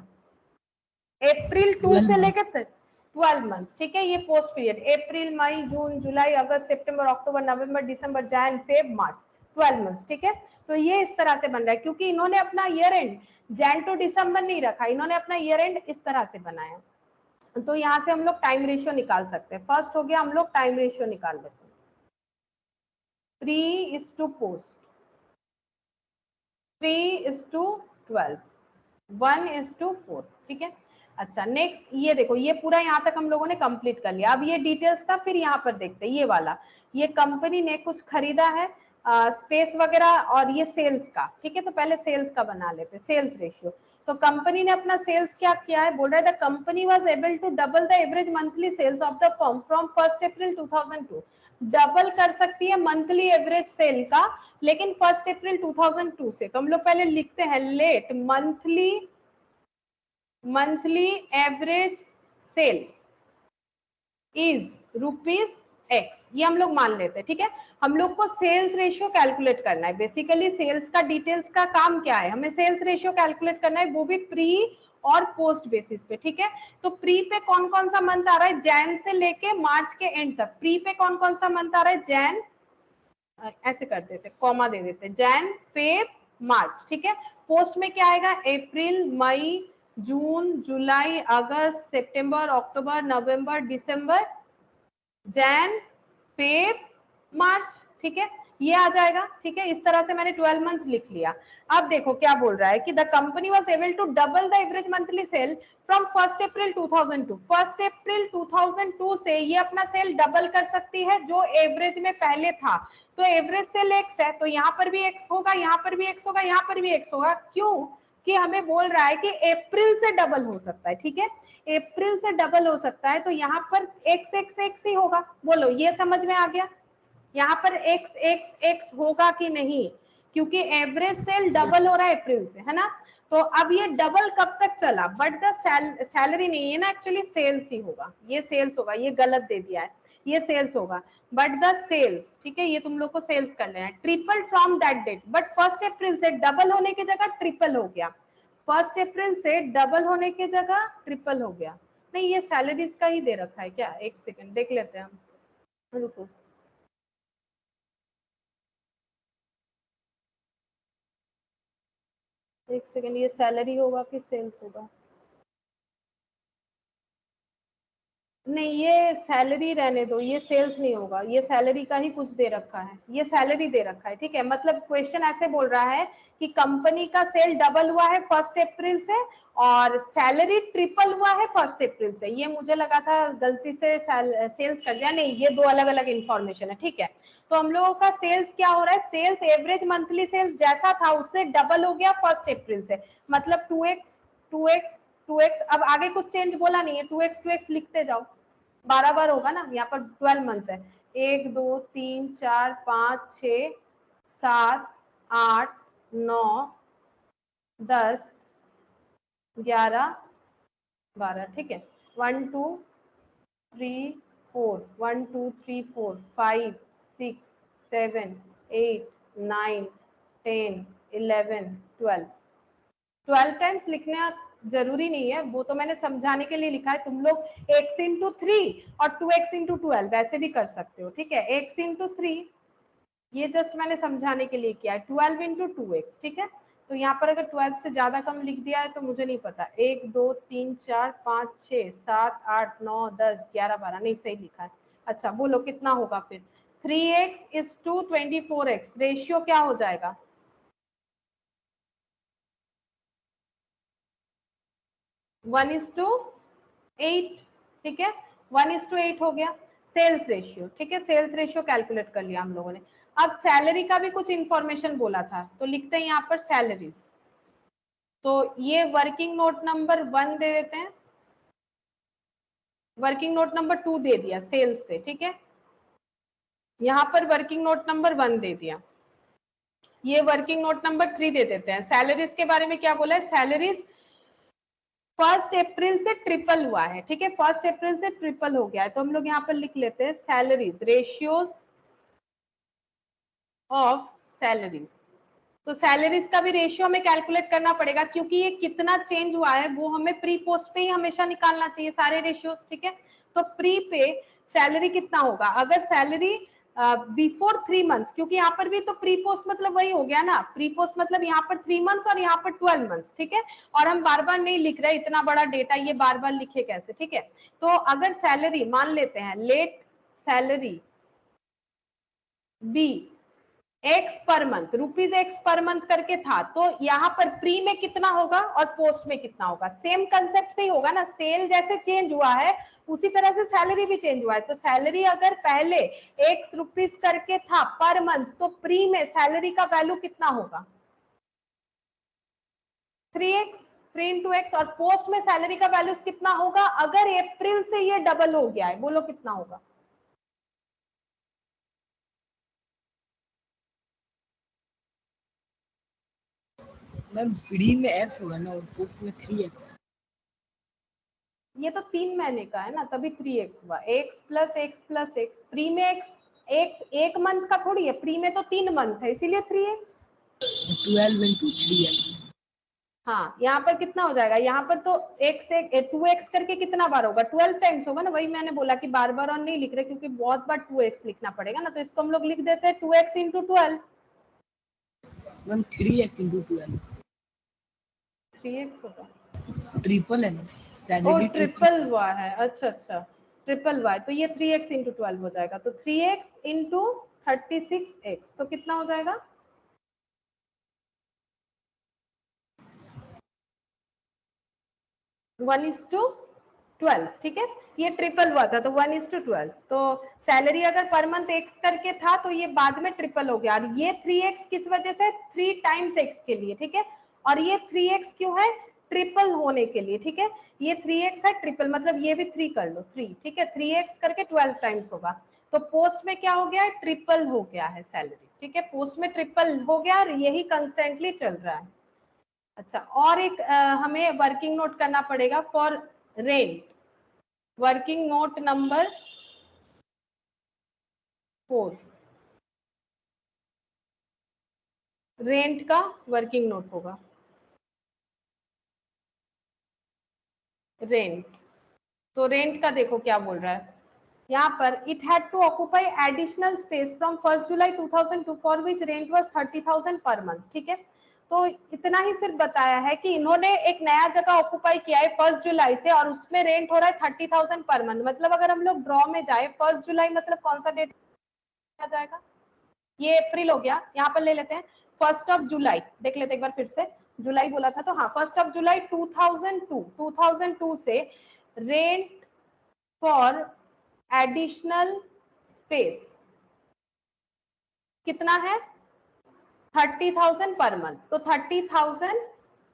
[SPEAKER 1] अप्रैल 2
[SPEAKER 2] 12
[SPEAKER 1] से
[SPEAKER 2] मंथ।
[SPEAKER 1] लेकर 12 मंथ्स, ठीक है। ये पोस्ट पीरियड अप्रैल, मई, जून, जुलाई, अगस्त, सितंबर, अक्टूबर, नवंबर, दिसंबर, जैन, फेब, मार्च, 12 मंथ्स, ठीक है। तो ये इस तरह से बन रहा है, क्योंकि इन्होंने अपना ईयर एंड जैन टू दिसंबर नहीं रखा, इन्होंने अपना ईयर एंड इस तरह से बनाया। तो यहाँ से हम लोग टाइम रेशियो निकाल सकते हैं। फर्स्ट हो गया, हम लोग टाइम रेशियो निकाल लेते हैं, प्री इज टू पोस्ट, 3:12, 1:4, ठीक है। अच्छा, नेक्स्ट ये देखो, ये पूरा यहाँ तक हम लोगों ने कंप्लीट कर लिया। अब ये डिटेल्स था, फिर यहाँ पर देखते हैं ये वाला। ये कंपनी ने कुछ खरीदा है, स्पेस वगैरह, और ये सेल्स का, ठीक है। तो पहले सेल्स का बना लेते हैं, सेल्स रेशियो। तो कंपनी ने अपना सेल्स क्या किया है, बोल रहा है the company was able to double the average monthly sales of the firm from 1 April 2002। Double कर सकती है मंथली एवरेज सेल का, लेकिन 1 अप्रैल 2002 से। तो हम लोग पहले लिखते हैं let monthly average sale is ₹X, ये हम लोग मान लेते हैं, ठीक है। हम लोग को सेल्स रेशियो कैलकुलेट करना है। बेसिकली सेल्स का डिटेल्स का काम क्या है, हमें सेल्स रेशियो कैलकुलेट करना है, वो भी प्री और पोस्ट बेसिस पे, ठीक है। तो प्री पे कौन कौन सा मंथ आ रहा है, जैन से लेके मार्च के एंड तक। प्री पे कौन कौन सा मंथ आ रहा है, जैन, ऐसे कर देते, कॉमा दे देते, जैन, फेब, मार्च, ठीक है। पोस्ट में क्या आएगा, अप्रैल, मई, जून, जुलाई, अगस्त, सितंबर, अक्टूबर, नवंबर, दिसंबर, जैन, फेब, मार्च, ठीक है। ये आ जाएगा, ठीक है। इस तरह से मैंने 12 मंथ्स लिख लिया। अब देखो क्या बोल रहा है कि the company was able to double the average monthly sale from 1 अप्रैल 2002। 1 अप्रैल 2002 से ये अपना सेल डबल कर सकती है जो एवरेज में पहले था। तो एवरेज सेल x है, तो यहाँ पर भी x होगा, यहाँ पर भी x होगा, यहाँ पर भी x होगा। क्यों? कि हमें बोल रहा है कि अप्रैल से डबल हो सकता है, ठीक है। अप्रैल से डबल हो सकता है, तो यहाँ पर x x x ही होगा। बोलो ये समझ में आ गया? यहाँ पर x x x होगा कि नहीं, क्योंकि एवरेज सेल डबल हो रहा है अप्रैल से, है ना। तो अब ये डबल कब तक चला, बट द सैलरी नहीं है ना, एक्चुअली सेल्स ही होगा, ये सेल्स होगा, ये गलत दे दिया है, ये सेल्स होगा, बट द सेल्स, ठीक है, ये तुम लोग को सेल्स कर लेना है। Triple from that date, but 1 अप्रैल से डबल होने की जगह ट्रिपल हो गया। 1 अप्रैल से डबल होने की जगह ट्रिपल हो गया। नहीं, ये सैलरीज का ही दे रखा है क्या? एक सेकेंड देख लेते हैं हम, रुको। एक सेकेंड, ये सैलरी होगा कि सेल्स होगा? नहीं, ये सैलरी रहने दो, ये सेल्स नहीं होगा, ये सैलरी का ही कुछ दे रखा है, ये सैलरी दे रखा है, ठीक है। मतलब क्वेश्चन ऐसे बोल रहा है कि कंपनी का सेल डबल हुआ है 1 अप्रैल से और सैलरी ट्रिपल हुआ है 1 अप्रैल से। ये मुझे लगा था गलती से सेल्स कर दिया, नहीं, ये दो अलग अलग इंफॉर्मेशन है, ठीक है। तो हम लोगों का सेल्स क्या हो रहा है, सेल्स एवरेज मंथली सेल्स जैसा था उससे डबल हो गया 1 अप्रैल से, मतलब 2x 2x 2x। अब आगे कुछ चेंज बोला नहीं है, 2x 2x लिखते जाओ, 12 बार होगा ना, यहाँ पर 12 मंथ्स है। 1 2 3 4 5 6 7 8 9 10 11 12, ठीक है। 1 2 3 4 1 2 3 4 5 6 7 8 9 10 11 12। 12 टाइम्स लिखना जरूरी नहीं है, वो तो मैंने समझाने के लिए लिखा है। तुम लोग x इंटू 3 और 2x इंटू 12 वैसे भी कर सकते हो, ठीक है। x इंटू 3 ये जस्ट मैंने समझाने के लिए किया है, 12 इंटू 2x, ठीक है। तो यहाँ पर अगर 12 से ज्यादा कम लिख दिया है तो मुझे नहीं पता। 1 2 3 4 5 6 7 8 9 10 11 12, नहीं सही लिखा है। अच्छा बोलो कितना होगा फिर? 3x is to 24x, ratio क्या हो जाएगा? 1:8, ठीक है, 1:8 हो गया सेल्स रेशियो, ठीक है। सेल्स रेशियो कैलकुलेट कर लिया हम लोगों ने। अब सैलरी का भी कुछ इंफॉर्मेशन बोला था, तो लिखते हैं यहाँ पर सैलरीज। तो ये वर्किंग नोट नंबर 1 दे देते हैं, वर्किंग नोट नंबर 2 दे दिया सेल्स से, ठीक है। यहाँ पर वर्किंग नोट नंबर 1 दे दिया, ये वर्किंग नोट नंबर 3 दे देते हैं। सैलरीज के बारे में क्या बोला है? सैलरीज 1 अप्रैल से ट्रिपल हुआ है, ठीक है। 1 अप्रैल से ट्रिपल हो गया है, तो हम लोग यहाँ पर लिख लेते हैं सैलरीज, रेशियोज ऑफ सैलरीज। तो सैलरीज का भी रेशियो हमें कैलकुलेट करना पड़ेगा, क्योंकि ये कितना चेंज हुआ है वो हमें प्री पोस्ट पे ही हमेशा निकालना चाहिए सारे रेशियोज, ठीक है। तो प्री पे सैलरी कितना होगा, अगर सैलरी बिफोर 3 मंथ्स, क्योंकि यहाँ पर भी तो प्री पोस्ट मतलब वही हो गया ना, प्री पोस्ट मतलब यहाँ पर 3 मंथ्स और यहाँ पर 12 मंथ्स, ठीक है। और हम बार बार नहीं लिख रहे, इतना बड़ा डेटा ये बार बार लिखे कैसे, ठीक है। तो अगर सैलरी मान लेते हैं, let salary be X per month, rupees X per month करके था, तो यहाँ पर प्री में कितना होगा और पोस्ट में कितना होगा? सेम कंसेप्ट से ही होगा ना, सेल जैसे चेंज हुआ है उसी तरह से सैलरी भी चेंज हुआ है। तो सैलरी अगर पहले एक्स रुपीज करके था पर मंथ, तो प्री में सैलरी का वैल्यू कितना होगा? 3x, 3 into x. और पोस्ट में सैलरी का वैल्यू कितना होगा अगर अप्रैल से ये डबल हो गया है? बोलो कितना होगा?
[SPEAKER 2] मैम प्री में x होगा ना और पोस्ट में 3x।
[SPEAKER 1] ये तो 3 महीने का है ना, तभी 3x हुआ, x plus x plus x. Pre में x एक मंथ का थोड़ी है, प्री में तो 3 मंथ है, इसीलिए 3x।
[SPEAKER 2] 12 into 3x।
[SPEAKER 1] हाँ, यहाँ पर कितना हो जाएगा? यहाँ पर तो x से 2x करके कितना बार होगा? 12 टाइम्स होगा ना। वही मैंने बोला कि बार बार और नहीं लिख रहे, क्योंकि बहुत बार 2x लिखना पड़ेगा ना, तो इसको हम लोग लिख देते हैं 2x into 12।
[SPEAKER 2] Ma'am 3x into 12
[SPEAKER 1] 3x होगा,
[SPEAKER 2] ट्रिपल है ना,
[SPEAKER 1] ओ
[SPEAKER 2] सैलरी
[SPEAKER 1] ट्रिपल हुआ है, अच्छा अच्छा, ट्रिपल हुआ है, तो ये 3x इंटू 12 हो जाएगा। तो 3x इंटू 36x, तो कितना हो जाएगा? 1:12, ठीक है। ये ट्रिपल हुआ था तो 1:12, तो सैलरी अगर पर मंथ x करके था तो ये बाद में ट्रिपल हो गया। और ये 3x किस वजह से? 3 टाइम्स x के लिए, ठीक है। और ये 3x क्यों है? ट्रिपल होने के लिए, ठीक है। ये 3x है, ट्रिपल मतलब ये भी 3 कर लो, 3, ठीक है। 3x करके 12 टाइम्स होगा, तो पोस्ट में क्या हो गया है? ट्रिपल हो गया है सैलरी, ठीक है। पोस्ट में ट्रिपल हो गया और यही कंस्टेंटली चल रहा है। अच्छा, और एक हमें वर्किंग नोट करना पड़ेगा for rent. Working note number 4, rent का वर्किंग नोट होगा। रेंट, तो रेंट का देखो क्या बोल रहा है यहाँ पर, it had to occupy additional space from 1 July 2002 for which rent was 30,000 per month, ठीक है। तो इतना ही सिर्फ बताया है कि इन्होंने एक नया जगह ऑक्यूपाई किया है 1 जुलाई से और उसमें रेंट हो रहा है 30,000 पर मंथ। मतलब अगर हम लोग ड्रॉ में जाए 1 जुलाई मतलब कौन सा डेट आ जाएगा? ये अप्रैल हो गया, यहाँ पर ले लेते हैं 1 जुलाई, देख लेते एक बार फिर से। जुलाई बोला था तो हाँ 1 जुलाई 2002 से रेंट फॉर एडिशनल स्पेस कितना है? 30,000 पर मंथ। तो 30,000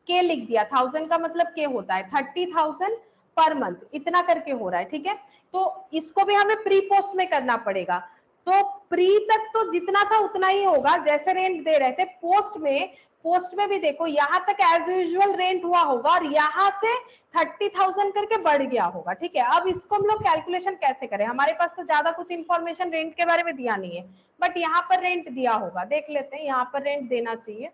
[SPEAKER 1] के लिख दिया, 1000 का मतलब के होता है, 30,000 पर मंथ इतना करके हो रहा है, ठीक है। तो इसको भी हमें प्री पोस्ट में करना पड़ेगा। तो प्री तक तो जितना था उतना ही होगा जैसे रेंट दे रहे थे। पोस्ट में भी देखो यहाँ तक एज यूजुअल रेंट हुआ होगा और यहाँ से 30,000 करके बढ़ गया होगा, ठीक है। अब इसको हम लोग कैलकुलेशन कैसे करें? हमारे पास तो ज्यादा कुछ इंफॉर्मेशन रेंट के बारे में दिया नहीं है, बट यहाँ पर रेंट दिया होगा, देख लेते हैं। यहाँ पर रेंट देना चाहिए।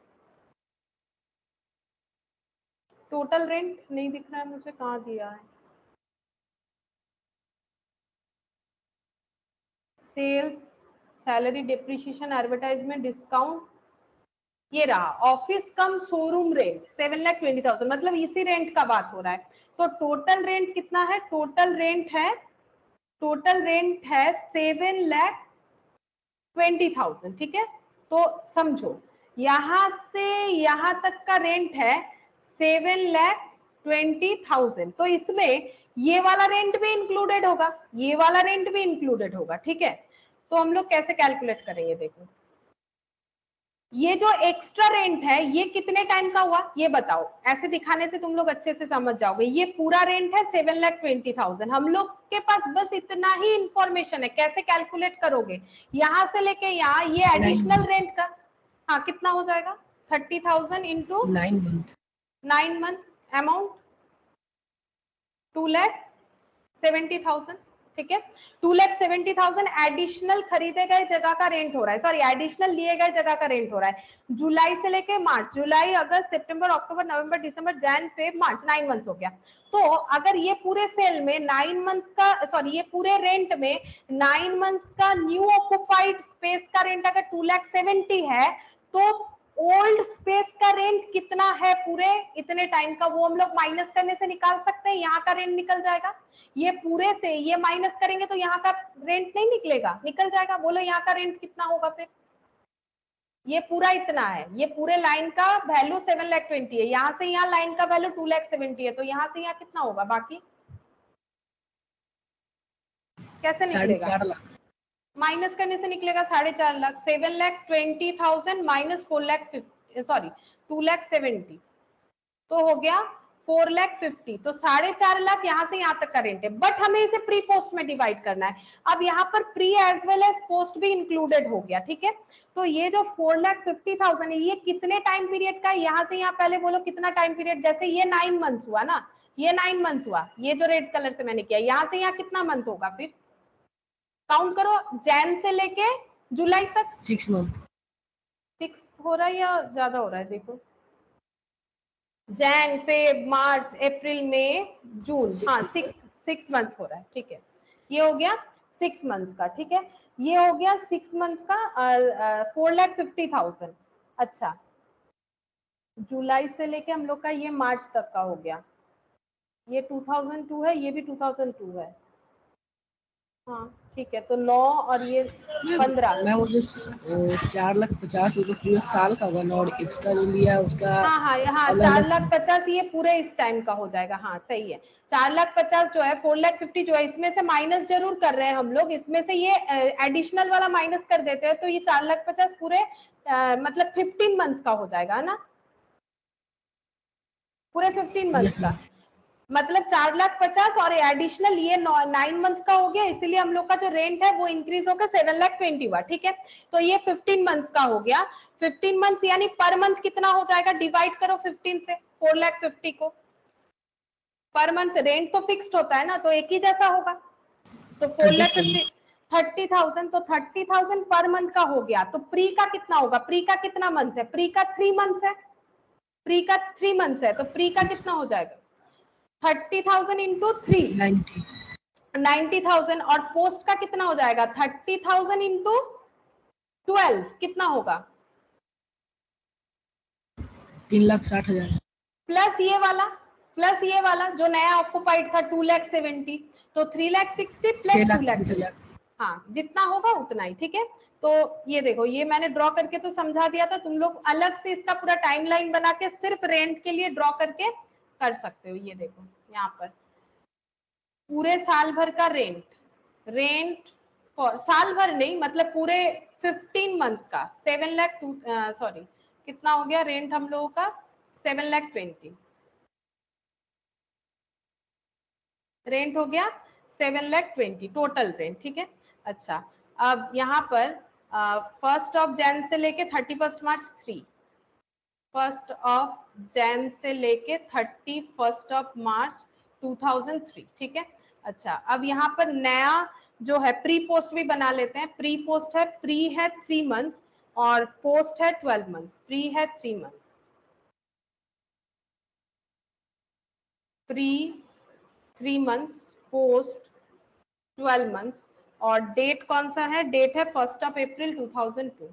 [SPEAKER 1] टोटल रेंट नहीं दिख रहा है मुझे, कहाँ दिया है? Sales, salary, depreciation, advertisement, discount, ये रहा ऑफिस कम शोरूम रेंट 7,20,000, मतलब इसी रेंट का बात हो रहा है। तो टोटल रेंट कितना है? टोटल रेंट है 7,20,000, ठीक है। तो समझो यहां से यहां तक का रेंट है 7,20,000, तो इसमें ये वाला रेंट भी इंक्लूडेड होगा, ये वाला रेंट भी इंक्लूडेड होगा, ठीक है। तो हम लोग कैसे कैलकुलेट करेंगे? देखो ये जो एक्स्ट्रा रेंट है ये कितने टाइम का हुआ ये बताओ। ऐसे दिखाने से तुम लोग अच्छे से समझ जाओगे। ये पूरा रेंट है 7,20,000। हम लोग के पास बस इतना ही इंफॉर्मेशन है, कैसे कैलकुलेट करोगे? यहाँ से लेके यहाँ ये एडिशनल रेंट का, हाँ कितना हो जाएगा? 30,000 इंटू
[SPEAKER 2] 9 मंथ,
[SPEAKER 1] 9 मंथ, अमाउंट 2,70,000, ठीक है। 2,70,000 एडिशनल खरीदे गए जगह का रेंट हो रहा है, सॉरी एडिशनल लिए गए जगह का रेंट हो रहा है। जुलाई से लेके मार्च, जुलाई अगस्त सितंबर अक्टूबर नवंबर दिसंबर जैन फेब मार्च, 9 मंथ्स हो गया। तो अगर ये पूरे सेल में 9 मंथ्स का, सॉरी ये पूरे रेंट में 9 मंथ्स का न्यू ऑक्युपाइड स्पेस का रेंट अगर 2,70,000 है, तो ओल्ड स्पेस का रेंट कितना है पूरे इतने टाइम का, वो हम लोग माइनस करने से निकाल सकते हैं। यहाँ का रेंट निकल जाएगा, ये पूरे से ये माइनस करेंगे तो यहाँ का रेंट नहीं निकलेगा, निकल जाएगा। बोलो यहाँ का रेंट कितना होगा फिर? ये पूरा इतना है, ये पूरे लाइन का वैल्यू 7,20,000 है, यहाँ से यहाँ लाइन का वैल्यू 2,70,000 है, तो यहाँ से यहाँ कितना होगा बाकी? कैसे निकलेगा?
[SPEAKER 2] 4.5 लाख।
[SPEAKER 1] माइनस करने से निकलेगा 4.5 लाख। 7,20,000 माइनस 4,50,000, सॉरी 2,70,000, तो हो गया 4,50,000। तो 4.5 लाख यहाँ से यहाँ तक का रेंट है, बट हमें इसे प्री पोस्ट में डिवाइड करना है। अब यहाँ पर pre as well as post भी इंक्लूडेड हो गया, ठीक है। तो ये जो 4,50,000 है ये कितने टाइम पीरियड का है? यहाँ से यहाँ पहले बोलो कितना टाइम पीरियड, जैसे ये 9 मंथ्स हुआ ना, ये 9 मंथ्स हुआ, ये जो रेड कलर से मैंने किया, यहाँ से यहाँ कितना मंथ होगा फिर? काउंट करो, जैन से लेके जुलाई तक
[SPEAKER 2] 6 मंथ,
[SPEAKER 1] 6 हो रहा है या ज्यादा हो रहा है? देखो जैन फेब मार्च अप्रैल मई जून, हाँ 6 मंथ्स हो रहा है, ठीक है। ये हो गया 6 मंथ्स का, ठीक है। ये हो गया 6 मंथ्स का 4,50,000। अच्छा, जुलाई से लेके हम लोग का ये मार्च तक का हो गया, ये 2002 है, ये भी 2002 है, हाँ ठीक है, तो 9 और ये 15।
[SPEAKER 2] मैं वो जो 4,50,000 वो तो पूरे साल का होगा ना, और एक्स्ट्रा जो लिया है उसका
[SPEAKER 1] हाँ हाँ हाँ,
[SPEAKER 2] अलग अलग
[SPEAKER 1] 4,50,000 ये पूरे इस टाइम का हो जाएगा। हाँ सही है, 4,50,000 जो है, 4,50,000 जो है, इसमें से माइनस जरूर कर रहे हैं हम लोग, इसमें से ये एडिशनल वाला माइनस कर देते हैं, तो ये 4,50,000 पूरे मतलब 15 मंथ्स का हो जाएगा, है ना, पूरे 15 मंथ्स
[SPEAKER 2] यस
[SPEAKER 1] का।
[SPEAKER 2] मैम।
[SPEAKER 1] मतलब 4,50,000 और एडिशनल ये 9 मंथ्स का हो गया, इसीलिए हम लोग का जो रेंट है वो इंक्रीज होकर 7,20,000 हुआ। ठीक है, तो ये 15 मंथ्स का हो गया। 15 मंथ्स यानी पर मंथ कितना हो जाएगा, डिवाइड करो 15 से 4,50,000 को। पर मंथ रेंट तो फिक्स्ड होता है ना, तो एक ही जैसा होगा, तो 4,50,000 30,000, तो 30,000 पर मंथ का हो गया। तो प्री का कितना होगा, प्री का कितना मंथ है, प्री का 3 मंथ्स है, प्री का 3 मंथ्स है, तो प्री का कितना हो जाएगा, 30,000 इंटू 3
[SPEAKER 2] 90
[SPEAKER 1] 90,000। और पोस्ट का कितना हो जाएगा, 30,000 इंटू 12 कितना होगा,
[SPEAKER 2] 3,60,000
[SPEAKER 1] प्लस ये वाला जो नया ऑक्युपाइड था 2,70,000, तो 3,60,000 प्लस 2,70,000।
[SPEAKER 2] 6,30,000।
[SPEAKER 1] हाँ, जितना होगा उतना ही। ठीक है, तो ये देखो, ये मैंने ड्रॉ करके तो समझा दिया था, तुम लोग अलग से इसका पूरा टाइमलाइन बना के सिर्फ रेंट के लिए ड्रॉ करके कर सकते हो। ये देखो यहाँ पर पूरे साल भर का रेंट फॉर साल भर नहीं, मतलब पूरे 15 मंथ्स का 7 लाख सॉरी कितना हो गया रेंट हम लोगों का, 7,20,000 रेंट हो गया, 7,20,000 टोटल रेंट। ठीक है, अच्छा अब यहाँ पर 1 जैन से लेके 31 मार्च 3, 1 जैन से लेके 31 मार्च 2003। ठीक है, अच्छा अब यहाँ पर नया जो है प्री पोस्ट भी बना लेते हैं। प्री पोस्ट है, प्री है 3 मंथ्स और पोस्ट है 12 मंथ्स। प्री है 3 months, pre 3 months, post 12 months, और डेट कौन सा है, डेट है 1 अप्रैल 2002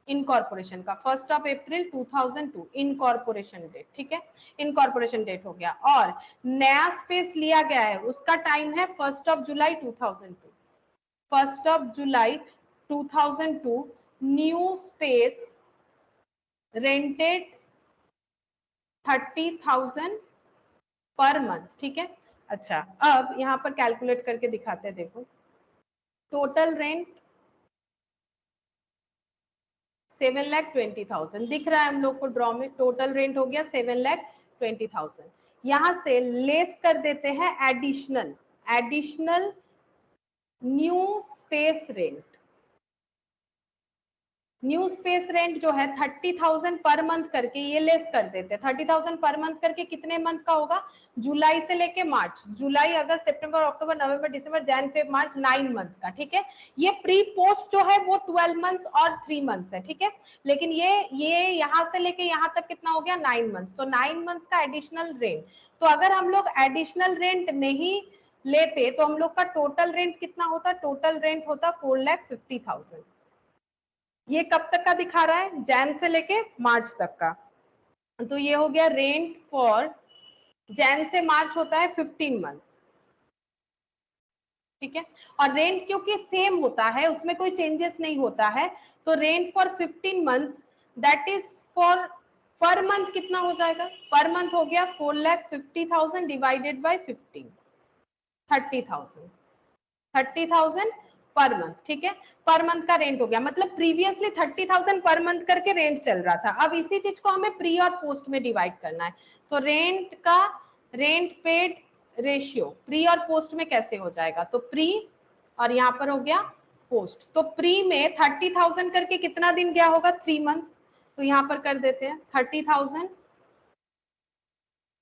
[SPEAKER 1] इनकॉर्पोरेशन का, 1 अप्रैल 2002 इनकॉर्पोरेशन डेट। ठीक है, इनकॉर्पोरेशन डेट हो गया। और नया स्पेस लिया गया है, उसका टाइम है 1 July 2002, 1 July 2002 new space rented 30,000 per month. ठीक है, अच्छा अब यहाँ पर कैलकुलेट करके दिखाते हैं, देखो टोटल रेंट 7,20,000 दिख रहा है हम लोग को ड्रॉ में, टोटल रेंट हो गया 7,20,000। यहां से लेस कर देते हैं additional new space rent. New space rent जो है 30,000 पर मंथ करके ये लेस कर देते हैं। 30,000 पर मंथ करके कितने मंथ का होगा, जुलाई से लेके मार्च, जुलाई अगस्त सितंबर अक्टूबर नवंबर दिसंबर जैन फेब मार्च, 9 मंथ्स का। ठीक है, ये प्री पोस्ट जो है वो 12 मंथ्स और 3 मंथ्स है। ठीक है, लेकिन ये यहां से लेके यहां तक कितना हो गया, 9 मंथ्स, तो 9 मंथ्स का एडिशनल रेंट। तो अगर हम लोग एडिशनल रेंट नहीं लेते तो हम लोग का टोटल रेंट कितना होता, टोटल रेंट होता 4,50,000। ये कब तक का दिखा रहा है, जैन से लेके मार्च तक का। तो ये हो गया रेंट फॉर जैन से मार्च होता है 15 मंथ्स। ठीक है, और रेंट क्योंकि सेम होता है, उसमें कोई चेंजेस नहीं होता है, तो rent for 15 months that is for per month कितना हो जाएगा, पर मंथ हो गया 4,50,000 डिवाइडेड बाय 15, 30,000 30,000 पर मंथ। ठीक है, पर मंथ का रेंट हो गया, मतलब प्रीवियसली 30,000 पर मंथ करके रेंट चल रहा था, अब इसी चीज को हमें प्री और पोस्ट में डिवाइड करना है। तो रेंट पेड रेशियो प्री और पोस्ट में कैसे हो जाएगा, तो प्री और यहाँ पर हो गया पोस्ट। तो प्री में 30,000 करके कितना दिन गया होगा, 3 मंथ्स, तो यहाँ पर कर देते हैं 30,000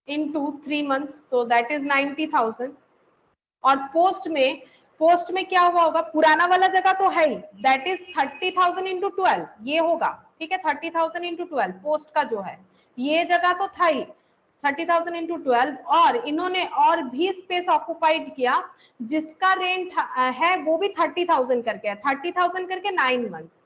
[SPEAKER 1] इंटू 3 मंथ्स, तो दैट इज 90,000। और पोस्ट में क्या हुआ होगा, पुराना वाला जगह तो है ही, दैट इज 30,000 इंटू 12 ये होगा। ठीक है, 30,000 इंटू 12 पोस्ट का जो है, ये जगह तो था ही 30,000 इंटू 12, और इन्होंने और भी स्पेस ऑक्युपाइड किया जिसका रेंट है वो भी 30,000 करके है, 30,000 करके 9 मंथ्स,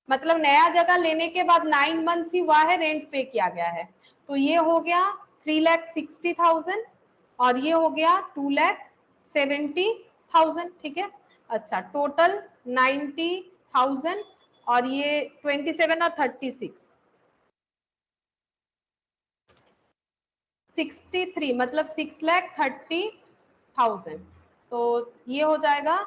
[SPEAKER 1] मतलब नया जगह लेने के बाद 9 मंथ्स ही हुआ है रेंट पे किया गया है। तो ये हो गया 3,60,000 और ये हो गया 2,70,000। ठीक है, अच्छा, टोटल 90,000 और ये 27 और 36 63, मतलब 6,30,000। तो ये हो जाएगा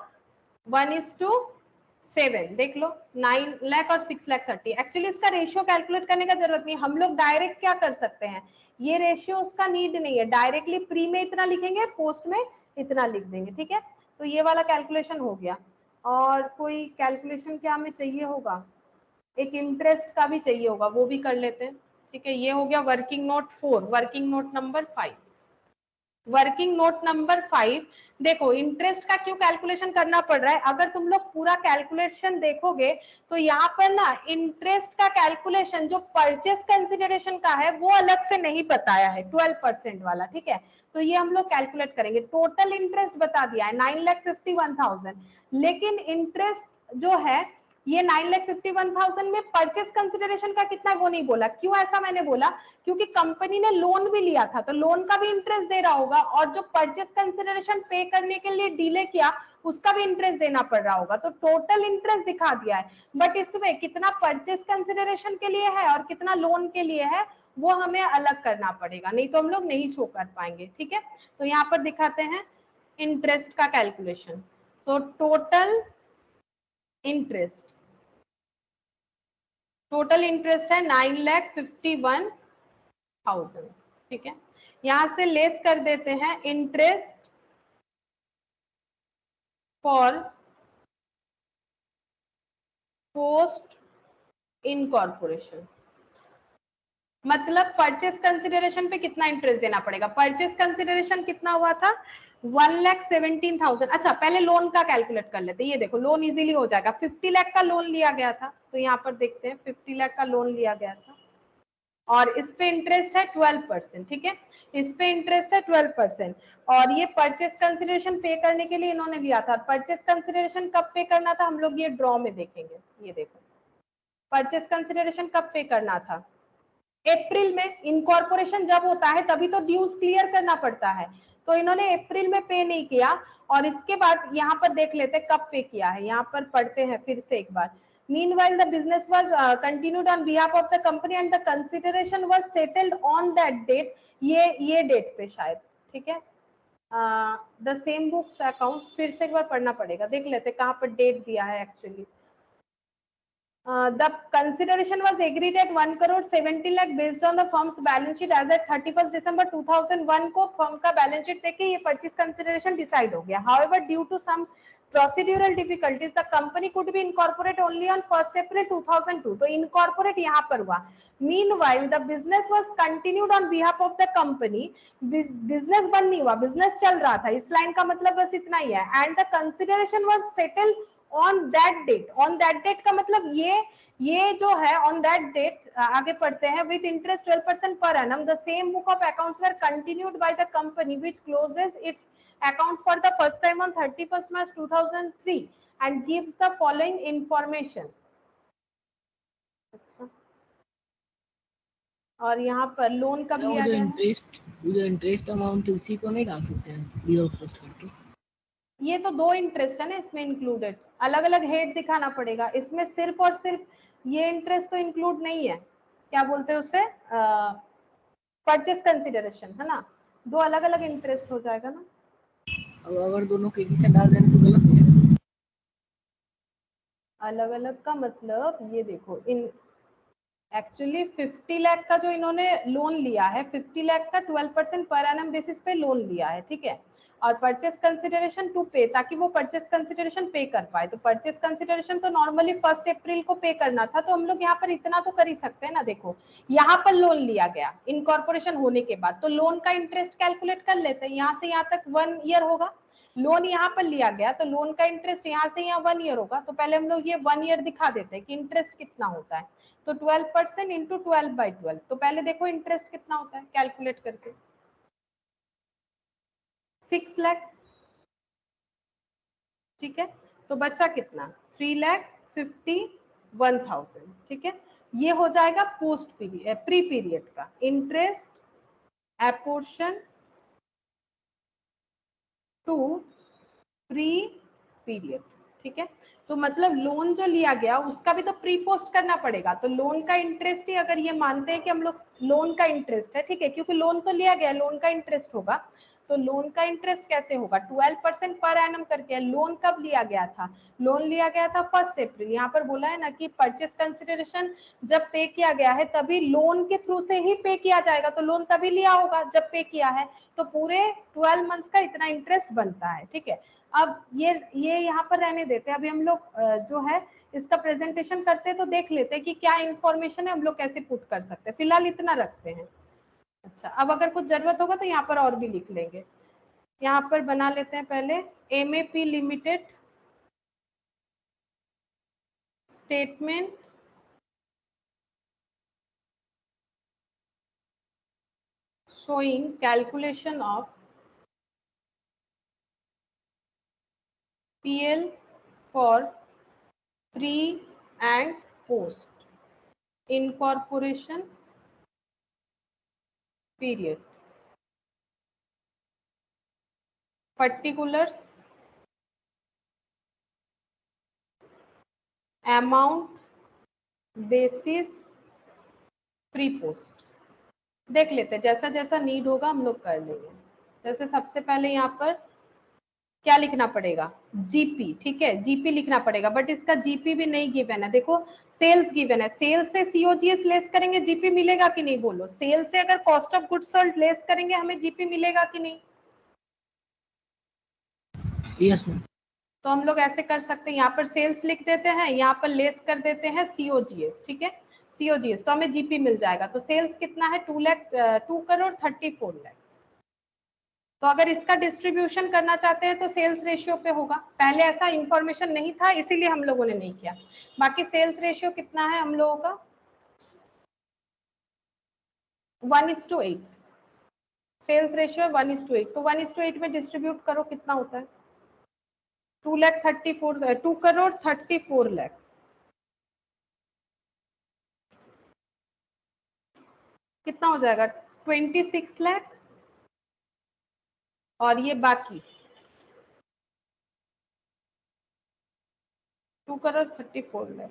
[SPEAKER 1] 1:7। देख लो, 9 लाख और 6,30,000। एक्चुअली इसका रेशियो कैलकुलेट करने का जरूरत नहीं, हम लोग डायरेक्ट क्या कर सकते हैं, ये रेशियो उसका नीड नहीं है, डायरेक्टली प्री में इतना लिखेंगे, पोस्ट में इतना लिख देंगे, ठीक है। तो ये वाला कैलकुलेशन हो गया। और कोई कैलकुलेशन क्या हमें चाहिए होगा, एक इंटरेस्ट का भी चाहिए होगा, वो भी कर लेते हैं, ठीक है। ये हो गया working note 4। Working note number 5, working note number 5। देखो, इंटरेस्ट का क्यों कैलकुलेशन करना पड़ रहा है, अगर तुम लोग पूरा कैलकुलेशन देखोगे तो यहाँ पर ना इंटरेस्ट का कैलकुलेशन जो परचेस कंसिडरेशन का है वो अलग से नहीं बताया है, 12% वाला, ठीक है। तो ये हम लोग कैलकुलेट करेंगे। टोटल इंटरेस्ट बता दिया है 9,51,000, लेकिन इंटरेस्ट जो है ये 9,51,000 में परचेस कंसिडरेशन का कितना वो नहीं बोला। क्यों ऐसा मैंने बोला, क्योंकि कंपनी ने लोन भी लिया था, तो लोन का भी इंटरेस्ट दे रहा होगा, और जो परचेस कंसिडरेशन पे करने के लिए डिले किया उसका भी इंटरेस्ट देना पड़ रहा होगा। तो टोटल इंटरेस्ट दिखा दिया है, बट इसमें कितना परचेस कंसिडरेशन के लिए है और कितना लोन के लिए है वो हमें अलग करना पड़ेगा, नहीं तो हम लोग नहीं शो कर पाएंगे, ठीक है। तो यहाँ पर दिखाते हैं इंटरेस्ट का कैलकुलेशन। तो टोटल इंटरेस्ट, टोटल इंटरेस्ट है 9,51,000, ठीक है। यहां से लेस कर देते हैं इंटरेस्ट फॉर पोस्ट इनकॉर्पोरेशन, मतलब परचेस कंसिडरेशन पे कितना इंटरेस्ट देना पड़ेगा। परचेस कंसिडरेशन कितना हुआ था, 1,17,000। अच्छा, पहले लोन का कैलकुलेट कर लेते हैं। ये देखो, लोन इजीली हो जाएगा। 50 लाख का लोन लिया गया था, तो यहाँ पर देखते हैं 50 लाख का लोन लिया गया था और इस पे इंटरेस्ट है 12%, ठीक है। इस पे इंटरेस्ट है 12%, और ये परचेस कंसिडरेशन पे करने के लिए इन्होंने लिया था। परचेस कंसिडरेशन कब पे करना था, हम लोग ये ड्रॉ में देखेंगे। ये देखो, परचेस कंसिडरेशन कब पे करना था, अप्रैल में। इनकॉर्पोरेशन जब होता है तभी तो ड्यूज क्लियर करना पड़ता है, तो इन्होंने अप्रैल में पे नहीं किया। और इसके बाद यहाँ पर देख लेते हैं कब पे किया है, यहाँ पर पढ़ते हैं फिर से एक बार। Meanwhile, the business was continued on behalf of the company and the consideration was settled on that date. ये डेट पे शायद, ठीक है। द सेम बुक्स अकाउंट्स, फिर से एक बार पढ़ना पड़ेगा, देख लेते कहाँ पर डेट दिया है actually. The consideration was agreed at 1,70 lakh based on the firm's balance sheet as at 31st December 2001 को फर्म का बैलेंस शीट देख के ये परचेज कंसिडरेशन डिसाइड हो गया। However, due to some procedural difficulties, the company could be incorporate only on 1st April 2002. तो incorporate यहाँ पर हुआ। Meanwhile, the business was continued on behalf of the company. business बंद नहीं हुआ, business चल रहा था। इस लाइन का मतलब बस इतना ही है। And the consideration was settled on that date. On that date का मतलब ये जो है on that date, आगे पढ़ते हैं, with interest 12% per annum, the same book of accounts were continued by the company which closes its accounts for the first time on 31st March 2003 and gives the following information. अच्छा, और यहाँ पर loan कब लिया गया है,
[SPEAKER 2] जो interest amount है उसी को नहीं डाल सकते हैं विदाउट पोस्ट करके।
[SPEAKER 1] ये तो दो इंटरेस्ट है ना इसमें इंक्लूडेड, अलग अलग हेड दिखाना पड़ेगा। इसमें सिर्फ और सिर्फ ये इंटरेस्ट तो इंक्लूड नहीं है, क्या बोलते हैं उसे, परचेस कंसिडरेशन, है ना। दो अलग अलग इंटरेस्ट हो जाएगा ना।
[SPEAKER 2] अब अगर दोनों के एक ही साथ डाल दें तो गलत हो जाएगा।
[SPEAKER 1] अलग अलग का मतलब ये देखो, इन एक्चुअली 50 लाख का जो इन्होंने लोन लिया है, 50 लाख का 12% पर एनम बेसिस पे लोन लिया है, ठीक है। और परचेस कंसिडरेशन टू पे, ताकि वो परचेस कंसिडरेशन पे कर पाए। तो परचेस कंसिडरेशन तो नॉर्मली 1 अप्रैल को पे करना था, तो हम लोग यहाँ पर इतना तो कर ही सकते हैं ना। देखो, यहाँ पर लोन लिया गया इनकॉर्पोरेशन होने के बाद, तो लोन का इंटरेस्ट कैलकुलेट कर लेते हैं। यहाँ से यहाँ तक 1 ईयर होगा, लोन यहाँ पर लिया गया तो लोन का इंटरेस्ट यहाँ से यहाँ 1 ईयर होगा। तो पहले हम लोग ये 1 ईयर दिखा देते हैं कि इंटरेस्ट कितना होता है। तो 12% इंटू 12/12, तो पहले देखो इंटरेस्ट कितना होता है कैलकुलेट करके, 6 लाख, ठीक है। तो बच्चा कितना, 3,51,000, ठीक है। ये हो जाएगा पोस्ट पीरियड, प्री पीरियड का इंटरेस्ट एपोर्शन टू प्री पीरियड, ठीक है। तो मतलब लोन जो लिया गया उसका भी तो प्री पोस्ट करना पड़ेगा, तो लोन का इंटरेस्ट ही अगर ये मानते हैं कि हम लोग लोन का इंटरेस्ट है, ठीक है, क्योंकि लोन तो लिया गया, लोन का इंटरेस्ट होगा, तो लोन का इंटरेस्ट कैसे होगा, 12% पर एनम करके। लोन कब लिया गया था, लोन लिया गया था 1 अप्रैल। यहाँ पर बोला है ना कि परचेस कंसिडरेशन जब पे किया गया है तभी लोन के थ्रू से ही पे किया जाएगा, तो लोन तभी लिया होगा जब पे किया है, तो पूरे 12 मंथ्स का इतना इंटरेस्ट बनता है, ठीक है। अब ये यहाँ पर रहने देते हैं, अभी हम लोग जो है इसका प्रेजेंटेशन करते हैं तो देख लेते हैं कि क्या इंफॉर्मेशन है, हम लोग कैसे पुट कर सकते हैं, फिलहाल इतना रखते हैं। अच्छा, अब अगर कुछ जरूरत होगा तो यहाँ पर और भी लिख लेंगे। यहाँ पर बना लेते हैं पहले MAP limited statement showing calculation of PL for pre and post incorporation period, particulars, amount, basis, pre post. देख लेते हैं, जैसा जैसा नीड होगा हम लोग कर लेंगे। जैसे सबसे पहले यहाँ पर क्या लिखना पड़ेगा, जीपी, ठीक है, जीपी लिखना पड़ेगा, बट इसका जीपी भी नहीं गिवन है। देखो सेल्स गिवन है, सेल्स से सीओजीएस लेस करेंगे जीपी मिलेगा कि नहीं, बोलो। सेल्स से अगर cost of goods sold less करेंगे हमें जीपी मिलेगा कि नहीं?
[SPEAKER 2] Yes ma'am.
[SPEAKER 1] तो हम लोग ऐसे कर सकते हैं, यहाँ पर सेल्स लिख देते हैं, यहाँ पर लेस कर देते हैं सीओजीएस, ठीक है, सीओजीएस, तो हमें जीपी मिल जाएगा। तो सेल्स कितना है, 2,34,00,000। तो अगर इसका डिस्ट्रीब्यूशन करना चाहते हैं तो सेल्स रेशियो पे होगा, पहले ऐसा इंफॉर्मेशन नहीं था इसीलिए हम लोगों ने नहीं किया। बाकी सेल्स रेशियो कितना है हम लोगों का, 1:8। सेल्स रेशियो 1:8, तो 1:8 में डिस्ट्रीब्यूट करो कितना होता है, 2,34,00,000 कितना हो जाएगा, 26 लाख, और ये बाकी 2,34,00,000,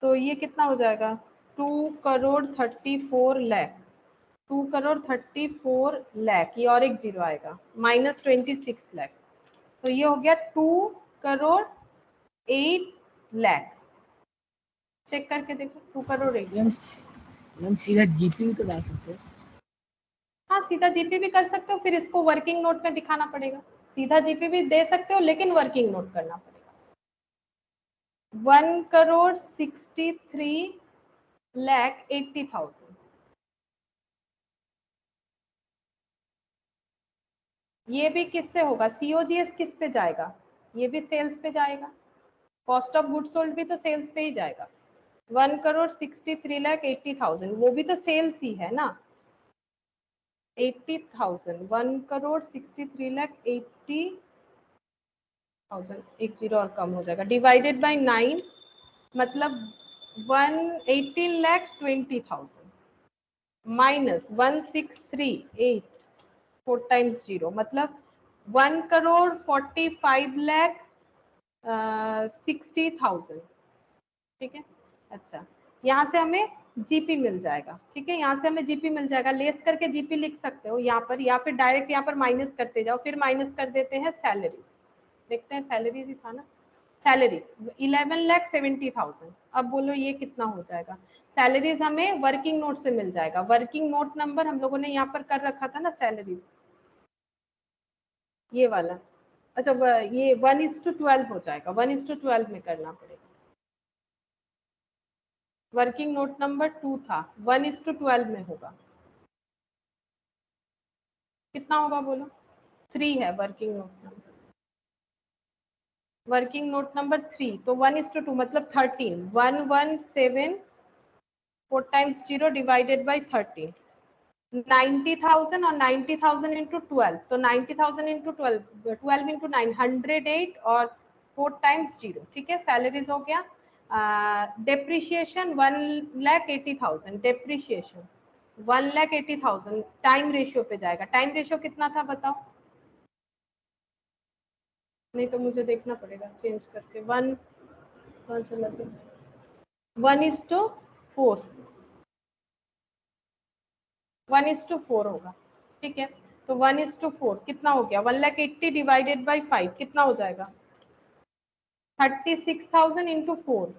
[SPEAKER 1] तो ये कितना हो जाएगा, 2,34,00,000, 2,34,00,000, ये और एक जीरो आएगा, माइनस 26 लाख, तो ये हो गया 2,08,00,000। चेक करके देखो, 2,08,00,000।
[SPEAKER 2] मैम सीधा जीपी भी तो डाल सकते हैं।
[SPEAKER 1] हाँ, सीधा जीपी भी कर सकते हो, फिर इसको वर्किंग नोट में दिखाना पड़ेगा। सीधा जीपी भी दे सकते हो लेकिन वर्किंग नोट करना पड़ेगा। 1,63,80,000, ये भी किससे होगा, सीओजीएस किस पे जाएगा, ये भी सेल्स पे जाएगा, कॉस्ट ऑफ गुड्स सोल्ड भी तो सेल्स पे ही जाएगा। 1,63,80,000 वो भी तो सेल्स ही है ना, 80,000, 1,63,80,000, एक जीरो और कम हो जाएगा, डिवाइडेड बाय 9, मतलब 1,18,20,000 माइनस 1,638, 4 टाइम्स जीरो, मतलब 1,45,60,000, ठीक है। अच्छा, यहाँ से हमें जीपी मिल जाएगा, ठीक है, यहाँ से हमें जीपी मिल जाएगा, लेस करके जीपी लिख सकते हो यहाँ पर, या फिर डायरेक्ट यहाँ पर माइनस करते जाओ, फिर माइनस कर देते हैं सैलरीज, देखते हैं सैलरीज ही था ना, सैलरी 11,70,000। अब बोलो ये कितना हो जाएगा, सैलरीज हमें वर्किंग नोट से मिल जाएगा, वर्किंग नोट नंबर हम लोगों ने यहाँ पर कर रखा था ना सैलरीज, ये वाला। अच्छा, ये 1:12 हो जाएगा, 1:12 में करना पड़ेगा, वर्किंग नोट नंबर 2 था, 1:12 में होगा, कितना होगा बोलो, 3 है working note number, working note number 3, तो 1:2 मतलब 13, 117, 4 टाइम्स जीरो डिवाइडेड बाई 13, 90,000, और 90,000 इंटू 12, तो 90,000 इंटू 12, 12 इंटू 9, 108, और 4 टाइम्स जीरो, ठीक है, सैलरीज हो गया। डेप्रिशिएशन 1,80,000, डेप्रिशिएशन 1,80,000, टाइम रेशियो पे जाएगा, टाइम रेशियो कितना था बताओ, नहीं तो मुझे देखना पड़ेगा चेंज करके। 1 कौन सा लगे, 1:4, 1:4 होगा, ठीक है। तो 1:4 कितना हो गया, 1,80,000 डिवाइडेड बाई 5 कितना हो जाएगा, 36,000 इंटू 4,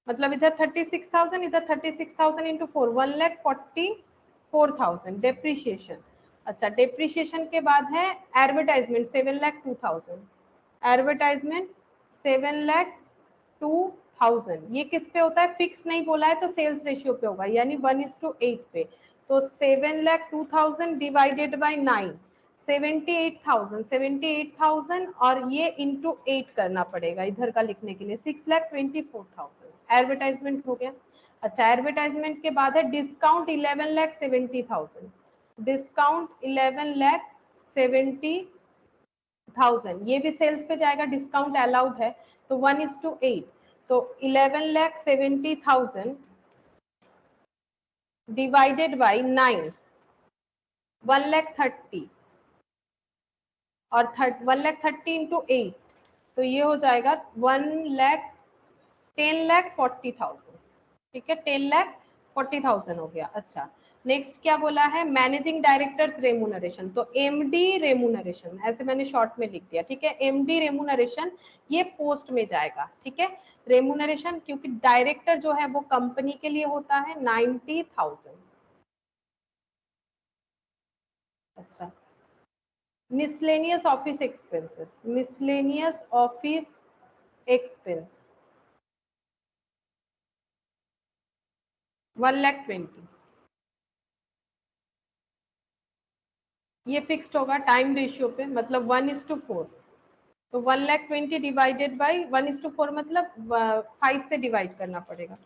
[SPEAKER 1] मतलब इधर 36,000 इधर 36,000 इंटू 4, 1,44,000 डेप्रीशिएशन। अच्छा, डेप्रीशिएशन के बाद है एडवर्टाइजमेंट 7,02,000, एडवर्टाइजमेंट 7,02,000, ये किस पे होता है, फिक्स नहीं बोला है तो सेल्स रेशियो पे होगा, यानी 1:8 पे। तो 7,02,000 डिवाइडेड बाई 9, 78,000 और ये इंटू 8 करना पड़ेगा इधर का लिखने के लिए, 6,24,000 एडवर्टाइजमेंट हो गया। अच्छा, एडवर्टाइजमेंट के बाद है डिस्काउंट 11,70,000, डिस्काउंट 11,70,000, ये भी सेल्स पे जाएगा, डिस्काउंट अलाउड है, तो 1:8, तो 11,70,000 डिवाइडेड बाई 9, 1,30,000 और 1,30,000 इंटू 8, तो ये हो जाएगा 10,40,000, ठीक है, 10,40,000 हो गया। अच्छा, नेक्स्ट क्या बोला है, मैनेजिंग डायरेक्टर्स रेमुनरेशन, तो एमडी रेमुनरेशन ऐसे मैंने शॉर्ट में लिख दिया, ठीक है, एमडी रेमुनरेशन ये पोस्ट में जाएगा, ठीक है, रेमुनरेशन क्योंकि डायरेक्टर जो है वो कंपनी के लिए होता है 90,000। अच्छा, miscellaneous office expenses, miscellaneous office expense 1,20,000, ये फिक्स्ड होगा टाइम रेशियो पे, मतलब 1:4, तो 1,20,000 डिवाइडेड बाई 1:4 मतलब 5 से डिवाइड करना पड़ेगा,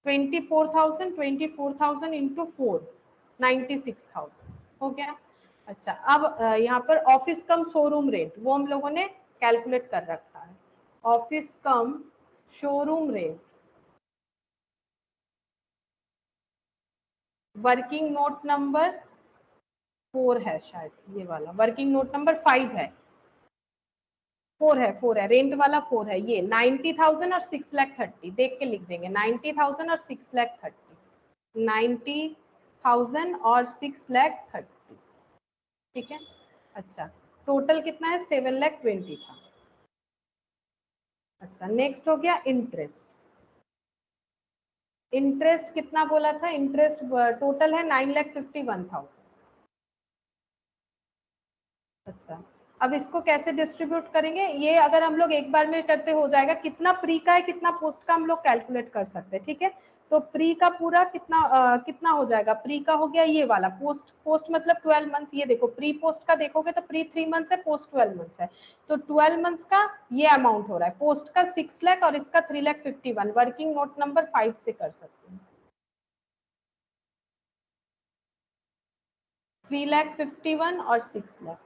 [SPEAKER 1] 24,000 इंटू 4, 96,000 हो गया। अच्छा, अब यहाँ पर ऑफिस कम शोरूम रेंट वो हम लोगों ने कैलकुलेट कर रखा है, office cum showroom rent, working note number 4 है शायद, ये वाला वर्किंग नोट नंबर 5 है, 4 है, रेंट वाला 4 है, ये 90,000 और 6,30,000 देख के लिख देंगे, 90,000 और 6,30,000, 90,000 और 6,30,000, ठीक है। अच्छा, टोटल कितना है, 7,20,000 था। अच्छा, नेक्स्ट हो गया इंटरेस्ट, इंटरेस्ट कितना बोला था, इंटरेस्ट टोटल है 9,51,000। अच्छा, अब इसको कैसे डिस्ट्रीब्यूट करेंगे, ये अगर हम लोग एक बार में करते हो जाएगा, कितना प्री का है कितना पोस्ट का हम लोग कैलकुलेट कर सकते हैं, ठीक है। तो प्री का पूरा कितना हो जाएगा, प्री का हो गया ये वाला, पोस्ट मतलब 12 मंथ्स, ये देखो प्री पोस्ट का देखोगे तो प्री 3 मंथ्स है, पोस्ट 12 मंथ्स है, तो 12 मंथ्स का ये अमाउंट हो रहा है, पोस्ट का 6 लाख और इसका 3,51,000, वर्किंग नोट नंबर 5 से कर सकते हैं, 3,51,000 और 6 लाख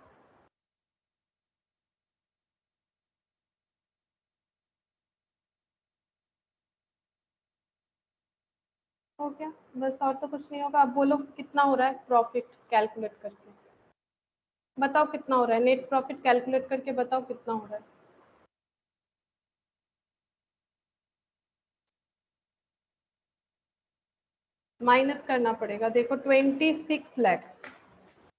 [SPEAKER 1] हो गया, बस और तो कुछ नहीं होगा। अब बोलो कितना हो रहा है प्रॉफिट कैलकुलेट करके, बताओ कितना हो रहा है, नेट प्रॉफिट कैलकुलेट करके बताओ कितना हो रहा है। माइनस करना पड़ेगा, देखो 26 लाख,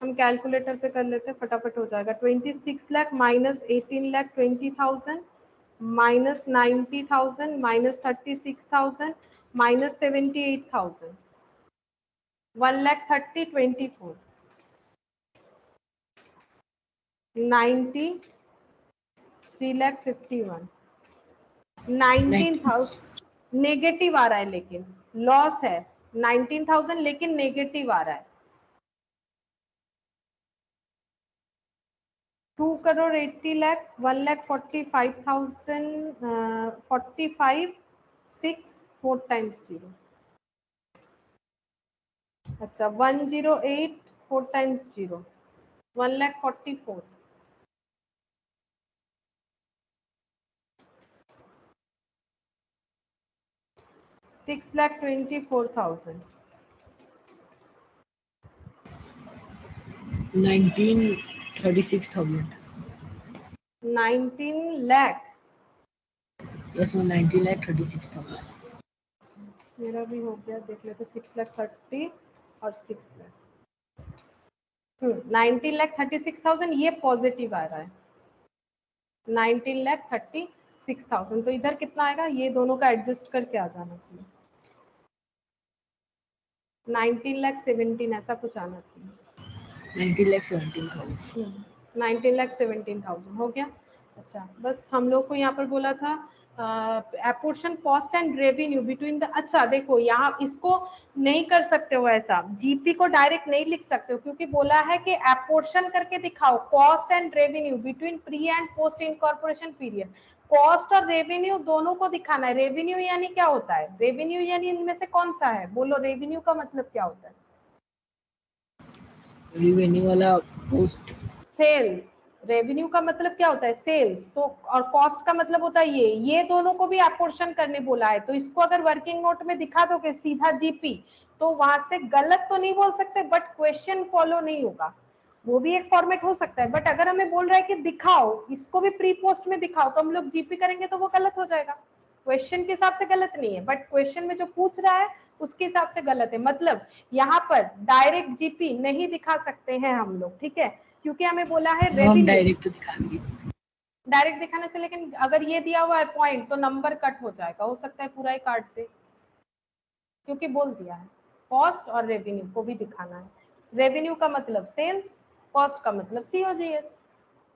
[SPEAKER 1] हम कैलकुलेटर पे कर लेते हैं फटाफट हो जाएगा, 26 lakh minus 18,20,000 minus 90,000 minus 36,000 minus 78,000, 1,30,000 24 90 3,51,000 19,000 negative आ रहा है, लेकिन लॉस है 19,000 लेकिन नेगेटिव आ रहा है, 2,80,00,000 1,45,000 45 6 4 टाइम्स 0, अच्छा 108 4 टाइम्स 0 1,44,000 6,24,000
[SPEAKER 2] 19 36,000।
[SPEAKER 1] 19 लाख।
[SPEAKER 2] Yes ma'am, 19,36,000।
[SPEAKER 1] मेरा भी हो गया, देख लेते। 6,30,000 और 6 लाख। 19,36,000 ये पॉजिटिव आ रहा है। 19,36,000 तो इधर कितना आएगा, ये दोनों का एडजस्ट करके आ जाना चाहिए। 19,17,000 ऐसा कुछ आना चाहिए।
[SPEAKER 2] 19,17,000।
[SPEAKER 1] 19,17,000 हो गया। अच्छा, बस हम लोग को यहाँ पर बोला था apportion cost and revenue between the. अच्छा देखो, यहाँ इसको नहीं कर सकते हो ऐसा, जीपी को डायरेक्ट नहीं लिख सकते हो, क्योंकि बोला है कि एपोर्शन करके दिखाओ cost and revenue between pre and post incorporation period. Cost और रेवेन्यू दोनों को दिखाना है। रेवेन्यू यानी क्या होता है? रेवेन्यू यानी इनमें से कौन सा है? बोलो, रेवेन्यू का मतलब क्या होता है?
[SPEAKER 2] रेवेन्यू वाला पोस्ट।
[SPEAKER 1] सेल्स। रेवेन्यू का मतलब क्या होता है? सेल्स। तो और कॉस्ट का मतलब होता है ये दोनों को भी अपोर्शन करने बोला है। तो इसको अगर वर्किंग नोट में दिखा दोगे सीधा जीपी, तो वहां से गलत तो नहीं बोल सकते, बट क्वेश्चन फॉलो नहीं होगा। वो भी एक फॉर्मेट हो सकता है, बट अगर हमें बोल रहा है कि दिखाओ, इसको भी प्री पोस्ट में दिखाओ, तो हम लोग जीपी करेंगे तो वो गलत हो जाएगा। क्वेश्चन के हिसाब से गलत नहीं है, बट क्वेश्चन में जो पूछ रहा है उसके हिसाब से गलत है। मतलब यहाँ पर डायरेक्ट जीपी नहीं दिखा सकते हैं हम लोग, ठीक है, क्योंकि हमें बोला है
[SPEAKER 2] हम
[SPEAKER 1] रेवेन्यू।
[SPEAKER 2] डायरेक्ट दिखा दिए।
[SPEAKER 1] डायरेक्ट दिखाने से, लेकिन अगर ये दिया हुआ है पॉइंट, तो नंबर कट हो जाएगा, हो सकता है पूरा ही काट दे, क्योंकि बोल दिया है कॉस्ट और रेवेन्यू को भी दिखाना है। रेवेन्यू का मतलब सेल्स, कॉस्ट का मतलब सीओजीएस।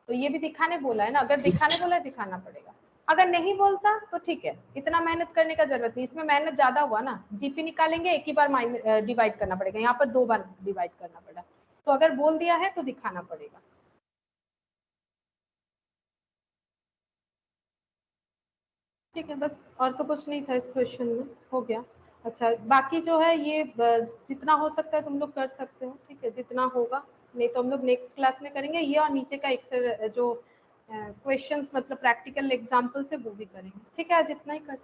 [SPEAKER 1] तो ये भी दिखाने बोला है ना, अगर दिखाने बोला है दिखाना पड़ेगा। अगर नहीं बोलता तो ठीक है, इतना मेहनत करने का जरूरत नहीं। इसमें मेहनत ज्यादा हुआ ना, जीपी निकालेंगे एक ही बार डिवाइड करना पड़ेगा, यहाँ पर 2 बार डिवाइड करना पड़ा। तो अगर बोल दिया है तो दिखाना पड़ेगा। ठीक है, बस और तो कुछ नहीं था इस क्वेश्चन में, हो गया। अच्छा, बाकी जो है ये जितना हो सकता है तुम लोग कर सकते हो, ठीक है, जितना होगा। नहीं तो हम लोग नेक्स्ट क्लास में करेंगे ये, और नीचे का जो क्वेश्चंस मतलब प्रैक्टिकल एग्जाम्पल्स है वो भी करेंगे। ठीक है, आज इतना ही कर